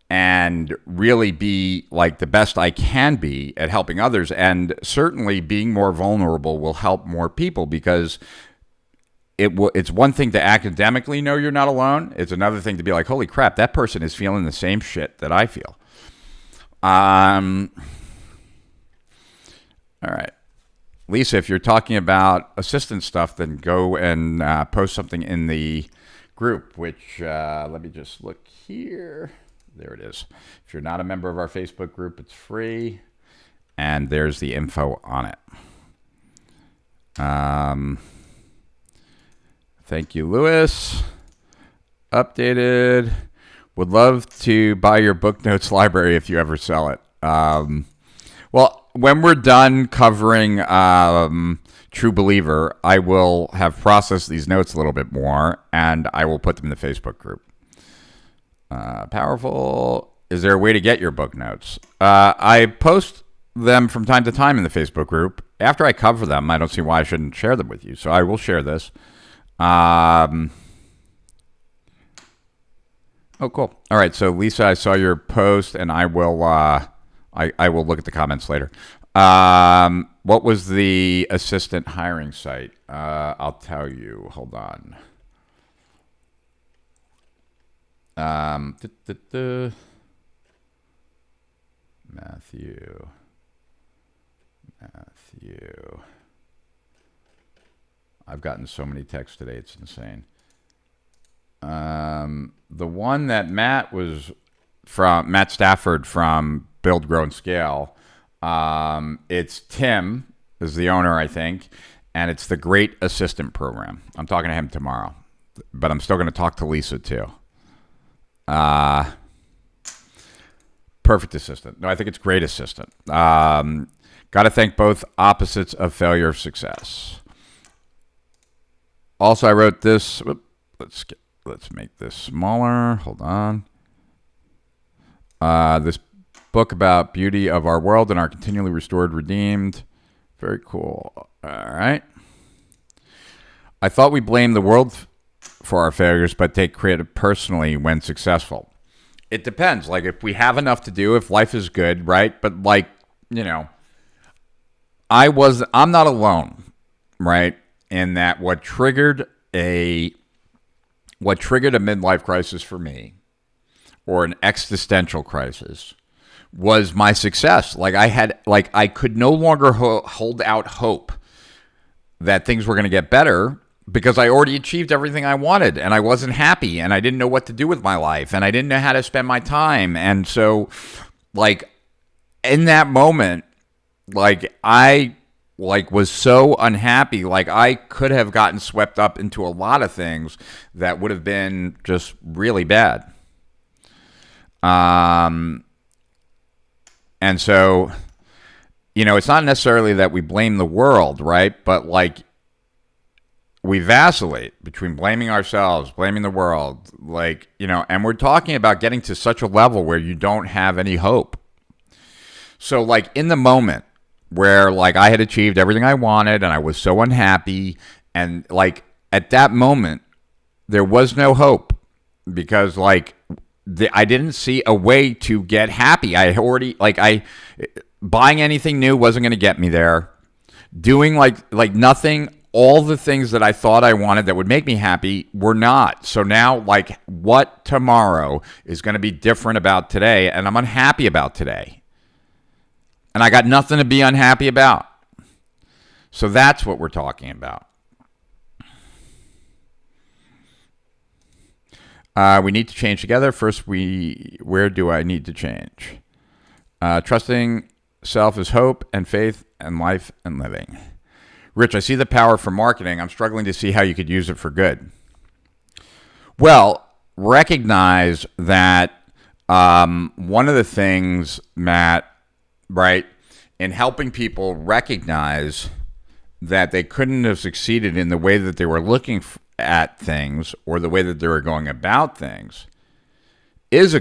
and really be the best I can be at helping others. And certainly being more vulnerable will help more people, because it's one thing to academically know you're not alone. It's another thing to be holy crap, that person is feeling the same shit that I feel. All right. Lisa, if you're talking about assistant stuff, then go and post something in the group, which let me just look here. There it is. If you're not a member of our Facebook group, it's free, and there's the info on it. Thank you, Lewis. Updated. Would love to buy your book notes library if you ever sell it. Well, when we're done covering True Believer, I will have processed these notes a little bit more, and I will put them in the Facebook group. Powerful. Is there a way to get your book notes? I post them from time to time in the Facebook group. After I cover them, I don't see why I shouldn't share them with you. So I will share this. Oh, cool. All right. So Lisa, I saw your post, and I will I will look at the comments later. What was the assistant hiring site? I'll tell you. Hold on. Matthew. I've gotten so many texts today, it's insane. The one that Matt Stafford from Build, Grow, and Scale. It's Tim is the owner, I think, and it's the Great Assistant Program. I'm talking to him tomorrow, but I'm still going to talk to Lisa too. Perfect assistant. No, I think it's great assistant. Got to thank both opposites of failure of success. Also, I wrote this. Let's make this smaller. Hold on. This book about beauty of our world and our continually restored, redeemed. Very cool. All right. I thought we blamed the world for our failures, but take credit personally when successful. It depends. Like, if we have enough to do, if life is good, right? But, like, you know, I'm not alone, right? In that what triggered a midlife crisis for me, or an existential crisis, was my success. I could no longer hold out hope that things were going to get better, because I already achieved everything I wanted, and I wasn't happy, and I didn't know what to do with my life, and I didn't know how to spend my time. And so, like, in that moment, like, I was so unhappy. Like, I could have gotten swept up into a lot of things that would have been just really bad. And so, you know, it's not necessarily that we blame the world, right? But, like, we vacillate between blaming ourselves, blaming the world, like, you know, and we're talking about getting to such a level where you don't have any hope. So, like, in the moment where, like, I had achieved everything I wanted and I was so unhappy, and, like, at that moment, there was no hope, because, like, I didn't see a way to get happy. Buying anything new wasn't going to get me there. Doing, like nothing, all the things that I thought I wanted that would make me happy were not. So now, like, what tomorrow is going to be different about today? And I'm unhappy about today. And I got nothing to be unhappy about. So that's what we're talking about. We need to change together. First, where do I need to change? Trusting self is hope and faith and life and living. Rich, I see the power for marketing. I'm struggling to see how you could use it for good. Well, recognize that one of the things, Matt, right, in helping people recognize that they couldn't have succeeded in the way that they were looking at things, or the way that they were going about things, is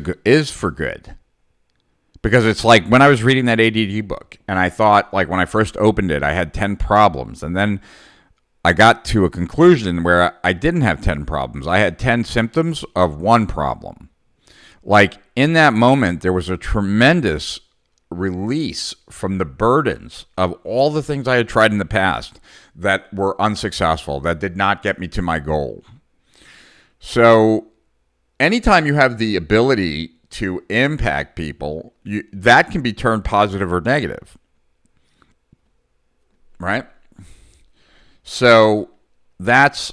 for good. Because it's like when I was reading that ADD book, and I thought, like, when I first opened it, I had 10 problems. And then I got to a conclusion where I didn't have 10 problems. I had 10 symptoms of one problem. Like, in that moment, there was a tremendous release from the burdens of all the things I had tried in the past that were unsuccessful, that did not get me to my goal. So anytime you have the ability to impact people, that can be turned positive or negative, right? So that's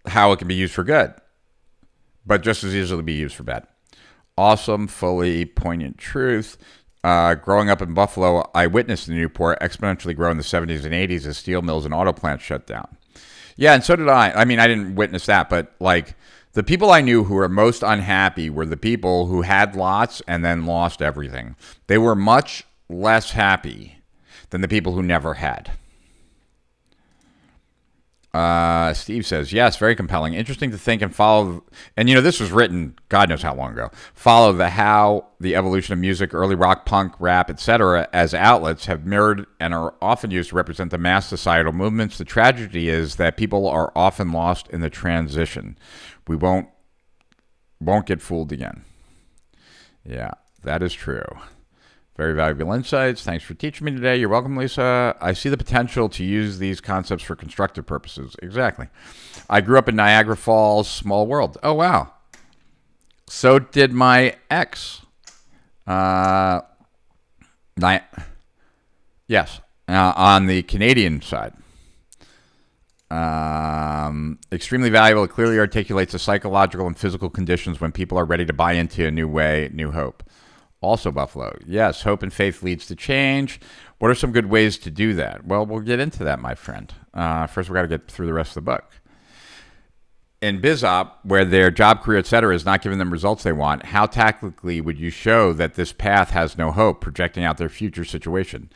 how it can be used for good, but just as easily be used for bad. Awesome, fully poignant truth. Growing up in Buffalo, I witnessed the Newport exponentially grow in the 70s and 80s as steel mills and auto plants shut down. Yeah, and so did I. I mean, I didn't witness that, but, like, the people I knew who were most unhappy were the people who had lots and then lost everything. They were much less happy than the people who never had. Steve says, yes, very compelling. Interesting to think and follow. And, this was written God knows how long ago. Follow how the evolution of music, early rock, punk, rap, etc. as outlets have mirrored and are often used to represent the mass societal movements. The tragedy is that people are often lost in the transition. We won't get fooled again. Yeah, that is true. Very valuable insights. Thanks for teaching me today. You're welcome, Lisa. I see the potential to use these concepts for constructive purposes. Exactly. I grew up in Niagara Falls, small world. Oh, wow. So did my ex. Yes, on the Canadian side. Extremely valuable. It clearly articulates the psychological and physical conditions when people are ready to buy into a new way, new hope. Also Buffalo. Yes, hope and faith leads to change. What are some good ways to do that? Well, we'll get into that, my friend. First, we've got to get through the rest of the book. In BizOp, where their job, career, etc. is not giving them results they want, how tactically would you show that this path has no hope, projecting out their future situation?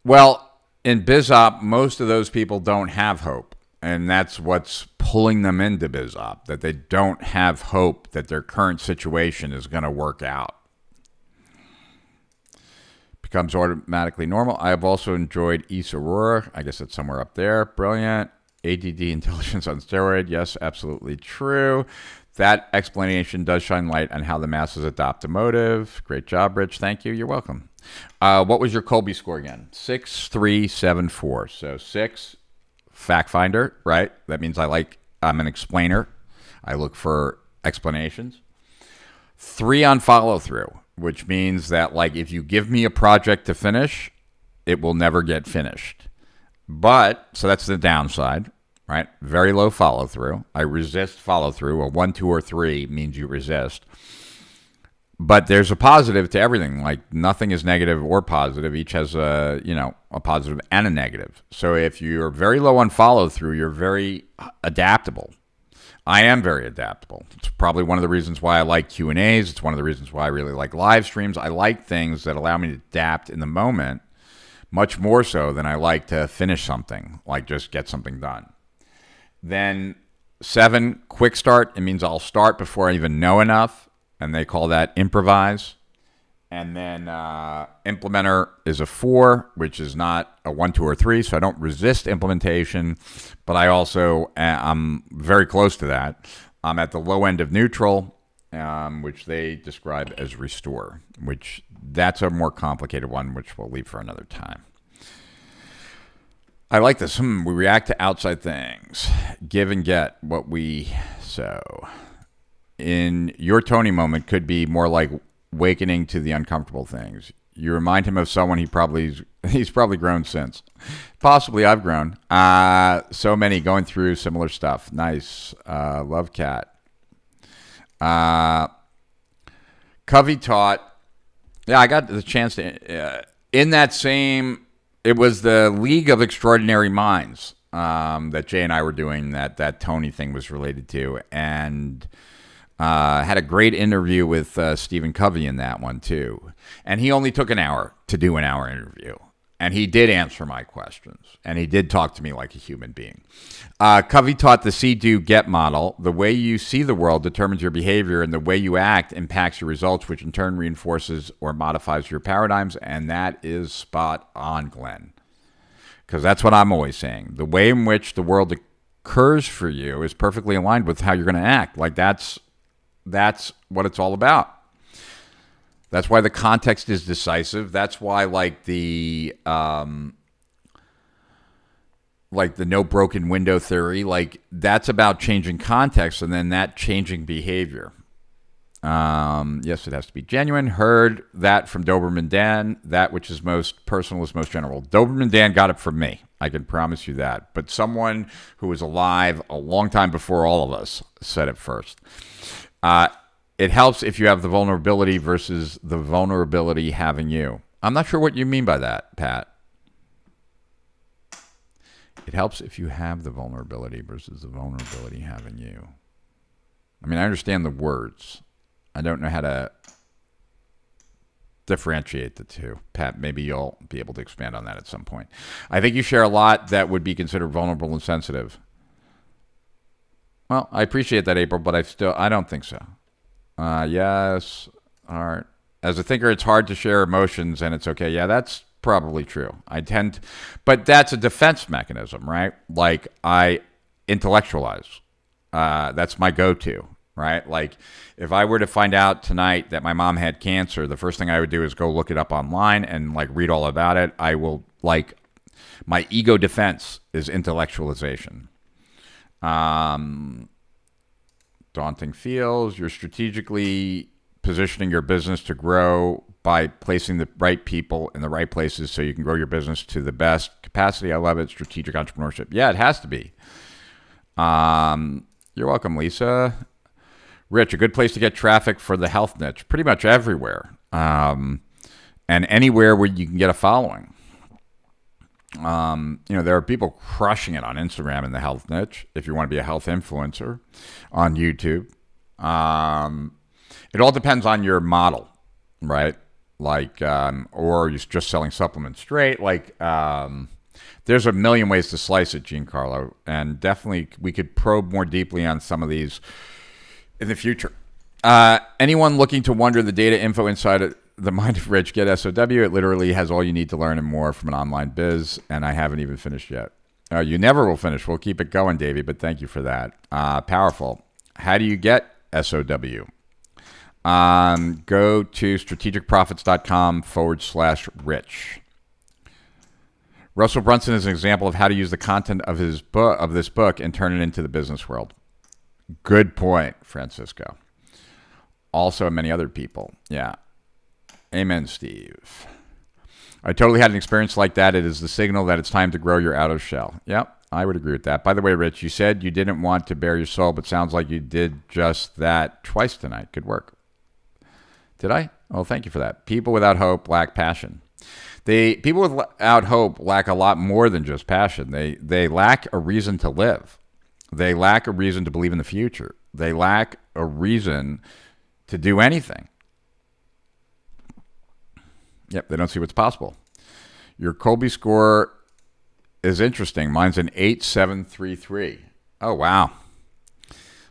Well, in BizOp, most of those people don't have hope. And that's what's pulling them into BizOp, that they don't have hope that their current situation is going to work out. Becomes automatically normal. I have also enjoyed East Aurora. I guess it's somewhere up there. Brilliant. ADD intelligence on steroid. Yes, absolutely true. That explanation does shine light on how the masses adopt a motive. Great job, Rich. Thank you. You're welcome. What was your Colby score again? 6.374. So 6, fact finder, right? That means I'm an explainer. I look for explanations. 3 on follow through, which means that if you give me a project to finish, it will never get finished. But, so that's the downside, right? Very low follow through. I resist follow through. A 1, 2, or 3 means you resist. But there's a positive to everything. Nothing is negative or positive. Each has a positive and a negative. So if you're very low on follow through, you're very adaptable. I am very adaptable. It's probably one of the reasons why I like Q&As. It's one of the reasons why I really like live streams. I like things that allow me to adapt in the moment much more so than I like to finish something, just get something done. Then 7, quick start. It means I'll start before I even know enough, and they call that improvise. And then implementer is a 4, which is not a 1, 2, or 3, so I don't resist implementation, but I also I'm very close to that. I'm at the low end of neutral, which they describe as restore, which that's a more complicated one, which we'll leave for another time. I like this. We react to outside things. Give and get what we sow. In your Tony moment could be more like awakening to the uncomfortable things. You remind him of someone he's probably grown since. Possibly I've grown. So many going through similar stuff. Nice. Love Cat. Covey taught. Yeah, I got the chance to in that same. It was the League of Extraordinary Minds that Jay and I were doing that Tony thing was related to, and had a great interview with Stephen Covey in that one too. And he only took an hour to do an hour interview. And he did answer my questions. And he did talk to me like a human being. Covey taught the see, do, get model. The way you see the world determines your behavior, and the way you act impacts your results, which in turn reinforces or modifies your paradigms. And that is spot on, Glenn. Because that's what I'm always saying. The way in which the world occurs for you is perfectly aligned with how you're going to act. That's what it's all about. That's why the context is decisive. That's why the no broken window theory, that's about changing context and then that changing behavior. Yes, it has to be genuine. Heard that from Doberman Dan. That which is most personal is most general. Doberman Dan got it from me. I can promise you that. But someone who was alive a long time before all of us said it first. It helps if you have the vulnerability versus the vulnerability having you. I'm not sure what you mean by that, Pat. It helps if you have the vulnerability versus the vulnerability having you. I mean, I understand the words. I don't know how to differentiate the two. Pat, maybe you'll be able to expand on that at some point. I think you share a lot that would be considered vulnerable and sensitive. Well, I appreciate that, April, but I don't think so. Yes, Art. As a thinker, it's hard to share emotions, and it's okay. Yeah, that's probably true. But that's a defense mechanism, right? Like, I intellectualize. That's my go-to, right? Like, if I were to find out tonight that my mom had cancer, the first thing I would do is go look it up online and, like, read all about it. I will, like, my ego defense is intellectualization. Daunting feels. You're strategically positioning your business to grow by placing the right people in the right places so you can grow your business to the best capacity. I love it. Strategic entrepreneurship. Yeah, it has to be. You're welcome, Lisa. Rich, a good place to get traffic for the health niche. Pretty much everywhere. And anywhere where you can get a following. There are people crushing it on Instagram in the health niche. If you want to be a health influencer on YouTube. It all depends on your model, right? Like, or you're just selling supplements straight. Like, there's a million ways to slice it, Giancarlo. And definitely we could probe more deeply on some of these in the future. Anyone looking to wonder the data info inside of the mind of Rich, get SOW. It literally has all you need to learn and more from an online biz. And I haven't even finished yet. You never will finish. We'll keep it going, Davey, but thank you for that. Powerful. How do you get SOW? Go to strategicprofits.com/rich. Russell Brunson is an example of how to use the content of his book, of this book, and turn it into the business world. Good point, Francisco. Also, many other people. Yeah. Amen, Steve. I totally had an experience like that. It is the signal that it's time to grow your outer shell. Yep, I would agree with that. By the way, Rich, you said you didn't want to bare your soul, but sounds like you did just that twice tonight. Good work. Did I? Oh, thank you for that. People without hope lack passion. People without hope lack a lot more than just passion. They lack a reason to live. They lack a reason to believe in the future. They lack a reason to do anything. Yep, they don't see what's possible. Your Colby score is interesting. Mine's an 8733. Oh, wow.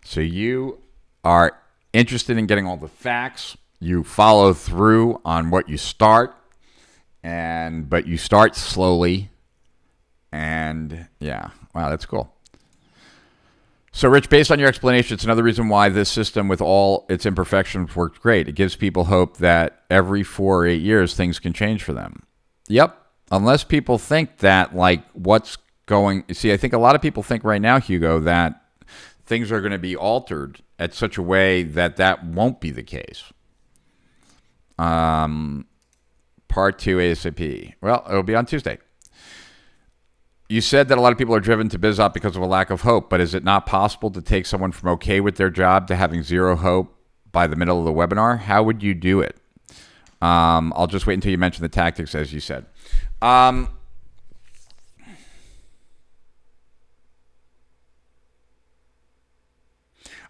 So you are interested in getting all the facts. You follow through on what you start, but you start slowly. And yeah, wow, that's cool. So, Rich, based on your explanation, it's another reason why this system, with all its imperfections, worked great. It gives people hope that every 4 or 8 years, things can change for them. Yep. Unless people think that, like, what's going... See, I think a lot of people think right now, Hugo, that things are going to be altered at such a way that that won't be the case. Part 2 ASAP. Well, it'll be on Tuesday. You said that a lot of people are driven to BizOp because of a lack of hope, but is it not possible to take someone from okay with their job to having zero hope by the middle of the webinar? How would you do it? I'll just wait until you mention the tactics, as you said.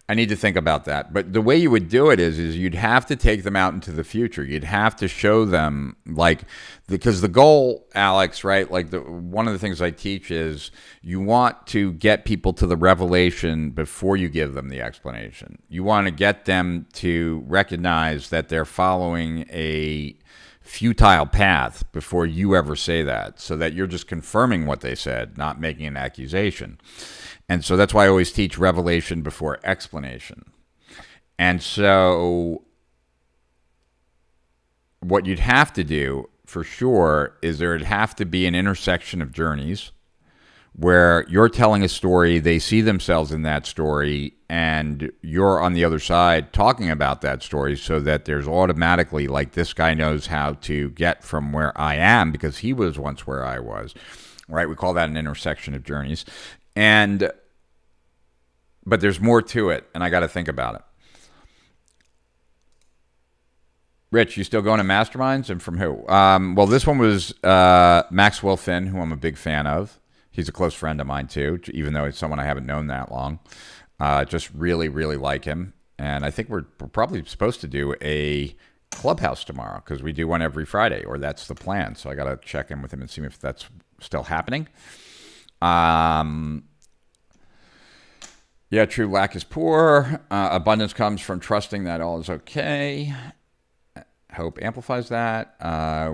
I need to think about that. But the way you would do it is you'd have to take them out into the future. You'd have to show them, because the goal, Alex, right? One of the things I teach is you want to get people to the revelation before you give them the explanation. You want to get them to recognize that they're following a futile path before you ever say that, so that you're just confirming what they said, not making an accusation. And so that's why I always teach revelation before explanation. And so what you'd have to do for sure is there'd have to be an intersection of journeys where you're telling a story, they see themselves in that story, and you're on the other side talking about that story, so that there's automatically, like, this guy knows how to get from where I am because he was once where I was, right? We call that an intersection of journeys. But there's more to it, and I got to think about it. Rich, you still going to masterminds, and from who? Well, this one was Maxwell Finn, who I'm a big fan of. He's a close friend of mine too, even though he's someone I haven't known that long. Just really, really like him. And I think we're probably supposed to do a Clubhouse tomorrow because we do one every Friday, or that's the plan. So I got to check in with him and see if that's still happening. Yeah, true. Lack is poor. Abundance comes from trusting that all is okay. Hope amplifies that.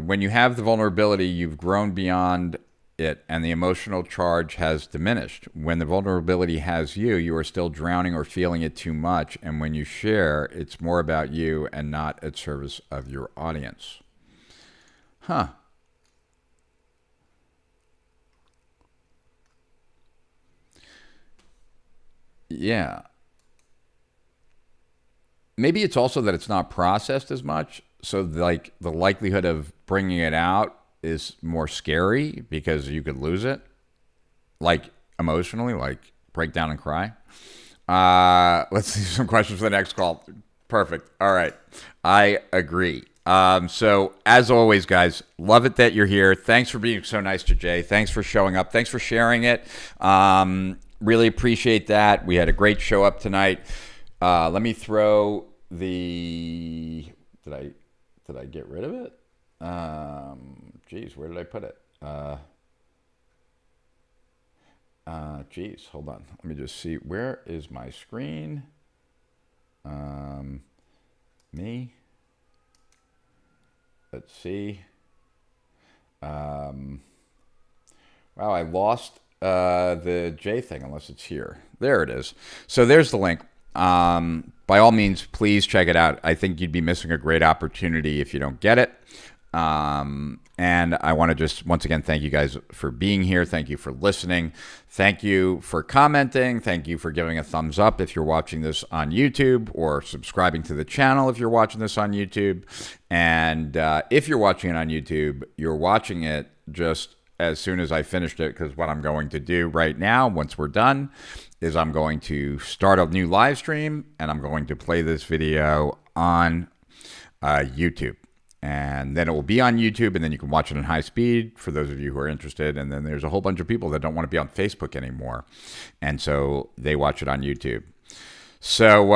When you have the vulnerability, you've grown beyond it, and the emotional charge has diminished. When the vulnerability has you, you are still drowning or feeling it too much. And when you share, it's more about you and not at service of your audience. Huh. Yeah. Maybe it's also that it's not processed as much. So like the likelihood of bringing it out is more scary because you could lose it, like emotionally, like break down and cry. Let's see some questions for the next call. Perfect. All right. I agree. So as always, guys, love it that you're here. Thanks for being so nice to Jay. Thanks for showing up. Thanks for sharing it. Really appreciate that. We had a great show up tonight. Let me throw the, did I get rid of it? Geez, where did I put it? Geez, hold on. Let me just see. Where is my screen? Me. Let's see. Wow, I lost the J thing unless it's here. There it is. So there's the link. By all means, please check it out. I think you'd be missing a great opportunity if you don't get it. And I want to just once again thank you guys for being here. Thank you for listening. Thank you for commenting. Thank you for giving a thumbs up if you're watching this on YouTube, or subscribing to the channel if you're watching this on YouTube. And if you're watching it on YouTube, you're watching it just as soon as I finished it, because what I'm going to do right now, once we're done, is I'm going to start a new live stream, and I'm going to play this video on YouTube. And then it will be on YouTube, and then you can watch it in high speed for those of you who are interested. And then there's a whole bunch of people that don't want to be on Facebook anymore, and so they watch it on YouTube. So,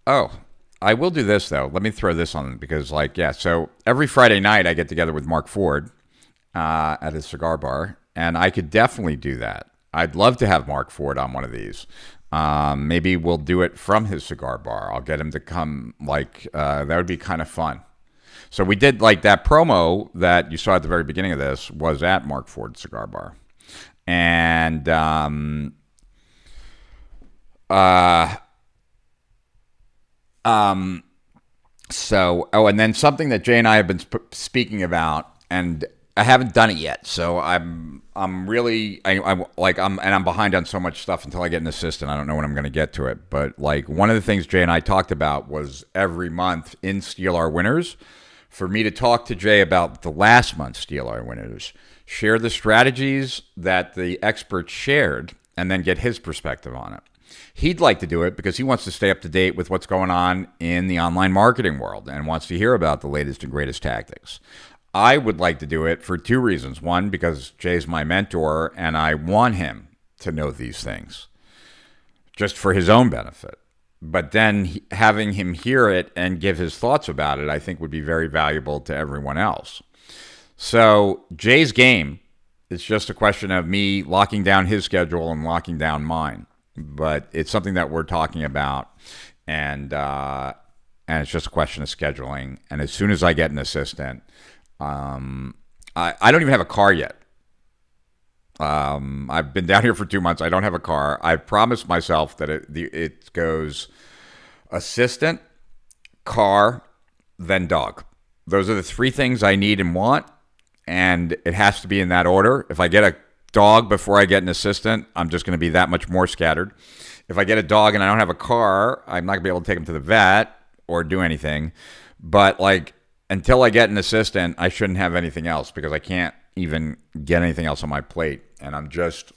oh, I will do this, though. Let me throw this on, because, like, yeah, so every Friday night I get together with Mark Ford at his cigar bar, and I could definitely do that. I'd love to have Mark Ford on one of these. Maybe we'll do it from his cigar bar. I'll get him to come, like, that would be kind of fun. So we did, like, that promo that you saw at the very beginning of this was at Mark Ford's cigar bar. And, so, oh, and then something that Jay and I have been speaking about, and I haven't done it yet, so I'm really I'm behind on so much stuff until I get an assistant. I don't know when I'm going to get to it, but like one of the things Jay and I talked about was every month in Steal Our Winners, for me to talk to Jay about the last month's Steal Our Winners, share the strategies that the experts shared, and then get his perspective on it. He'd like to do it because he wants to stay up to date with what's going on in the online marketing world and wants to hear about the latest and greatest tactics. I would like to do it for two reasons. One, because Jay's my mentor, and I want him to know these things just for his own benefit. But then having him hear it and give his thoughts about it, I think would be very valuable to everyone else. So Jay's game is just a question of me locking down his schedule and locking down mine. But it's something that we're talking about, and it's just a question of scheduling. And as soon as I get an assistant, I don't even have a car yet. I've been down here for 2 months. I don't have a car. I promised myself that it goes assistant, car, then dog. Those are the three things I need and want, and it has to be in that order. If I get a dog before I get an assistant, I'm just going to be that much more scattered. If I get a dog and I don't have a car, I'm not going to be able to take him to the vet or do anything. But like, until I get an assistant, I shouldn't have anything else, because I can't even get anything else on my plate. And I'm just,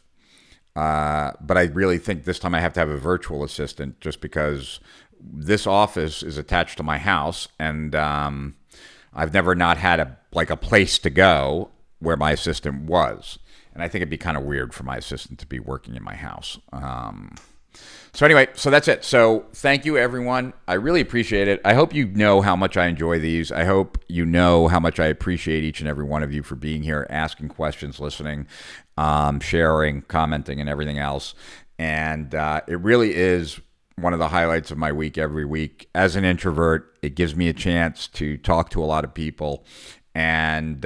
but I really think this time I have to have a virtual assistant, just because this office is attached to my house, and I've never not had a place to go where my assistant was. And I think it'd be kind of weird for my assistant to be working in my house. So anyway, so that's it. So thank you, everyone. I really appreciate it. I hope you know how much I enjoy these. I hope you know how much I appreciate each and every one of you for being here, asking questions, listening, sharing, commenting, and everything else. And it really is one of the highlights of my week every week. As an introvert, it gives me a chance to talk to a lot of people, and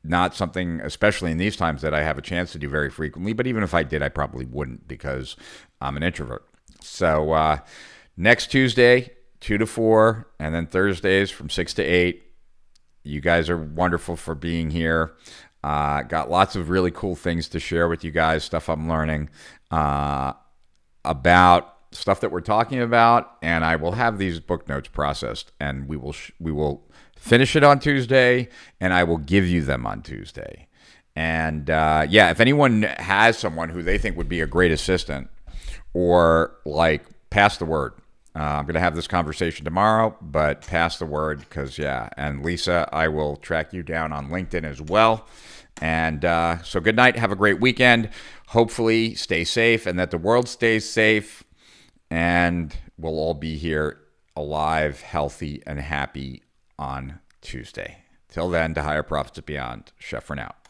not something, especially in these times, that I have a chance to do very frequently. But even if I did, I probably wouldn't, because I'm an introvert. So next Tuesday, 2 to 4, and then Thursdays from 6 to 8. You guys are wonderful for being here. Got lots of really cool things to share with you guys, stuff I'm learning about stuff that we're talking about, and I will have these book notes processed, and we will finish it on Tuesday, and I will give you them on Tuesday. And if anyone has someone who they think would be a great assistant, or like, pass the word. I'm going to have this conversation tomorrow, but pass the word, because and Lisa, I will track you down on LinkedIn as well. And so good night. Have a great weekend. Hopefully stay safe, and that the world stays safe, and we'll all be here alive, healthy, and happy on Tuesday. Till then, to higher profits and beyond. Schefren out.